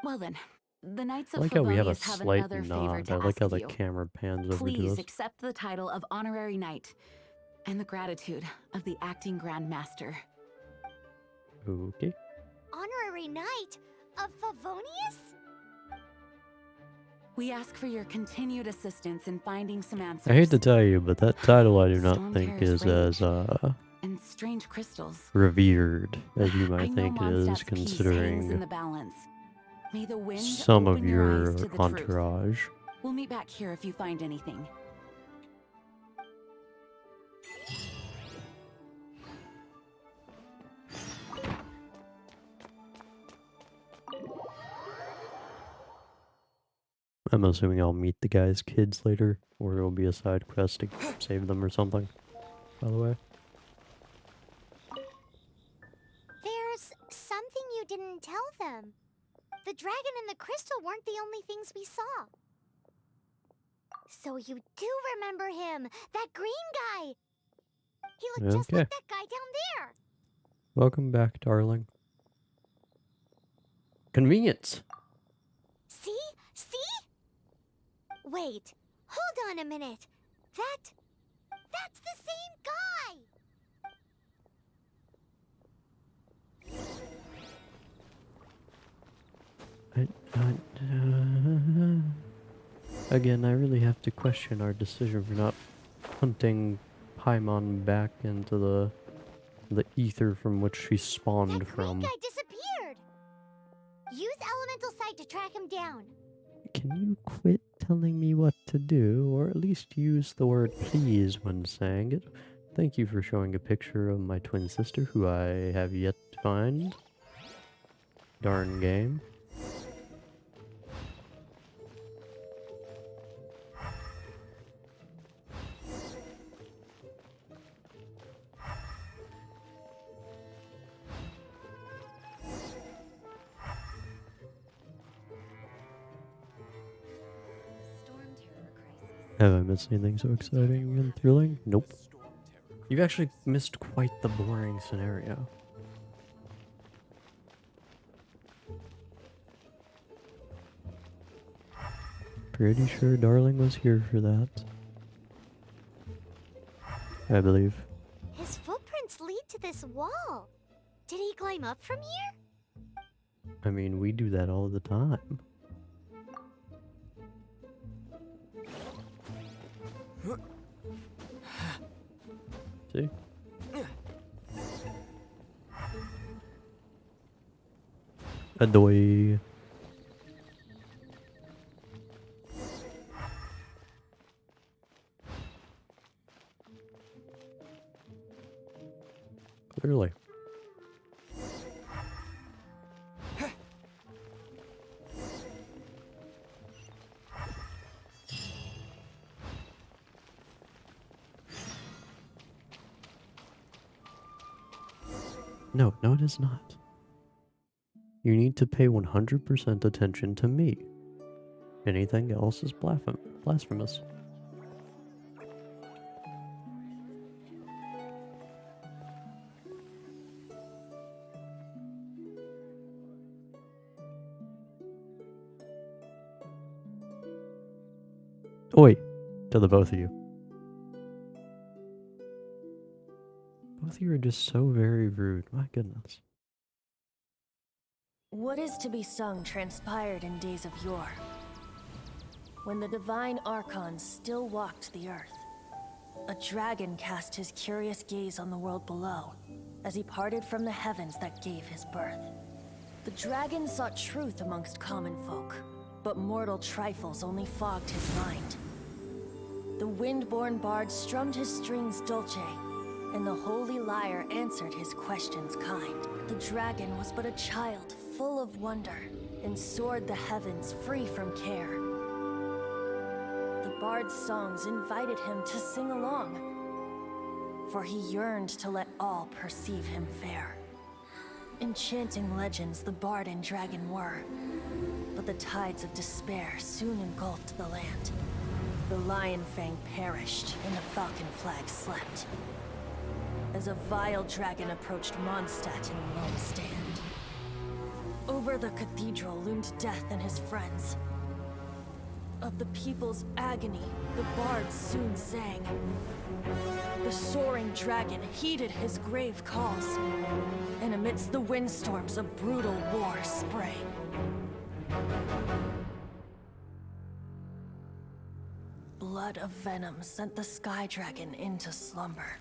Well then, the Knights I of like how we have a Favonius have slight another favor nod. to I like ask how of the you. camera pans over to Please us. accept the title of Honorary Knight and the gratitude of the Acting Grand Master. Okay. Honorary Knight of Favonius? We ask for your continued assistance in finding some answers. I hate to tell you, but that title I do not Storm think Terror's is as and strange crystals. revered as you I might know think it is, Mondstadt's peace hangs in considering the balance. May the wind some open of your eyes your to the truth. entourage. We'll meet back here if you find anything. I'm assuming I'll meet the guy's kids later, or it'll be a side quest to save them or something, by the way. There's something you didn't tell them. The dragon and the crystal weren't the only things we saw. So you do remember him, that green guy. He looked just Okay. like that guy down there. Welcome back, darling. Convenience! See? See? Wait, hold on a minute. That's the same guy! Again, I really have to question our decision for not hunting Paimon back into the ether from which she spawned from. That guy disappeared. Use elemental sight to track him down. Can you quit telling me what to do, or at least use the word please when saying it? Thank you for showing a picture of my twin sister, who I have yet to find. Darn game. Have I missed anything so exciting and thrilling? Nope. You've actually missed quite the boring scenario. Pretty sure Darling was here for that. I believe. His footprints lead to this wall. Did he climb up from here? I mean, we do that all the time. See? Adoy. Clearly. No, no, it is not. You need to pay 100% attention to me. Anything else is blasphemous. Oi, to the both of you. Both of you are just so very rude. My goodness. What is to be sung transpired in days of yore, when the divine archons still walked the earth. A dragon cast his curious gaze on the world below, as he parted from the heavens that gave his birth. The dragon sought truth amongst common folk, but mortal trifles only fogged his mind. the wind-born bard strummed his strings dolce, and the holy lyre answered his questions kind. The dragon was but a child full of wonder, and soared the heavens free from care. The bard's songs invited him to sing along, for he yearned to let all perceive him fair. Enchanting legends the bard and dragon were, but the tides of despair soon engulfed the land. The lion fang perished, and the falcon flag slept, as a vile dragon approached Mondstadt in lone stand. Over the cathedral loomed death and his friends. Of the people's agony, the bards soon sang. The soaring dragon heeded his grave calls, and amidst the windstorms a brutal war sprang. Blood of venom sent the sky dragon into slumber,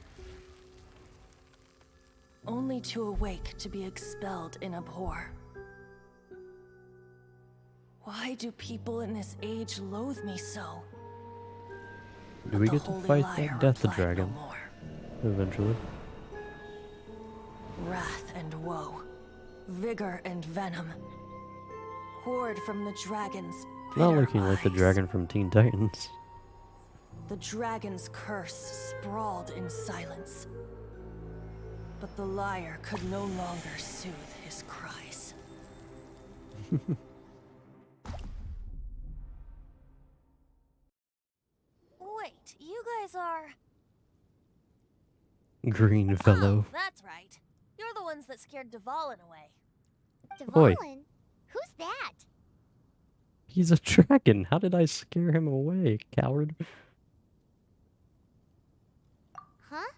only to awake to be expelled in abhor. Why do people in this age loathe me so? Do we get to fight that death dragon eventually? Wrath and woe, vigor and venom, poured from the dragon's Not bitter looking like the eyes. dragon from Teen Titans. The dragon's curse sprawled in silence, but the lyre could no longer soothe his cries. Wait, you guys are... Green fellow. Oh, that's right. You're the ones that scared Dvalin away. Oi. Dvalin? Who's that? He's a dragon. How did I scare him away, coward? Huh?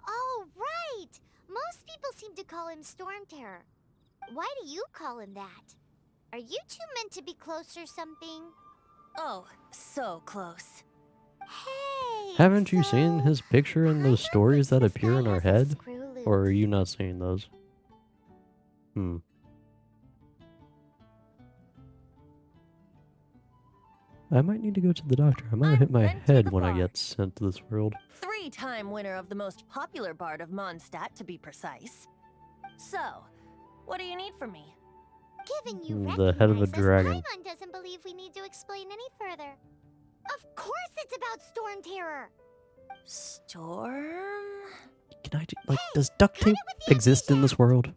Oh, right! Most people seem to call him Storm Terror. Why do you call him that? Are you two meant to be close or something? Oh, so close. Hey! Haven't you seen his picture in those stories that appear in our head? Or are you not seeing those? I might need to go to the doctor. I might hit my head when I get sent to this world. 3-time winner of the most popular bard of Mondstadt, to be precise. So, what do you need from me? Given you The head of a recognize us, dragon. Paimon doesn't believe we need to explain any further. Of course it's about Storm Terror! Storm? Can I does duct tape exist in this world?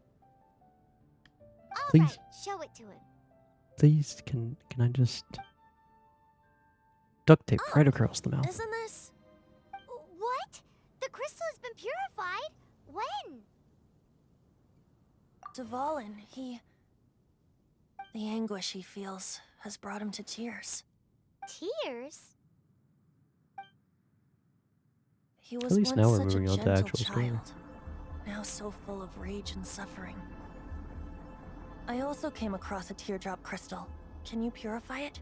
Please, Alright, show it to him. please, can I just duct tape right across the mouth? Isn't this? What? The crystal has been purified? When? Dvalin, the anguish he feels has brought him to tears. Tears? He was At least once now we're such a moving on to gentle actual story. child, now so full of rage and suffering. I also came across a teardrop crystal. Can you purify it?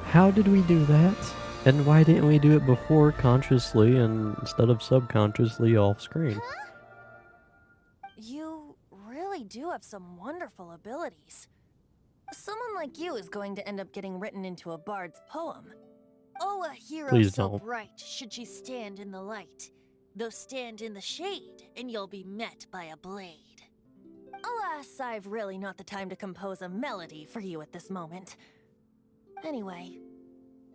How did we do that? And why didn't we do it before consciously and instead of subconsciously off screen? You really do have some wonderful abilities. Someone like you is going to end up getting written into a bard's poem. Oh, a hero Please so don't. bright should she stand in the light. Though stand in the shade, and you'll be met by a blade. Alas, I've really not the time to compose a melody for you at this moment. Anyway,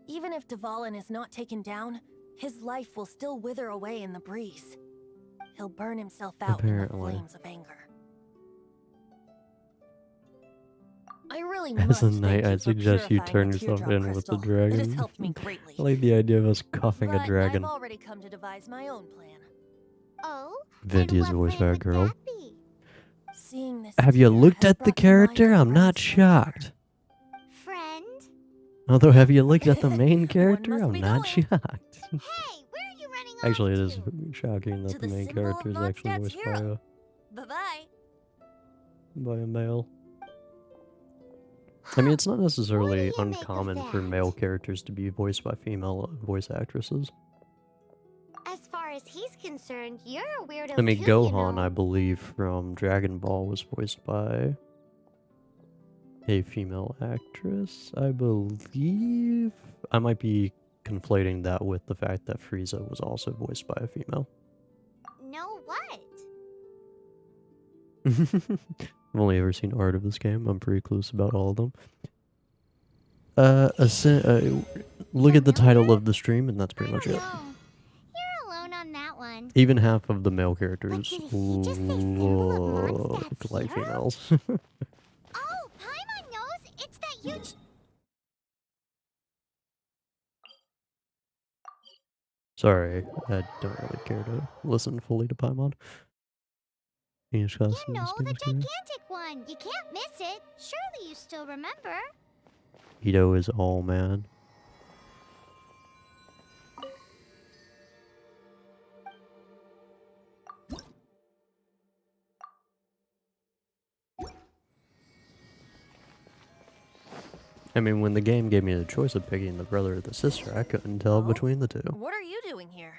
even if Dvalin is not taken down, his life will still wither away in the breeze. He'll burn himself out in the Apparently. flames of anger. I really As must a thank knight, you I for suggest you purifying turn the yourself teardrop in with the crystal. It has dragon. helped me greatly. I like the idea of us cuffing But a dragon. I've already come to devise my own plan. Oh? Venti is voiced by a girl. Seeing this Have you tear looked has at the brought to mind character? a I'm not friend's nature. shocked. Friend? Although, have you looked at the main character? must I'm be not going. shocked. Hey, where are you running Actually, it off is to? shocking that To the the main symbol of character is actually Mondstadt's voiced by hero. Bye-bye. a male. I mean, it's not necessarily you make of uncommon for that? male characters to be voiced by female voice actresses. As far as he's concerned, you're a weirdo I mean, too, Gohan, you know. I believe, from Dragon Ball was voiced by a female actress, I believe. I might be conflating that with the fact that Frieza was also voiced by a female. No, what? I've only ever seen art of this game. I'm pretty clueless about all of them. Look at the title of the stream, and that's pretty much it. You're alone on that one. Even half of the male characters did he just say symbol of look Mondstadt's like hero? females. Oh, Paimon knows! It's that huge... Sorry, I don't really care to listen fully to Paimon. English class You in know, this game the is good. gigantic one. You can't miss it. Surely you still remember. Ito is all man. I mean, when the game gave me the choice of picking the brother or the sister, I couldn't tell between the two. What are you doing here?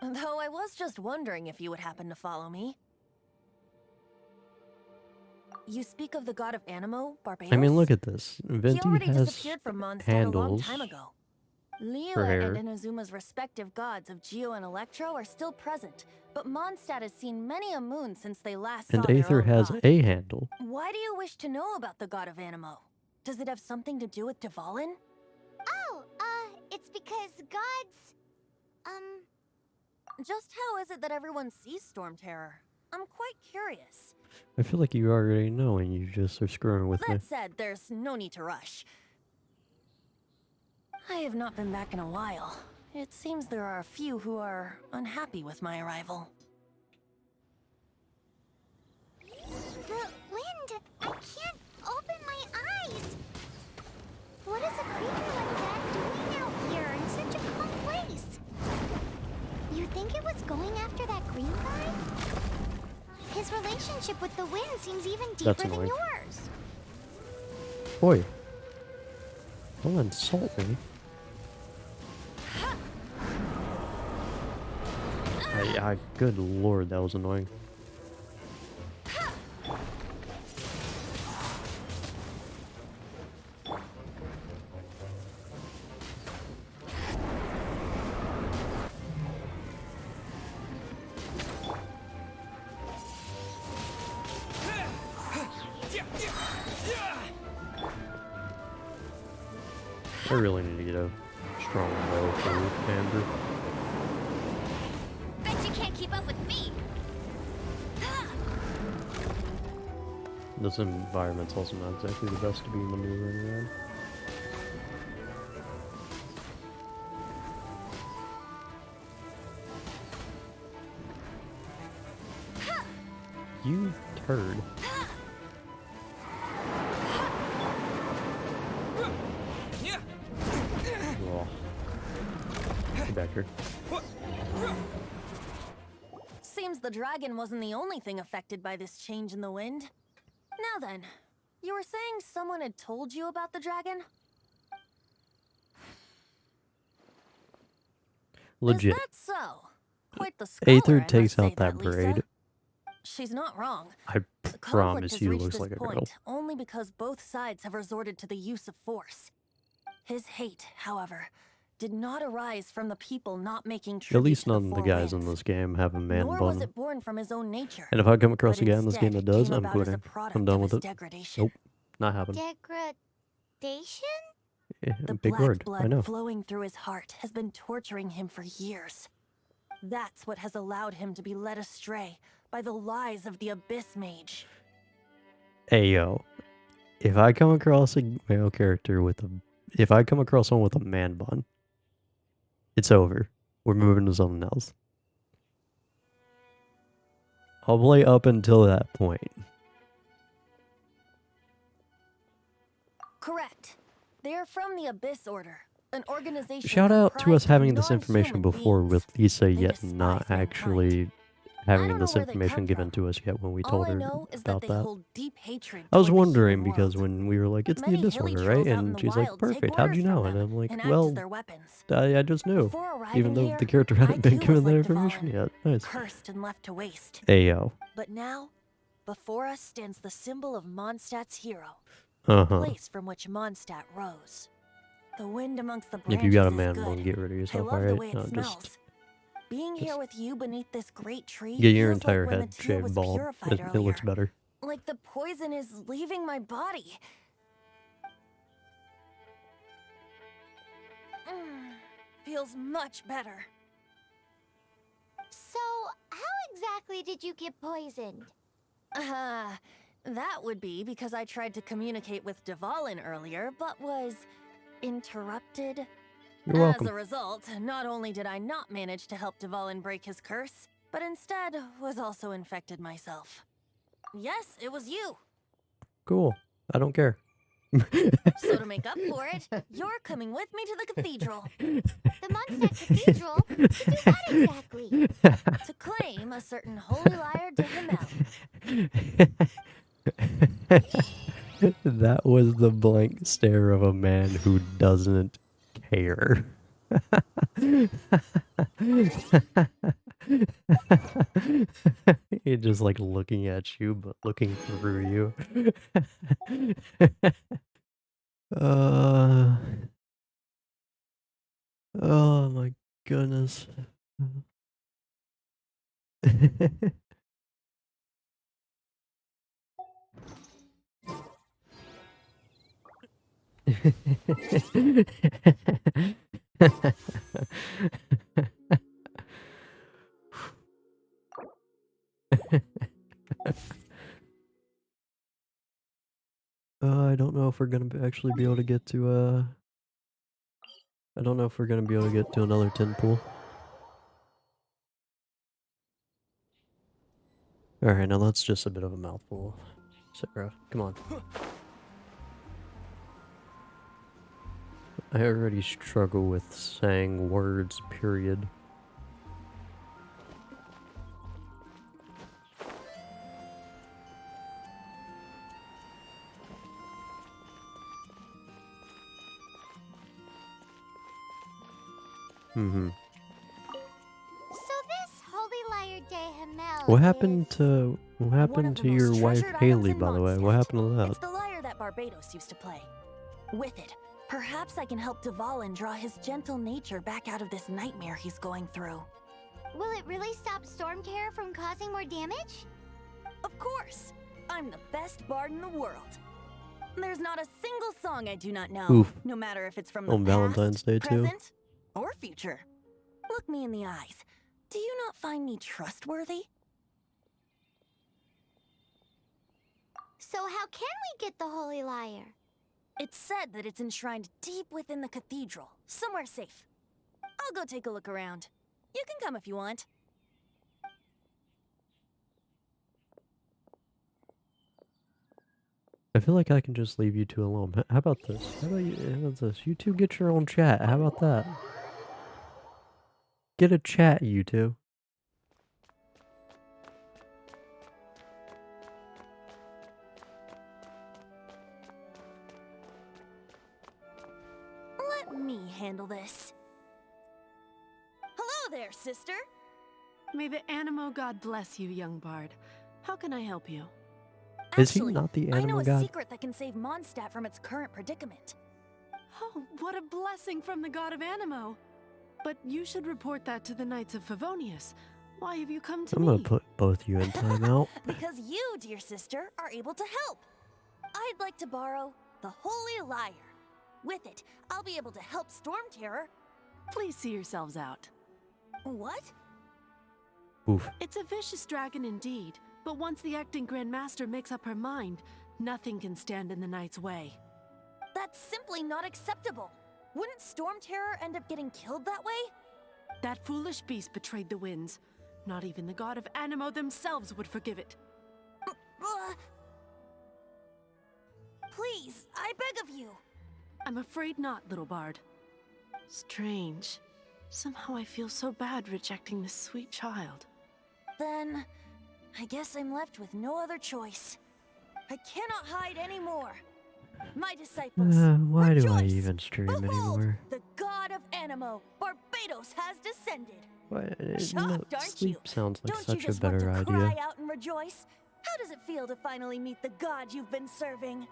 Though I was just wondering if you would happen to follow me. You speak of the god of Anemo, Barbados? I mean, look at this. He Venti already has disappeared from Mondstadt a long handles time ago. for Leela hair. and Inazuma's respective gods of Geo and Electro are still present, but Mondstadt has seen many a moon since they last And saw their Aether own has god. a handle. Why do you wish to know about the god of Anemo? Does it have something to do with Dvalin? Oh, it's because gods... Just how is it that everyone sees Storm Terror? I'm quite curious. I feel like you already know and you just are screwing with me. That said, there's no need to rush. I have not been back in a while. It seems there are a few who are unhappy with my arrival. The wind! I can't open my eyes! What is a creature like that doing out here in such a calm place? You think it was going after that green guy? His relationship with the wind seems even deeper That's than annoying. yours. Boy. Don't insult me. Good lord, that was annoying. I really need to get a strong bow for Amber. Bet you can't keep up with me! This environment's also not exactly the best to be maneuvering around. You turd. Oh. Get back here. Seems the dragon wasn't the only thing affected by this change in the wind. Now then, you were saying someone had told you about the dragon? Legit. Is that so? Quite the scholar, Aether I must takes say out that Lisa. braid. She's not wrong. I The conflict promise has you reached looks this like a girl. point only because both sides have resorted to the use of force. His hate, however, did not arise from the people not making tribute At least to the none of the four guys winds. in this game have a man Nor was bun. it born from his own nature. And if I come across but a guy in this game instead that does, came I'm about as a quitting. product I'm done of with his it. degradation. Nope. Not happening. Degradation? Yeah, The big black word. I blood know. flowing through his heart has been torturing him for years. That's what has allowed him to be led astray by the lies of the Abyss Mage. Hey yo, if I come across a male character with a, if I come across someone with a man bun, it's over. We're moving to something else. I'll play up until that point. Correct. They are from the Abyss Order, an organization Shout out to us comprised of having this information non-human before beings. with Lisa They yet despise not mankind. actually I having don't know this where they information come given from. to us yet when we All told I her know is that about they that. hold deep hatred I was toward the wondering human because world. when we were like, it's the Many Abyss hilly Order, right? trolls out in And the she's like, wild take perfect, how'd orders you from know? And them I'm like, and act as well, their weapons. I just knew. Before Even arriving though here, the character I hadn't been too given was that like information Dvalin, yet. Nice. cursed and left to waste. Ayo. But now, before us stands the symbol of Mondstadt's hero, Uh the huh. place from which Mondstadt rose. The wind amongst the If you branches got a is man good. bun, get rid of I yourself, love the alright? way it No, smells. Being here with you beneath this great tree get your feels like entire when the head tear shaved was bald. purified It earlier. looks better. Like the poison is leaving my body. Feels much better. So, how exactly did you get poisoned? That would be because I tried to communicate with Dvalin earlier, but was interrupted. You're welcome. As a result, not only did I not manage to help Dvalin break his curse, but instead was also infected myself. Yes, it was you. Cool. I don't care. So to make up for it, you're coming with me to the cathedral. The Mondstadt Cathedral? To do what exactly? To claim a certain holy liar de Himmel. That was the blank stare of a man who doesn't care. He just like looking at you, but looking through you. uh. Oh my goodness. I don't know if we're gonna actually be able to get to, I don't know if we're gonna be able to get to another tin pool. Alright, now that's just a bit of a mouthful. Sarah, come on. I already struggle with saying words, period. Mm-hmm. So this Holy Liar de Himmel What happened is... to your wife Haley, by the way? What happened to that? It's the lyre that Barbados used to play. With it, perhaps I can help Dvalin draw his gentle nature back out of this nightmare he's going through. Will it really stop Storm Terror from causing more damage? Of course! I'm the best bard in the world. There's not a single song I do not know, Oof. no matter if it's from the On Valentine's Day, too. present, or future. Look me in the eyes. Do you not find me trustworthy? So how can we get the Holy Liar? It's said that it's enshrined deep within the cathedral, somewhere safe. I'll go take a look around. You can come if you want. I feel like I can just leave you two alone. How about this? How about this? You two get your own chat. How about that? Get a chat, you two. Let me handle this. Hello there, sister. May the Animo God bless you, young bard. How can I help you? Is he Actually, not the I know animal a god? secret that can save Mondstadt from its current predicament. Oh, what a blessing from the god of Animo. But you should report that to the Knights of Favonius. Why have you come to I'm me? gonna put both you in timeout. Because you, dear sister, are able to help. I'd like to borrow the Holy Liar. With it, I'll be able to help Storm Terror. Please see yourselves out. What? Oof. It's a vicious dragon indeed, but once the acting Grand Master makes up her mind, nothing can stand in the Knight's way. That's simply not acceptable. Wouldn't Storm Terror end up getting killed that way? That foolish beast betrayed the winds. Not even the god of Animo themselves would forgive it. Please, I beg of you. I'm afraid not, little bard. Strange. Somehow I feel so bad rejecting this sweet child. Then, I guess I'm left with no other choice. I cannot hide anymore. My disciples, Why do I rejoice! even stream Behold, anymore? the god of Animo, Barbados, has descended. Why, no, Shocked, aren't you? sleep sounds like Don't you such a just want to better cry idea. out and rejoice? How does it feel to finally meet the god you've been serving?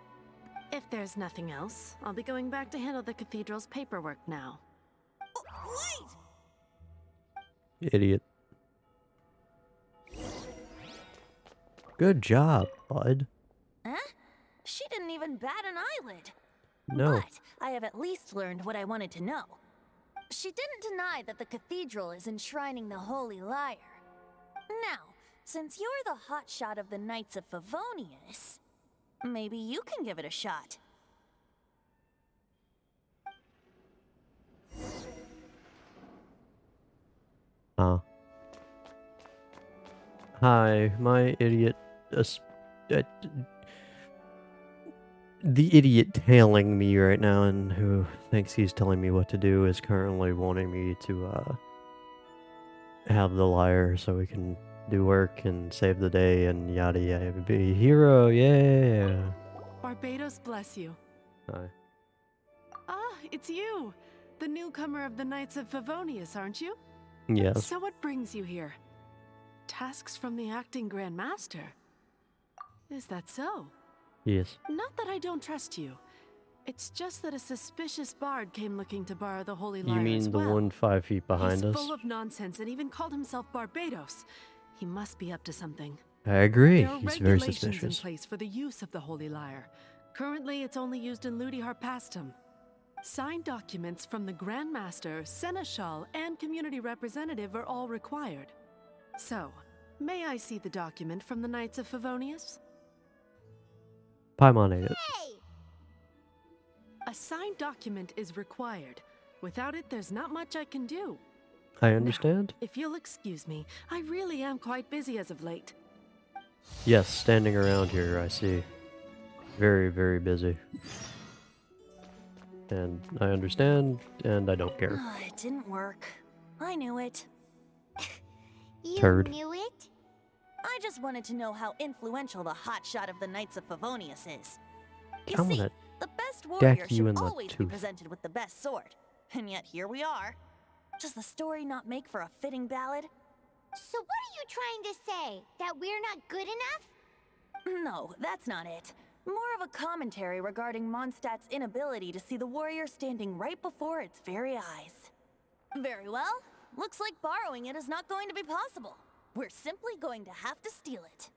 If there's nothing else, I'll be going back to handle the cathedral's paperwork now. Wait! Idiot. Good job, bud. Huh? She didn't even bat an eyelid. No. But I have at least learned what I wanted to know. She didn't deny that the cathedral is enshrining the Holy Lyre. Now, since you're the hotshot of the Knights of Favonius, maybe you can give it a shot. Hi, my idiot. The idiot tailing me right now and who thinks he's telling me what to do is currently wanting me to have the lyre so we can do work and save the day and yada yada. Be a hero, yeah. Barbados bless you. Hi. Ah, it's you! The newcomer of the Knights of Favonius, aren't you? Yes. So what brings you here? Tasks from the acting Grand Master? Is that so? Yes. Not that I don't trust you. It's just that a suspicious bard came looking to borrow the Holy You Lyre mean as the well. one 5 feet behind He's us? full of nonsense and even called himself Barbados. He must be up to something. I agree. There are He's very regulations in suspicious. place for the use of the Holy Lyre. Currently, it's only used in Ludi Harpastum. Signed documents from the Grand Master, Seneschal, and community representative are all required. So, may I see the document from the Knights of Favonius? Paimon ate it. Hey! A signed document is required. Without it, there's not much I can do. I understand. If you'll excuse me, I really am quite busy as of late. Yes, standing around here, I see. Very, very busy. And I understand, and I don't care. It didn't work. I knew it. You Turd. knew it? I just wanted to know how influential the hotshot of the Knights of Favonius is. You I'm see, gonna the best deck warrior you in should the always be tooth. presented with the best sword. And yet here we are. Does the story not make for a fitting ballad? So what are you trying to say? That we're not good enough? No, that's not it. More of a commentary regarding Mondstadt's inability to see the warrior standing right before its very eyes. Very well. Looks like borrowing it is not going to be possible. We're simply going to have to steal it.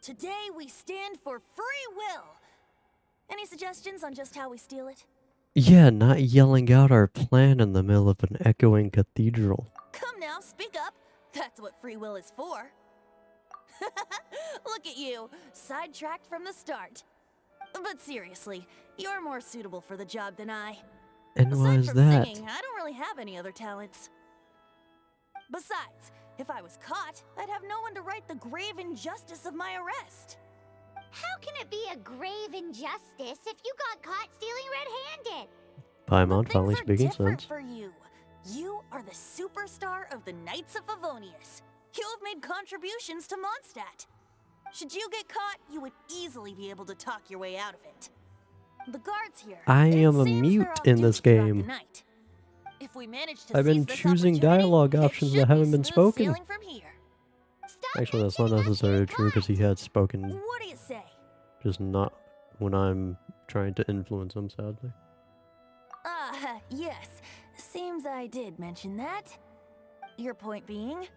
Today we stand for free will. Any suggestions on just how we steal it? Yeah, not yelling out our plan in the middle of an echoing cathedral. Come now, speak up. That's what free will is for. Look at you, sidetracked from the start. But seriously, you're more suitable for the job than I. And why Aside is from that? singing, I don't really have any other talents. Besides, if I was caught, I'd have no one to right the grave injustice of my arrest. How can it be a grave injustice if you got caught stealing red-handed? Paimon finally Things are speaking different sense. for you. You are the superstar of the Knights of Favonius. You have made contributions to Mondstadt. Should you get caught, you would easily be able to talk your way out of it. The guards here. I it am a seems mute they're off in this duty throughout the game. night. If we manage to I've been seize this choosing opportunity, dialogue it options should that be haven't been smooth spoken. sailing from here. Actually, that's not necessarily true because he had spoken, What do you say? just not when I'm trying to influence him, sadly. Yes. Seems I did mention that. Your point being?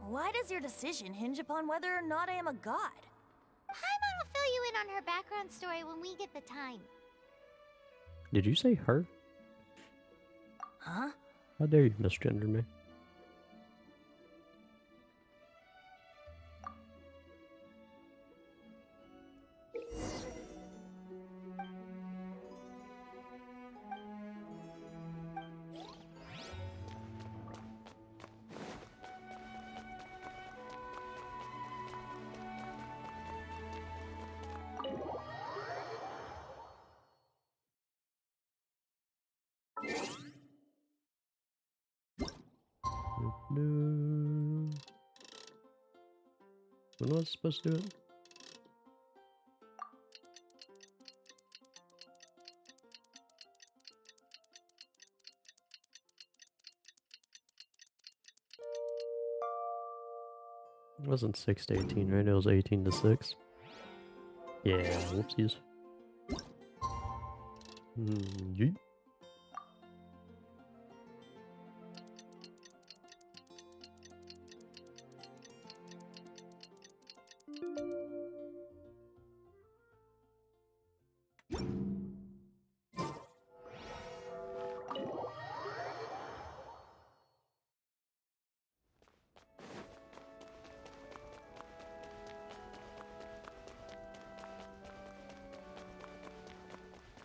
Why does your decision hinge upon whether or not I am a god? Paimon will fill you in on her background story when we get the time. Did you say her? Huh? How dare you misgender me? No. When was I supposed to do it? It wasn't 6 to 18, right? It was 18 to 6. Yeah, whoopsies. Yeet.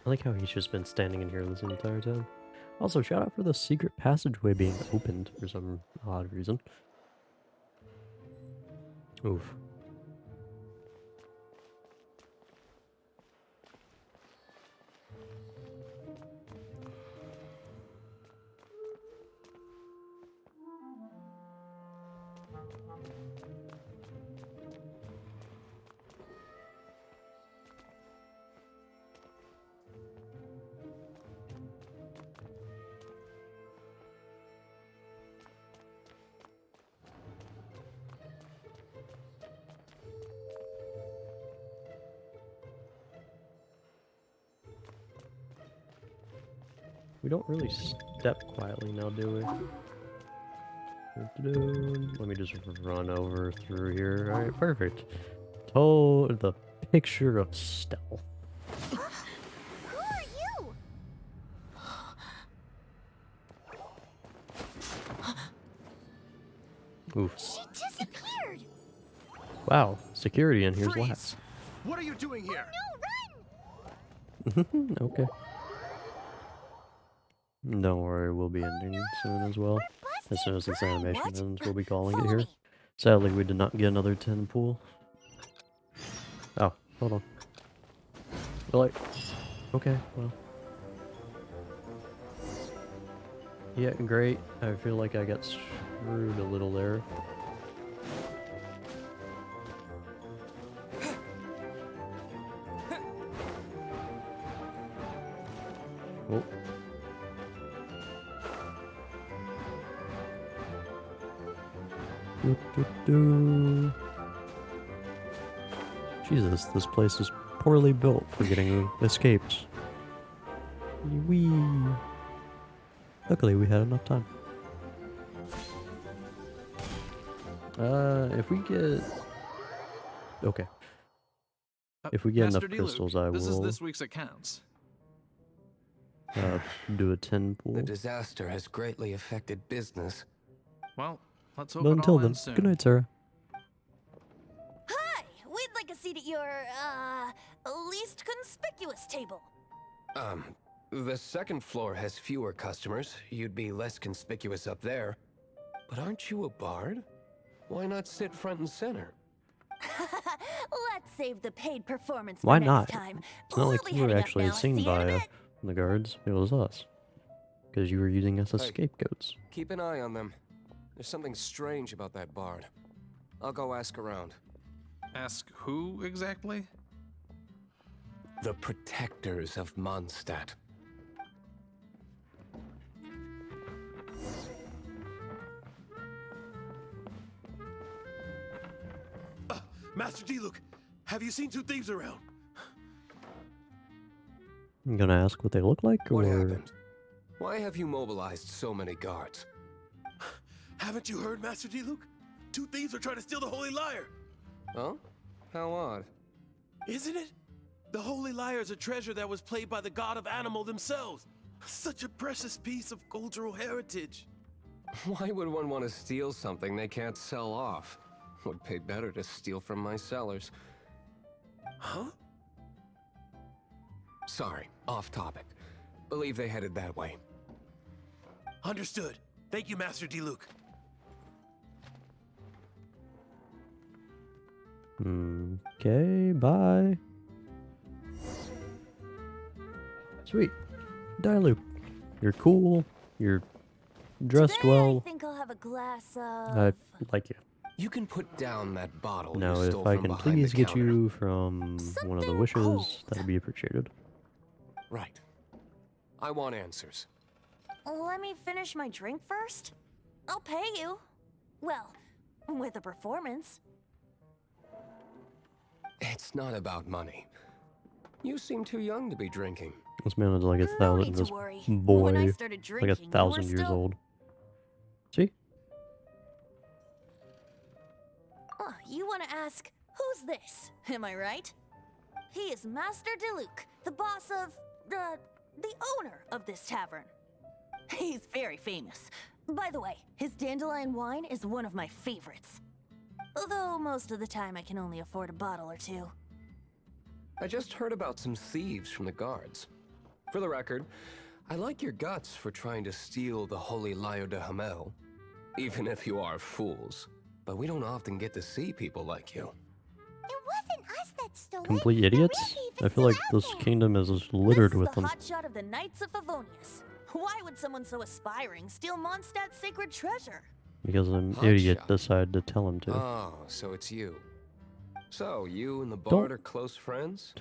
I like how he's just been standing in here this entire time. Also, shout out for the secret passageway being opened for some odd reason. Oof. We don't really step quietly now, do we? Let me just run over through here. Alright, perfect. The picture of stealth. Who are you? Oof. She disappeared. Wow, security in here's Freeze! lax. What are you doing here? No, run! Okay. Don't worry, we'll be ending soon as well. As soon as this animation ends, we'll be calling it here. Sadly, we did not get another 10 pool. Oh, hold on. Like, okay, well. Yeah, great. I feel like I got screwed a little there. Oh. Jesus, this place is poorly built for getting escapes. Wee. Luckily, we had enough time. If we get... Okay. If we get Master enough D. crystals, Luke, I this is will this week's accounts. do a 10 pool. The disaster has greatly affected business. Well, let's hope But it until all then, ends soon. good night, Sarah. Hi! We'd like a seat at your, least conspicuous table. The second floor has fewer customers. You'd be less conspicuous up there. But aren't you a bard? Why not sit front and center? Let's save the paid performance Why for not? next time. It's not like We'll be you were heading up actually now. seen See you in a by bit. the guards. It was us. Because you were using us as Hey. scapegoats. Keep an eye on them. There's something strange about that bard. I'll go ask around. Ask who exactly? The protectors of Mondstadt. Master D-Luke, have you seen two thieves around? I'm gonna ask what they look like, What or... happened? Why have you mobilized so many guards? Haven't you heard, Master D-Luke? Two thieves are trying to steal the Holy Lyre. Huh? How odd. Isn't it? The Holy Lyre is a treasure that was played by the god of animal themselves. Such a precious piece of cultural heritage. Why would one want to steal something they can't sell off? Would pay better to steal from my sellers. Huh? Sorry, off topic. Believe they headed that way. Understood. Thank you, Master D-Luke. Okay, bye. Sweet. Diluc, you're cool. You're dressed Today, well. I think I'll have a glass of... I like you. You can put down that bottle you Now, stole if I from can behind please the get counter. you from one of the wishes, that'd be appreciated. Right. I want answers. Let me finish my drink first. I'll pay you. Well, with a performance. It's not about money. You seem too young to be drinking. This man is like a No thousand. need to This worry. boy, When I started like drinking, you 1,000 were years still... old. See? You want to ask, who's this? Am I right? He is Master Diluc, the boss of... the owner of this tavern. He's very famous. By the way, his dandelion wine is one of my favorites. Although most of the time I can only afford a bottle or two. I just heard about some thieves from the guards. For the record, I like your guts for trying to steal the Holy Lyre de Hamel. Even if you are fools. But we don't often get to see people like you. It wasn't us that stole Complete it. idiots? I feel like this kingdom is just littered with The them. hotshot of the Knights of Favonius. Why would someone so aspiring steal Mondstadt's sacred treasure? Because an Hot idiot shot. decided to tell him to. Oh, so it's you. So, you and the Don't- bard are close friends?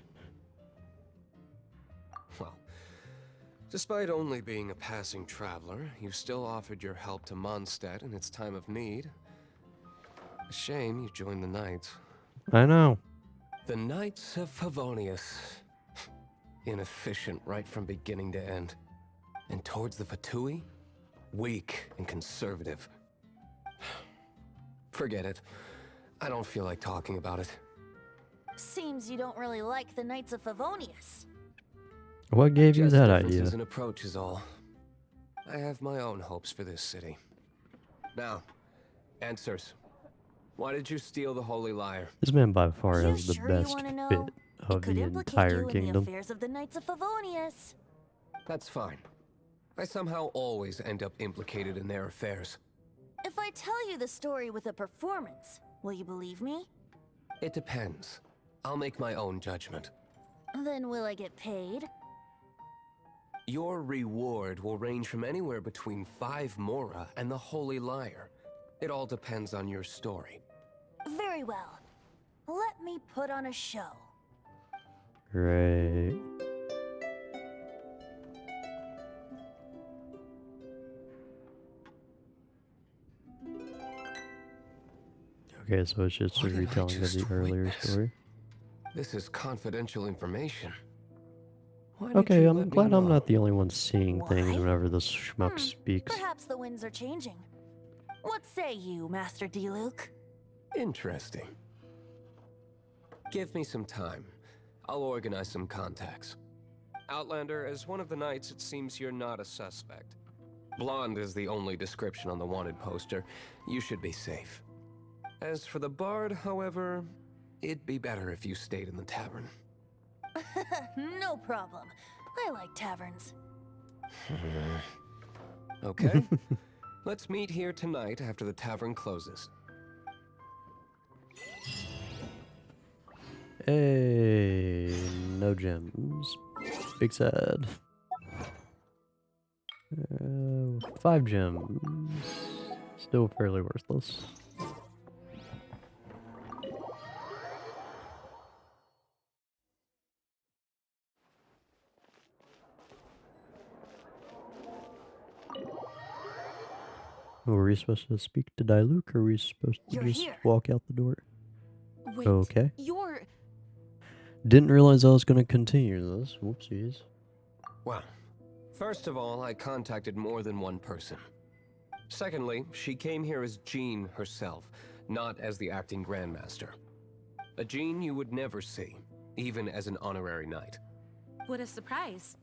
Well, despite only being a passing traveler, you still offered your help to Mondstadt in its time of need. A shame you joined the Knights. I know. The Knights of Favonius. Inefficient right from beginning to end. And towards the Fatui, weak and conservative. Forget it. I don't feel like talking about it. Seems you don't really like the Knights of Favonius. What gave you Just that differences idea? in approach is all. I have my own hopes for this city. Now, answers. Why did you steal the Holy Lyre? This man by far You has the sure you best wanna know? fit It of could the implicate entire you in the kingdom. affairs of the Knights of Favonius. That's fine. I somehow always end up implicated in their affairs. If I tell you the story with a performance, will you believe me? It depends. I'll make my own judgment. Then will I get paid? Your reward will range from anywhere between 5 Mora and the Holy Lyre. It all depends on your story. Very well. Let me put on a show. Great. Okay, so it's just a What did I retelling of the just earlier witness? story. This is confidential information. Why did Okay, you I'm let me glad I'm know? not the only one seeing things Why? whenever this schmuck speaks. Perhaps the winds are changing. What say you, Master Diluc? Interesting. Give me some time. I'll organize some contacts. Outlander, as one of the knights, it seems you're not a suspect. Blonde is the only description on the wanted poster. You should be safe. As for the bard, however, it'd be better if you stayed in the tavern. No problem. I like taverns. Okay. Let's meet here tonight after the tavern closes. Hey, no gems. Big sad. 5 gems. Still fairly worthless. Were we supposed to speak to Diluc, or were we supposed to You're just here. walk out the door? Wait, Okay. you're... Didn't realize I was going to continue this. Whoopsies. Well, first of all, I contacted more than one person. Secondly, she came here as Jean herself, not as the acting Grandmaster. A Jean you would never see, even as an honorary knight. What a surprise.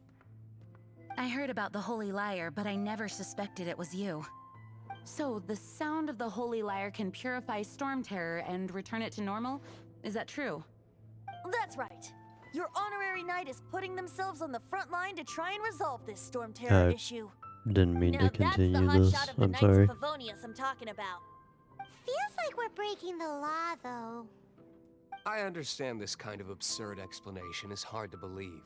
I heard about the Holy Lyre, but I never suspected it was you. So, the sound of the Holy Lyre can purify Storm Terror and return it to normal? Is that true? That's right. Your honorary knight is putting themselves on the front line to try and resolve this Storm Terror issue. Didn't mean Now to that's the continue hot this. shot of the I'm Knights sorry. of Favonius I'm talking about. Feels like we're breaking the law, though. I understand this kind of absurd explanation is hard to believe.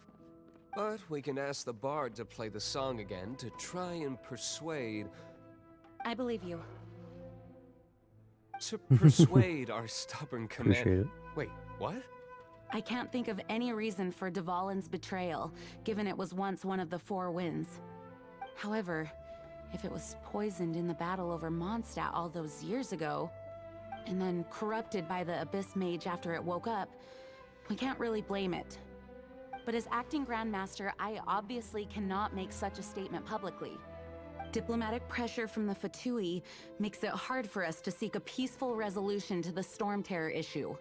But we can ask the bard to play the song again to try and persuade... I believe you. To persuade our stubborn Appreciate commander. it. Wait, what? I can't think of any reason for Dvalin's betrayal, given it was once one of the Four Winds. However, if it was poisoned in the battle over Mondstadt all those years ago, and then corrupted by the Abyss Mage after it woke up, we can't really blame it. But as acting Grandmaster, I obviously cannot make such a statement publicly. Diplomatic pressure from the Fatui makes it hard for us to seek a peaceful resolution to the Storm Terror issue.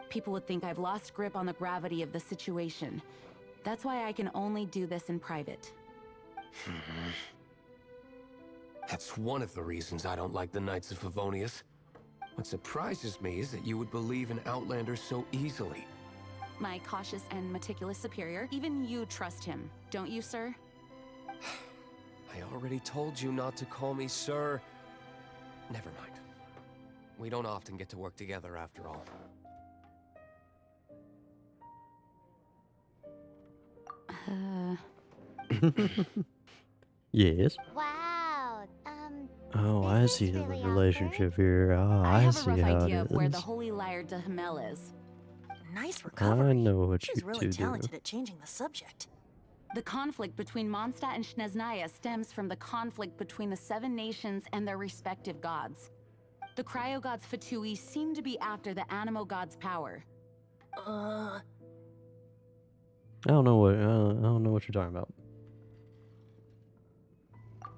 People would think I've lost grip on the gravity of the situation. That's why I can only do this in private. That's one of the reasons I don't like the Knights of Favonius. What surprises me is that you would believe in Outlanders so easily. My cautious and meticulous superior, even you trust him, don't you, sir? I already told you not to call me sir. Never mind. We don't often get to work together after all. Yes. Wow. Oh, I see the really relationship here. Oh, I I have a see rough how idea it of where the is. Holy Liar de Himmel is. Nice I recovery. know what She's you really two do. talented at changing the subject. The conflict between Mondstadt and Snezhnaya stems from the conflict between the Seven Nations and their respective gods. The Cryo Gods Fatui seem to be after the Animo God's power. I don't know what I don't know what you're talking about.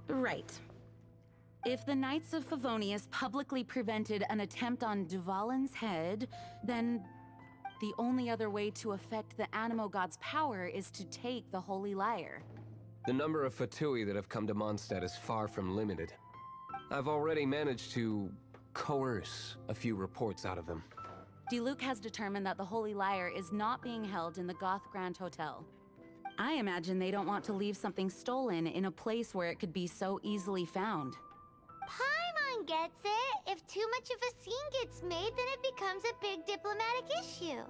Right. If the Knights of Favonius publicly prevented an attempt on Dvalin's head, then the only other way to affect the Animo God's power is to take the Holy Liar. The number of Fatui that have come to Mondstadt is far from limited. I've already managed to coerce a few reports out of them. Diluc has determined that the Holy Liar is not being held in the Goth Grand Hotel. I imagine they don't want to leave something stolen in a place where it could be so easily found. Paimon gets it. If too much of a scene gets made, then it becomes a big diplomatic issue.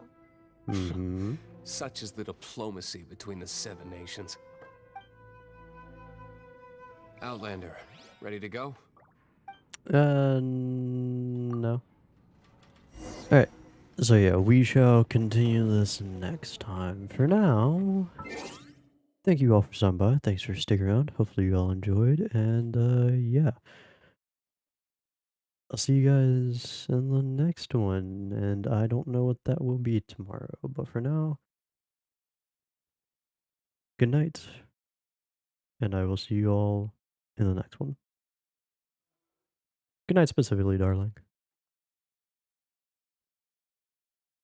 Mm-hmm. Such is the diplomacy between the Seven Nations. Outlander, ready to go? No. Alright. So yeah, we shall continue this next time. For now, thank you all for stopping by. Thanks for sticking around. Hopefully you all enjoyed. And yeah. I'll see you guys in the next one. And I don't know what that will be tomorrow. But for now, good night. And I will see you all in the next one. Good night specifically, darling.